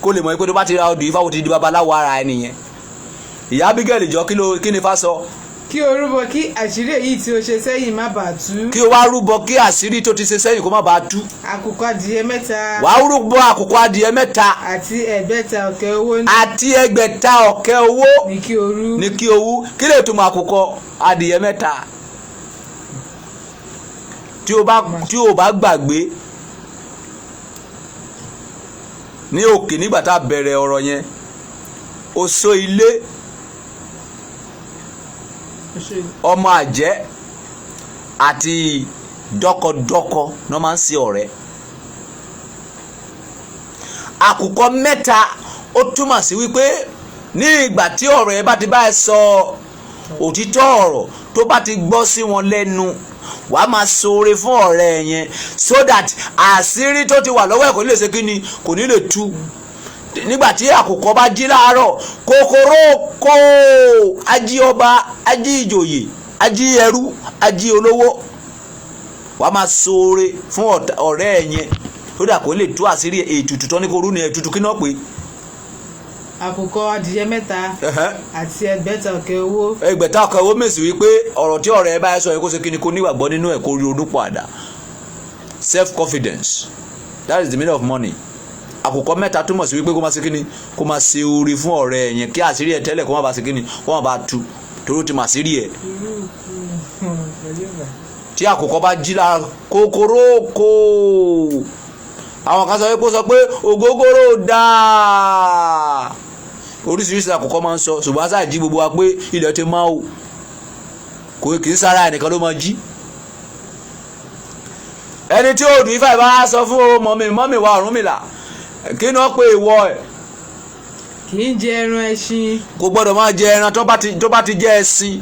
kó lè mọ̀ pé tó bá ti ra Odù Ifá ó ti di babaláwo ara ẹ nìyẹn. ìyá Abigail jọ kí ni Ifá sọ. kí o rúbọ kí àṣírí èyí tí o ṣe sẹ́yìn má bàa tú. kí o wá rúbọ kí àṣírí tó ti ṣe sẹ́yìn kó má bàa tú. àkùkọ adìyẹ mẹ́ta. wà á rúbọ àkùkọ adìyẹ mẹ́ta. àti ẹgbẹ̀ta ọ̀kẹ́ owó. àti ẹgbẹ̀ta ọ̀kẹ́ owó. ní kí o rú. ní kí o wú kí lè túmọ̀ àkùkọ adìyẹ mẹ́ta. tí o bá gbàgbé ní òkè nígbà tá a bẹ̀rẹ̀ ọ̀rọ̀ yẹn oṣó ilé ọmọ àjẹ́ àti dọ́kọdọ́kọ náà máa ń ṣe ọ̀rẹ́. àkùkọ mẹ́ta ó túmọ̀ sí wípé ní ìgbà tí ọ̀rọ̀ yẹn bá ti bá ẹ sọ òtítọ́ ọ̀rọ̀ tó bá ti gbọ́ sí wọn lẹ́nu wàá máa ṣoore fún ọ̀rẹ́ yẹn so that àṣírí tó ti wà lọ́wọ́ ẹ̀ kò ní lè ṣe kí ni kò ní lè tú. nígbà tí àkùkọ bá jí láàárọ̀ kòkòrò kó ají ọba ají ìjòyè ají ẹrú ají olówó wàá máa ṣoore fún ọ̀rẹ́ yẹn so that kò ní lè tú àṣírí ètùtù tó ní kó rú ni ètùtù kí náà pé. àkùkọ adìyẹ mẹ́ta àti ẹgbẹ̀ta ọ̀kẹ́ owó. ẹgbẹ̀ta ọ̀kẹ́ owó mèsì wípé ọ̀rọ̀ tí ọ̀rẹ́ ẹ bá sọ yẹn kó ṣe kí ni kó nígbàgbọ́ nínú ẹ̀ kó rí orúkọ àdá self confidence that is the meaning of money. àkùkọ mẹ́ta túmọ̀ sí wípé kó máa ṣe kí ni kó máa ṣe oore fún ọ̀rẹ́ yẹn kí àṣírí ẹ̀ tẹ́lẹ̀ kó má bàa ṣe kí ni kó má bàa tú torí ó ti mà àṣírí ẹ̀. tí àkùkọ bá jí lára kókórókò àwọn kan sọ pé ògógóró dáa oríṣiríṣi àkùkọ máa ń sọ ṣùgbọ́n àṣà ìjí gbogbo wa pé ilẹ̀ ti máa o kò kì í sára ẹnìkan ló máa jí ẹni tí Odù Ifá ìbá sọ fún mọ́mì wa Ọ̀rúnmìlà kí ni wọ́n pe ìwọ ẹ̀ kì í jẹ ẹran ẹṣin kò gbọ́dọ̀ máa jẹ ẹran tó bá ti jẹ́ ẹṣin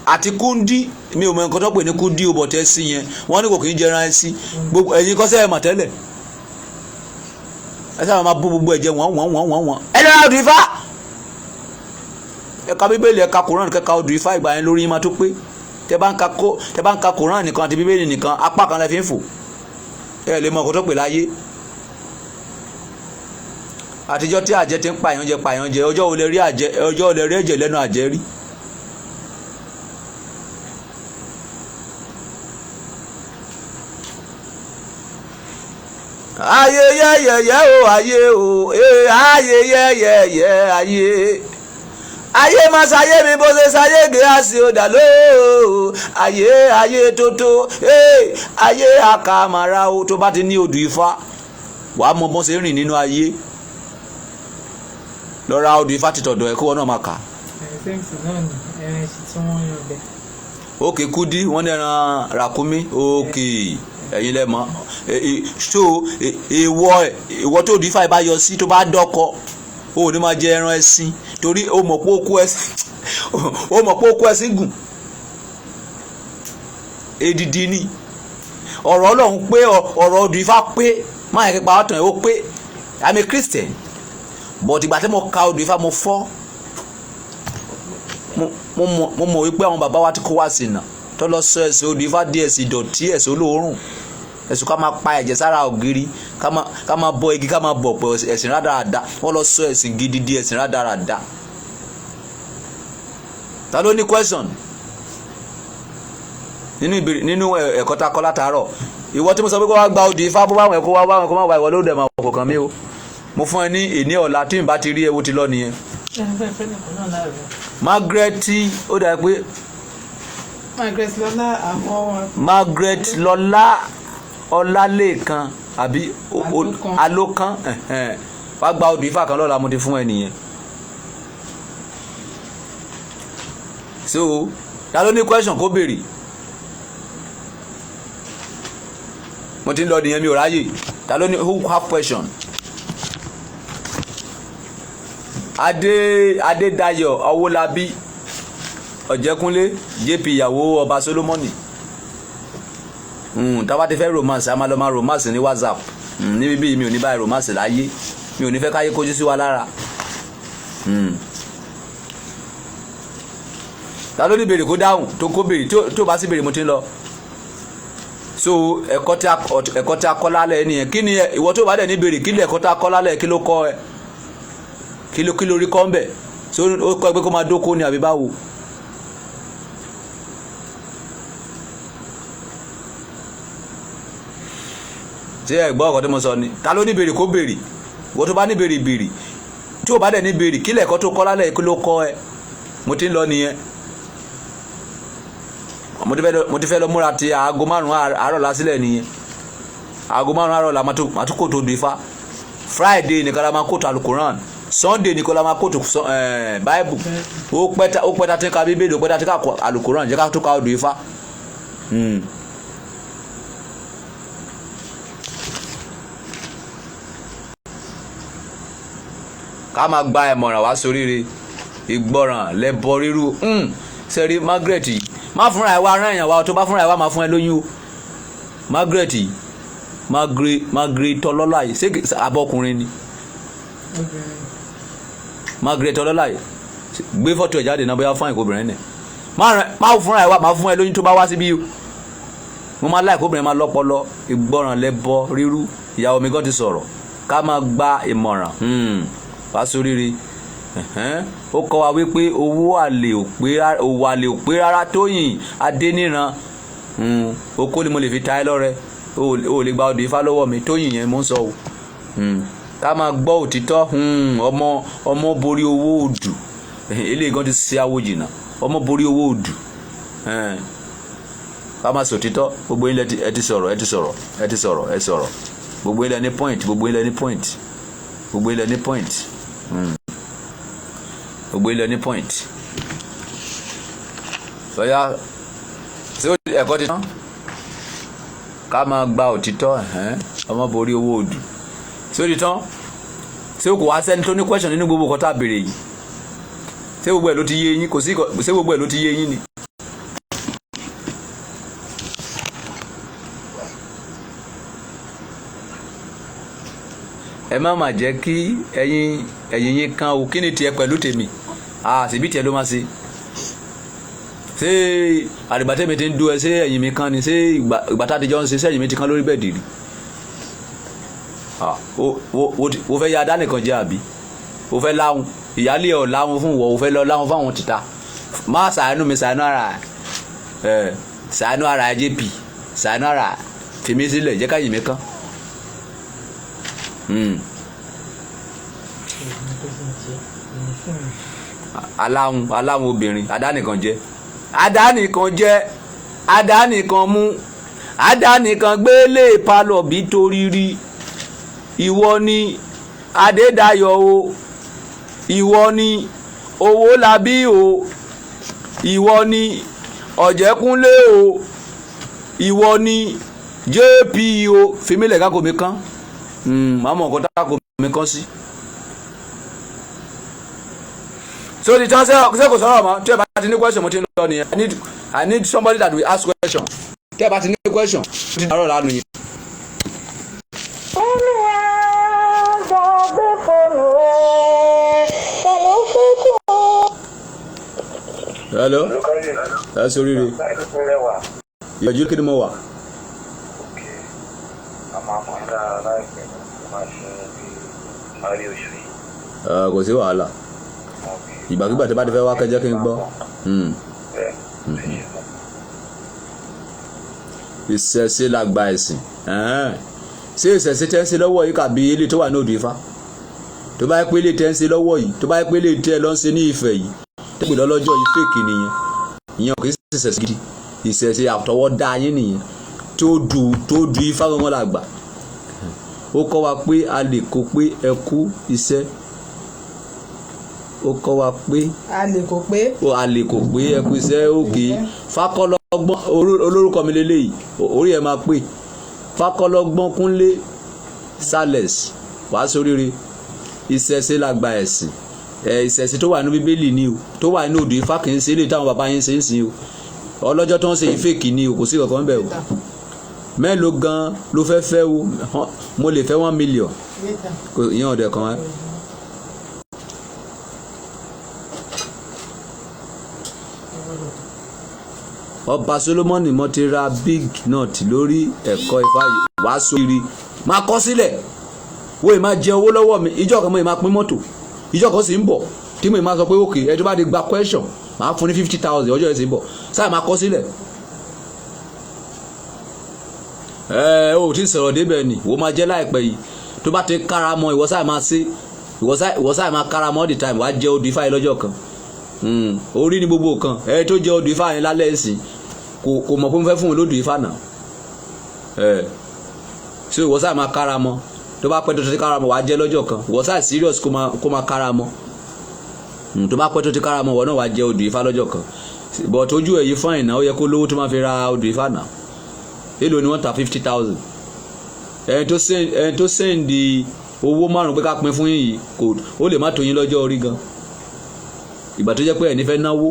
àti kúndí mi ò mọ nǹkan tó pè ní kúndí o bọ̀tẹ́ sí yẹn wọ́n ní kò kì í jẹ ẹran ẹṣin gbogbo ẹ̀yin kọ́sẹ́ ẹ̀ mà tẹ́lẹ̀ ẹ sábà máa bú gbogbo ẹ̀jẹ̀ wọ́n ẹ lọ́ra Odù Ifá ẹ̀ka bíbélì ẹ̀ka Kùránì kẹ́ka Odù Ifá ìgbà yẹn lórí yín máa tó pé tẹ́ bá ń ka Kùránì nìkan àti bíbélì nìkan apá kan lẹ fi ń fò ẹ lè mọ nǹkan tó pè láyé àtijọ́ tí àjẹ́ ti ń pààyàn jẹ ọjọ́ ò lè rí ẹ̀jẹ̀ lẹ́nu àjẹ́ rí. ayé yẹ́yẹ́yẹ́ o ayé o ayé yẹ́yẹ́yẹ́ ayé má sáyé mi bó ṣe sáyé gíláàsì ọ̀dà lóò ayé tótó ayé àkàmàrà o tó bá ti ní Odù Ifá wàá mọ bọ́n ṣe rìn nínú ayé lọ́ra Odù Ifá ti tọ̀dọ̀ ẹ̀ kó wọn náà máa kà. òkè kúdí wọ́n ní ẹran ràkúnmí òkè ẹ̀yin lẹ́mọ̀ so ìwọ tó Odù Ifá bá yọ sí tó bá dọ́kọ o ní máa jẹ ẹran ẹṣin torí o mọ̀ pé ó kó ẹṣin gùn èdìdì ni ọ̀rọ̀ Ọlọ́run pé ọ̀rọ̀ Odù Ifá pé máa yẹ kí pa ọ̀tàn ẹ̀ ó pé I'm a Christian but ìgbà tí mo ka Odù Ifá mo fọ́ mo mọ̀ wípé àwọn bàbá wa ti kó wá sí iná tó lọ sọ ẹ̀sìn Odù Ifá di ẹ̀sìn ìdọ̀tí ẹ̀sìn olóòórùn ẹ̀sùn ká máa pa ẹ̀jẹ̀ sára ògiri ká máa bọ igi ká máa bọ̀ pẹ̀ ẹ̀sìn rádaràda wọ́n lọ sọ ẹ̀sìn gidi di ẹ̀sìn rádaràda. Ta ló ní question nínú ẹ̀kọ́ ta kọ́ látàárọ̀ ìwọ tí mo sọ pé kó wá gba Odù Ifá bó bá wọn kó wá báwọn kó má wá ìwọ ló dẹ̀ máa wọ̀ kọ̀ọ̀kan mi o mo fún ẹ ní ìní ọ̀la tí n bá ti rí ewu ti lọ nìyẹn. Margaret ó dà pé Margaret Lọlá Ọlálékan àbí Alókan wá gba Odù Ifá kan lọ́la mo ti fún ẹ nìyẹn. So ta ló ní question kó béèrè mo ti ń lọ nìyẹn mi ò ráyè ta ló ní who have question. Adédayọ̀ Owólabí Ọ̀jẹ̀kúnlé JP ìyàwó ọba Solomoni táwa ti fẹ́ romance a máa lọ máa romance ní WhatsApp níbi bí mi ò ní báyìí romance láyé mi ò ní fẹ́ káyé kójú sí wa lára. Ta ló ní béèrè kó dáhùn tó kó béèrè tó bá sí béèrè mo ti ń lọ. So ẹ̀kọ́ tí a kọ́ lálẹ́ nìyẹn kí ni ìwọ tó bá dẹ̀ ní béèrè kí ni ẹ̀kọ́ tí a kọ́ lálẹ́ kí ló kọ́ ẹ kí ló rí kọ́ ń bẹ̀ so ó kọ́ ẹ pé kó máa dóko ni àbí báwo. ṣé ẹ gbọ́ ọ̀kọ́ tí mo sọ ni ta ló ní béèrè kó béèrè ìwọ tó bá ní béèrè béèrè tí o bá dẹ̀ ní béèrè kí lẹ̀kọ́ tó kọ́ lálẹ́ kí ló kọ́ ẹ mo ti ń lọ nìyẹn. mo ti fẹ́ lọ múra ti aago 5 àárọ̀ lásìlẹ̀ nìyẹn aago 5 àárọ̀ la máa tún kóòtù Odù Ifá Friday nìkan la máa kóòtù Alukoran Sunday nìkan la máa kóòtù Bible ó pẹ́ta tí ká Bíbélì ó pẹ́ta tí ká Alukoran jẹ́ ká tó ká Odù Ifá. ká máa gba ẹ̀mọ̀ràn wá sóríire ìgbọràn lẹ́bọ ríru sẹ́rí Margaret má fúnra ẹ̀ wá rán èèyàn wá tó bá fúnra ẹ̀ wá máa fún ẹ lóyún o Margaret Tọ́lọ́lá yìí ṣé abọ́kùnrin ni Margaret Tọ́lọ́lá yìí gbé fọ́tò ẹ̀ jáde náà bóyá fún ìkóbìnrin nẹ̀ má fúnra ẹ̀ wá máa fún ẹ lóyún tó bá wá síbí o mo máa láì kóbìnrin máa lọ́pọlọ ìgbọràn lẹ́bọ ríru ìyàwó mi gan ti sọ̀rọ̀ ká máa gba ìmọ̀ràn wá sóríire ó kọ́ wa wípé owó àlè ò pé rárá Tóyìn Adéníran okó ni mo lè fi ta ẹ lọ́rẹ o lè gba Odù Ifá lọ́wọ́ mi Tóyìn yẹn mo ń sọ o ká máa gbọ́ òtítọ́ ọmọ borí owó odù eléyìí gan ti ṣe awo jìnnà ọmọ borí owó odù ká má sọ òtítọ́. Gbogbo ilẹ̀ ẹ ti sọ̀rọ̀ gbogbo ilẹ̀ ní point gbogbo ilẹ̀ ní point. Sọ́yà ṣé ẹ̀kọ́ ti tán ká máa gba òtítọ́ ọmọ borí owó odù ṣé ó ti tán ṣé kò wá sẹ́ni tó ní question nínú gbogbo nǹkan tá a béèrè yìí ṣé gbogbo ẹ̀ ló ti yé yín ṣé gbogbo ẹ̀ ló ti yé yín ni. ẹ má mà jẹ́ kí ẹ̀yin yín kan o kí ni tiẹ̀ pẹ̀lú tèmi ṣèbí tiẹ̀ ló máa ṣe ṣé àdìbàtẹ́ mi ti ń dú ẹ ṣé ẹ̀yìn mi kan ni ṣé ìgbà tá a ti jọ ń ṣe ṣé ẹ̀yìn mi ti kan lórí bẹ́ẹ̀ dìrì o fẹ́ ya adá nìkan jẹ́ àbí o fẹ́ láhùn ìyáálé ọ̀ láhùn fún ìwọ o fẹ́ lọ láhùn fáwọn tìta má ṣàánú mi ṣàánú ara ẹ jp ṣàánú ara fèmí sílẹ̀ jẹ́ káyìn mi kan. aláhùn obìnrin adánìkan jẹ́ adánìkan mú adánìkan gbélé palọ̀ bí torí rí ìwọ ni Adédayọ̀ o ìwọ ni Owólabí o ìwọ ni Ọ̀jẹ̀kúnlé o ìwọ ni jp o fèmílẹ̀ kákò mi kan màmá nǹkan tákò mi kan sí. So the chance ṣe kò sọ̀rọ̀ mọ́ tí ẹ bá ti ní question mo ti ń lọ nìyẹn. I need somebody that will ask question. Tí ẹ bá ti ní question mo ti dàrọ̀ lánàá yẹn. Hello. Ẹ sọ rírì. Ìyọ̀jú kí ni mo wà. Kò sí wàhálà. Ìgbàkigbà tí bá ti fẹ́ wá kẹjẹ́ kí n gbọ́. Ìṣẹ̀ṣe la gba ẹ̀sìn. Ṣé ìṣẹ̀ṣe tẹ́ ń ṣe lọ́wọ́ yìí kàbí ilé tó wà ní Odò Ifá? Tó bá yẹ pé ilé tẹ́ ń ṣe lọ́wọ́ yìí, tó bá yẹ pé ilé tẹ́ lọ ń ṣe ní Ifẹ̀ yìí, tẹ́gbẹ̀ lọ́lọ́jọ́ yìí fèkì nìyẹn. Ìyẹn kò sí ìṣẹ̀ṣe gidi. Ìṣẹ̀ṣe àtọwọ́dá yín nìyẹn. Tó du Ifá gangan la gbà. Ó kọ́ wa pé a lè kó pé ẹ kú iṣẹ́. Ó kọ́ wa pé a lè kó pé ẹ kú iṣẹ́ òkè. Fákọ́lọ́gbọ́n olórúkọ mi lélẹ́yìí orí ẹ máa pè Fákọ́lọ́gbọ́n Kúnlé Sales wàá sóríire. Ìṣẹ̀ṣe la gba ẹ̀sìn. Ìṣẹ̀ṣe tó wà ní Bíbélì ni o tó wà ní Odò Ifá kì í ṣe lè táwọn bàbá yín ṣe ń sìn o ọlọ́jọ́ tó ń ṣe ìfèkì ni o kò sí kankan bẹ́ẹ̀ o mélòó gan ló fẹ́ o mo lè fẹ́ 1 million ìyẹn ọ̀dẹ̀ kan wá. Ọba Solomoni mo ti ra big nut lórí ẹ̀kọ́ Ifá wàá sórí máa kọ sílẹ̀ wo ì máa jẹ owó lọ́wọ́ mi ìjọ kan mo ì máa pín mọ́tò ìjọ kan sì ń bọ̀ tí mo ì máa sọ pé òkè ẹ tó bá di gba question máa fún ní 50,000 ọjọ́ ẹ̀ sì ń bọ̀ sáà máa kọ sílẹ̀. O ti sọ̀rọ̀ débẹ̀ ni wo máa jẹ́ láìpẹ́ yìí tó bá ti kára mọ́ ìwọ sáà máa ṣe ìwọ sáà máa kára mọ́ all the time wàá jẹ́ Odò Ifá yìí lọ́jọ́ kan orí ní gbogbo kan ẹ tó jẹ́ Odò Ifá yẹn lálẹ́ ẹ̀sìn kò mọ̀ pé mo fẹ́ fún un lódò Ifá náà so ìwọ sáà máa kára mọ́ tó bá pẹ́ tó ti kára mọ́ wàá jẹ́ lọ́jọ́ kan ìwọ sáà serious kó máa kára mọ́ tó bá pẹ́ tó ti kára mọ́ wọ́n náà wàá jẹ́ Odò Ifá lọ́jọ́ kan but ojú ẹ̀yí fáìn náà ó yẹ kó lówó tó máa fi ra Odò Ifá náà èlò ni wọ́n ta 50,000 ẹni tó sẹ́ndì owó márùn pé ká pín fún yín yìí ó lè má tó yín lọ́jọ́ orí gan ìgbà tó jẹ́ pé ẹni fẹ́ náwó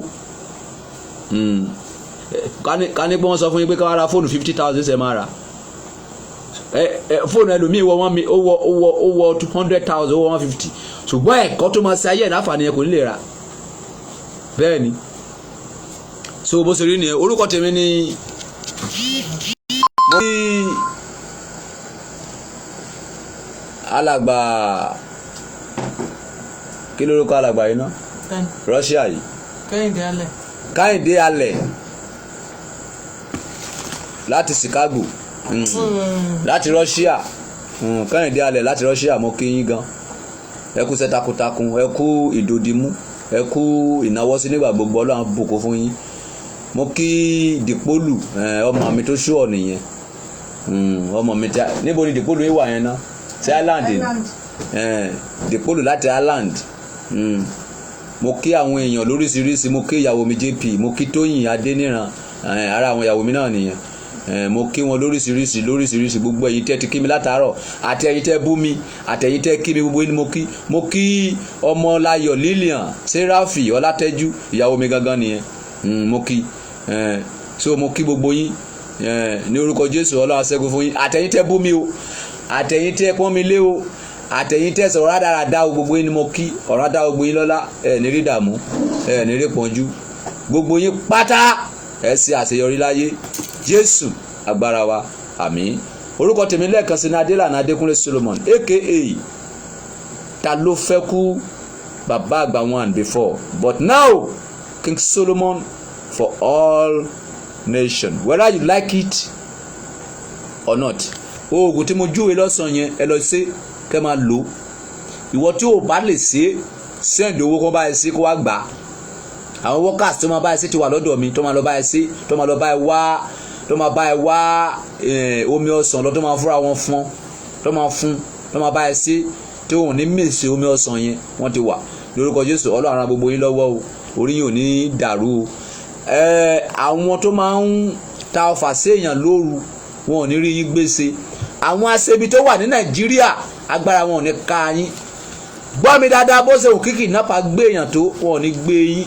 ká ní pé wọ́n sọ fún yín pé ká wá ra fóònù 50,000 ṣe máa rà fóònù ẹlòmíì ó wọ 200,000 ó wọ 150 ṣùgbọ́n ẹ̀kọ́ tó máa ṣe ayé ẹ̀ láǹfààní yẹn kò ní lè rà bẹ́ẹ̀ ni so bó ṣe rí nìyẹn orúkọ tèmi ni mo ní alàgbà kí lórúkọ alàgbà yìí náà Russia yìí Kẹ́hìndé Alẹ̀ láti Chicago láti Russia Kẹ́hìndé Alẹ̀ láti Russia mo kí yín gan ẹ kú iṣẹ́ takuntakun ẹ kú ìdòdìmú ẹ kú ìnáwó sí nígbà gbogbo Ọlọ́run bùkún fún yín mo kí Dìpólù ọmọ mi tó ṣú ọ nìyẹn ọmọ mi níbo ni Dìpólù yìí wà yẹn ná sí Ireland Dìpólù láti Ireland mo kí àwọn èèyàn lóríṣiríṣi mo kí ìyàwó mi JP mo kí Tóyìn Adéníran ara àwọn ìyàwó mi náà nìyẹn mo kí wọn lóríṣiríṣi gbogbo ẹ̀yin tẹ́ ti kí mi látàárọ̀ àti ẹ̀yin tẹ́ bú mi àti ẹ̀yin tẹ́ kí mi gbogbo ẹni mo kí Ọmọláyọ̀ Lillian Serafi Ọlátẹ́jú ìyàwó mi gangan nìyẹn mo kí so mo kí gbogbo yín ní orúkọ Jésù Ọlọ́run ṣẹ́gun fún yín àti ẹ̀yin tẹ́ bú mi o àti ẹ̀yin tẹ́ pọ́n mi lé o àti ẹ̀yin tẹ́ sọ̀rọ̀ rádaràda o gbogbo yín ni mo kí ọ̀rọ̀ dá gbogbo yín lọ́lá ní rí dààmú ní rí pọ́njú gbogbo yín pátá ẹ ṣe àṣeyọrí láyé Jésù agbára wa àmín. Orúkọ tèmi lẹ́ẹ̀kan sí ní Adélànà Adékúnlé Solomon aka ta ló fẹ́ kú bàbá àgbà one before but now King Solomon for all nation whether you like it or not. Oògùn tí mo júwe lọ́sàn yẹn ẹ lọ ṣe kẹ́ máa lò ìwọ tí ò bá lè ṣe send owó kan báyìí sí kó wá gbà àwọn workers tó máa báyìí sí ti wà lọ́dọ̀ mi tó máa lọ báyìí sí tó máa lọ báyìí wá omi ọsàn lọ tó máa fúnra wọn fún tó máa báyìí sí tí òun ní mèsì omi ọsàn yẹn wọ́n ti wà lórúkọ Jésù Ọlọ́run ara gbogbo yín lọ́wọ́ o orí yín ò ní dàrú o àwọn tó máa ń ta ọfà séèyàn lóru wọn ò ní rí yín gbèsè àwọn aṣebi tó wà ní Nàìjíríà agbára wọn ò ní ká yín gbọ́ mi dáadáa bó ṣe òkìkì nápa gbé èèyàn tó wọn ò ní gbé yín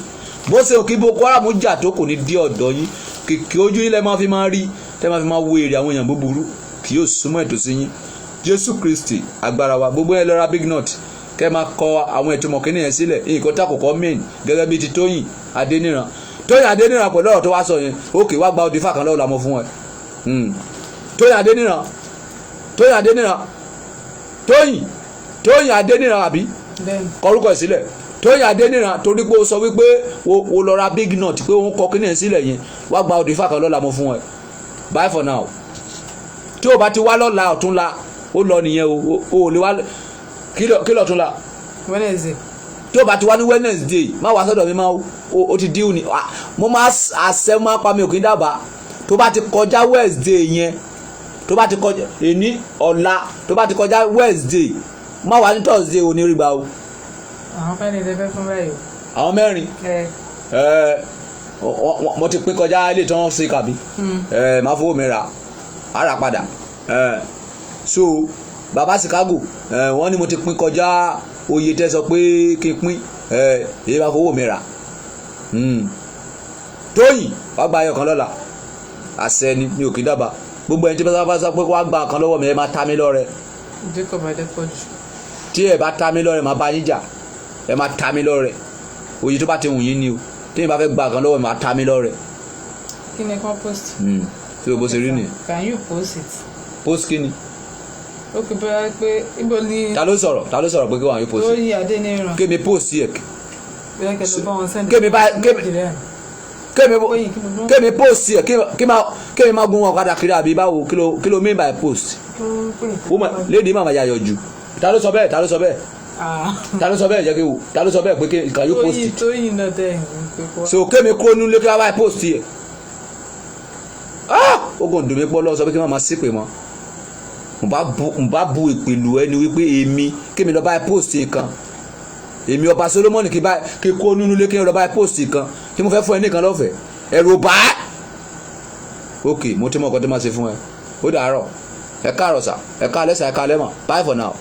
bó ṣe òkì Boko Haram jà tó kò ní dé ọ̀dọ̀ yín kìkì ojú yín lẹ́ máa fi máa rí tẹ́ máa fi máa wo èrè àwọn èèyàn búburú kì yóò súnmọ́ ìtòsí yín Jésù Kristi agbára wa gbogbo ẹ lọ́ra big nut kẹ́ máa kọ àwọn ìtumọ̀ kínní yẹn sílẹ̀ nǹkan tákòkò main gẹ́gẹ́ bíi ti Tóyìn Adéníran pẹ̀lú ọ̀rọ̀ tó wá sọ yẹn òkè wá gba odi fà kan lọ́wọ́ la mọ̀ fún ẹ Tóyìn Adéníran àbí kọrúkọ ẹ̀ sílẹ̀ Tóyìn Adéníran torí pé ó sọ wípé o lọ ra big nut pé òun kọ kíní ẹ̀ sílẹ̀ yẹn wá gba odi fà kan lọ́wọ́ la mọ̀ fún ẹ bye for now tí o bá ti wá lọ́la ọ̀túnla ó lọ nìyẹn o lè wá kí lọ́túnla Wednesday tí o bá ti wá ní Wednesday má wá sọ́dọ̀ mi má o ti díù ni mo máa àṣẹ máa pa mi ò kí ń dábàá tó bá ti kọjá Wednesday yẹn tó bá ti kọjá èní ọ̀la tó bá ti kọjá Wednesday má wá ní Thursday onírìgbà o. àwọn fẹ́ni lè fẹ́ fún báyìí o. àwọn mẹ́rin mo ti pín kọjá ilé tí wọ́n ṣe kàbí máa fowó mi rà ara padà so baba Chicago wọ́n ní mo ti pín kọjá oye tẹ́ sọ pé kí n pín èyí máa fowó mi rà Tóyìn wàá gba ayọ̀ kan lọ́la àṣẹ ni mi ò kí dábàá gbogbo ẹni tí bá sọ pé wàá gba kan lọ́wọ́ mi ẹ máa ta mí lọ́rẹ tí ẹ bá ta mí lọ́rẹ máa bá yín jà ẹ máa ta mí lọ́rẹ oye tó bá ti wù yín ni o tí ẹ bá fẹ́ gba kan lọ́wọ́ mi máa ta mí lọ́rẹ. kí ni kàn post. tí o bó ṣe rí nìyẹn. can you post it. post kí ni. ó kì í bẹ́ẹ̀ pé ibo ni. ta ló sọ̀rọ̀ pé kí wọ́n yóò post. Tóyìn Adéníran. kémi post yẹ. bẹ́ẹ̀ kẹ́lẹ́ bá wọn sẹ́ni. kémi post yẹ kémi máa gun ọ̀kadà kiri àbí báwo kí ló mean by post. lédi màmá yà yọjú ta ló sọ bẹ́ẹ̀ ta ló sọ bẹ́ẹ̀ jẹ́ kí wò ta ló sọ bẹ́ẹ̀ pé can you post it. Tóyìn náà tẹ̀ so kémi kúrò nílé kí wọ́n bá post yẹ. ogun dùn mí pọ́ lọ́wọ́ sọ pé kí wọ́n máa sípè mọ́ n bá bu ìpèlú ẹni wípé èmi kémi lọ bá post nǹkan èmi ọba Solomon kí kó nínú ilé kí n lọ bá post nǹkan kí mo fẹ́ fún ẹ nìkan lọ́fẹ̀ẹ́ ẹ̀rù bá ok mo ti mọ ọkọ tó máa ṣe fún ẹ ó dàárọ̀ ẹ káàárọ̀ sà ẹ káalẹ́ sà ẹ káalẹ́ mà bye for now.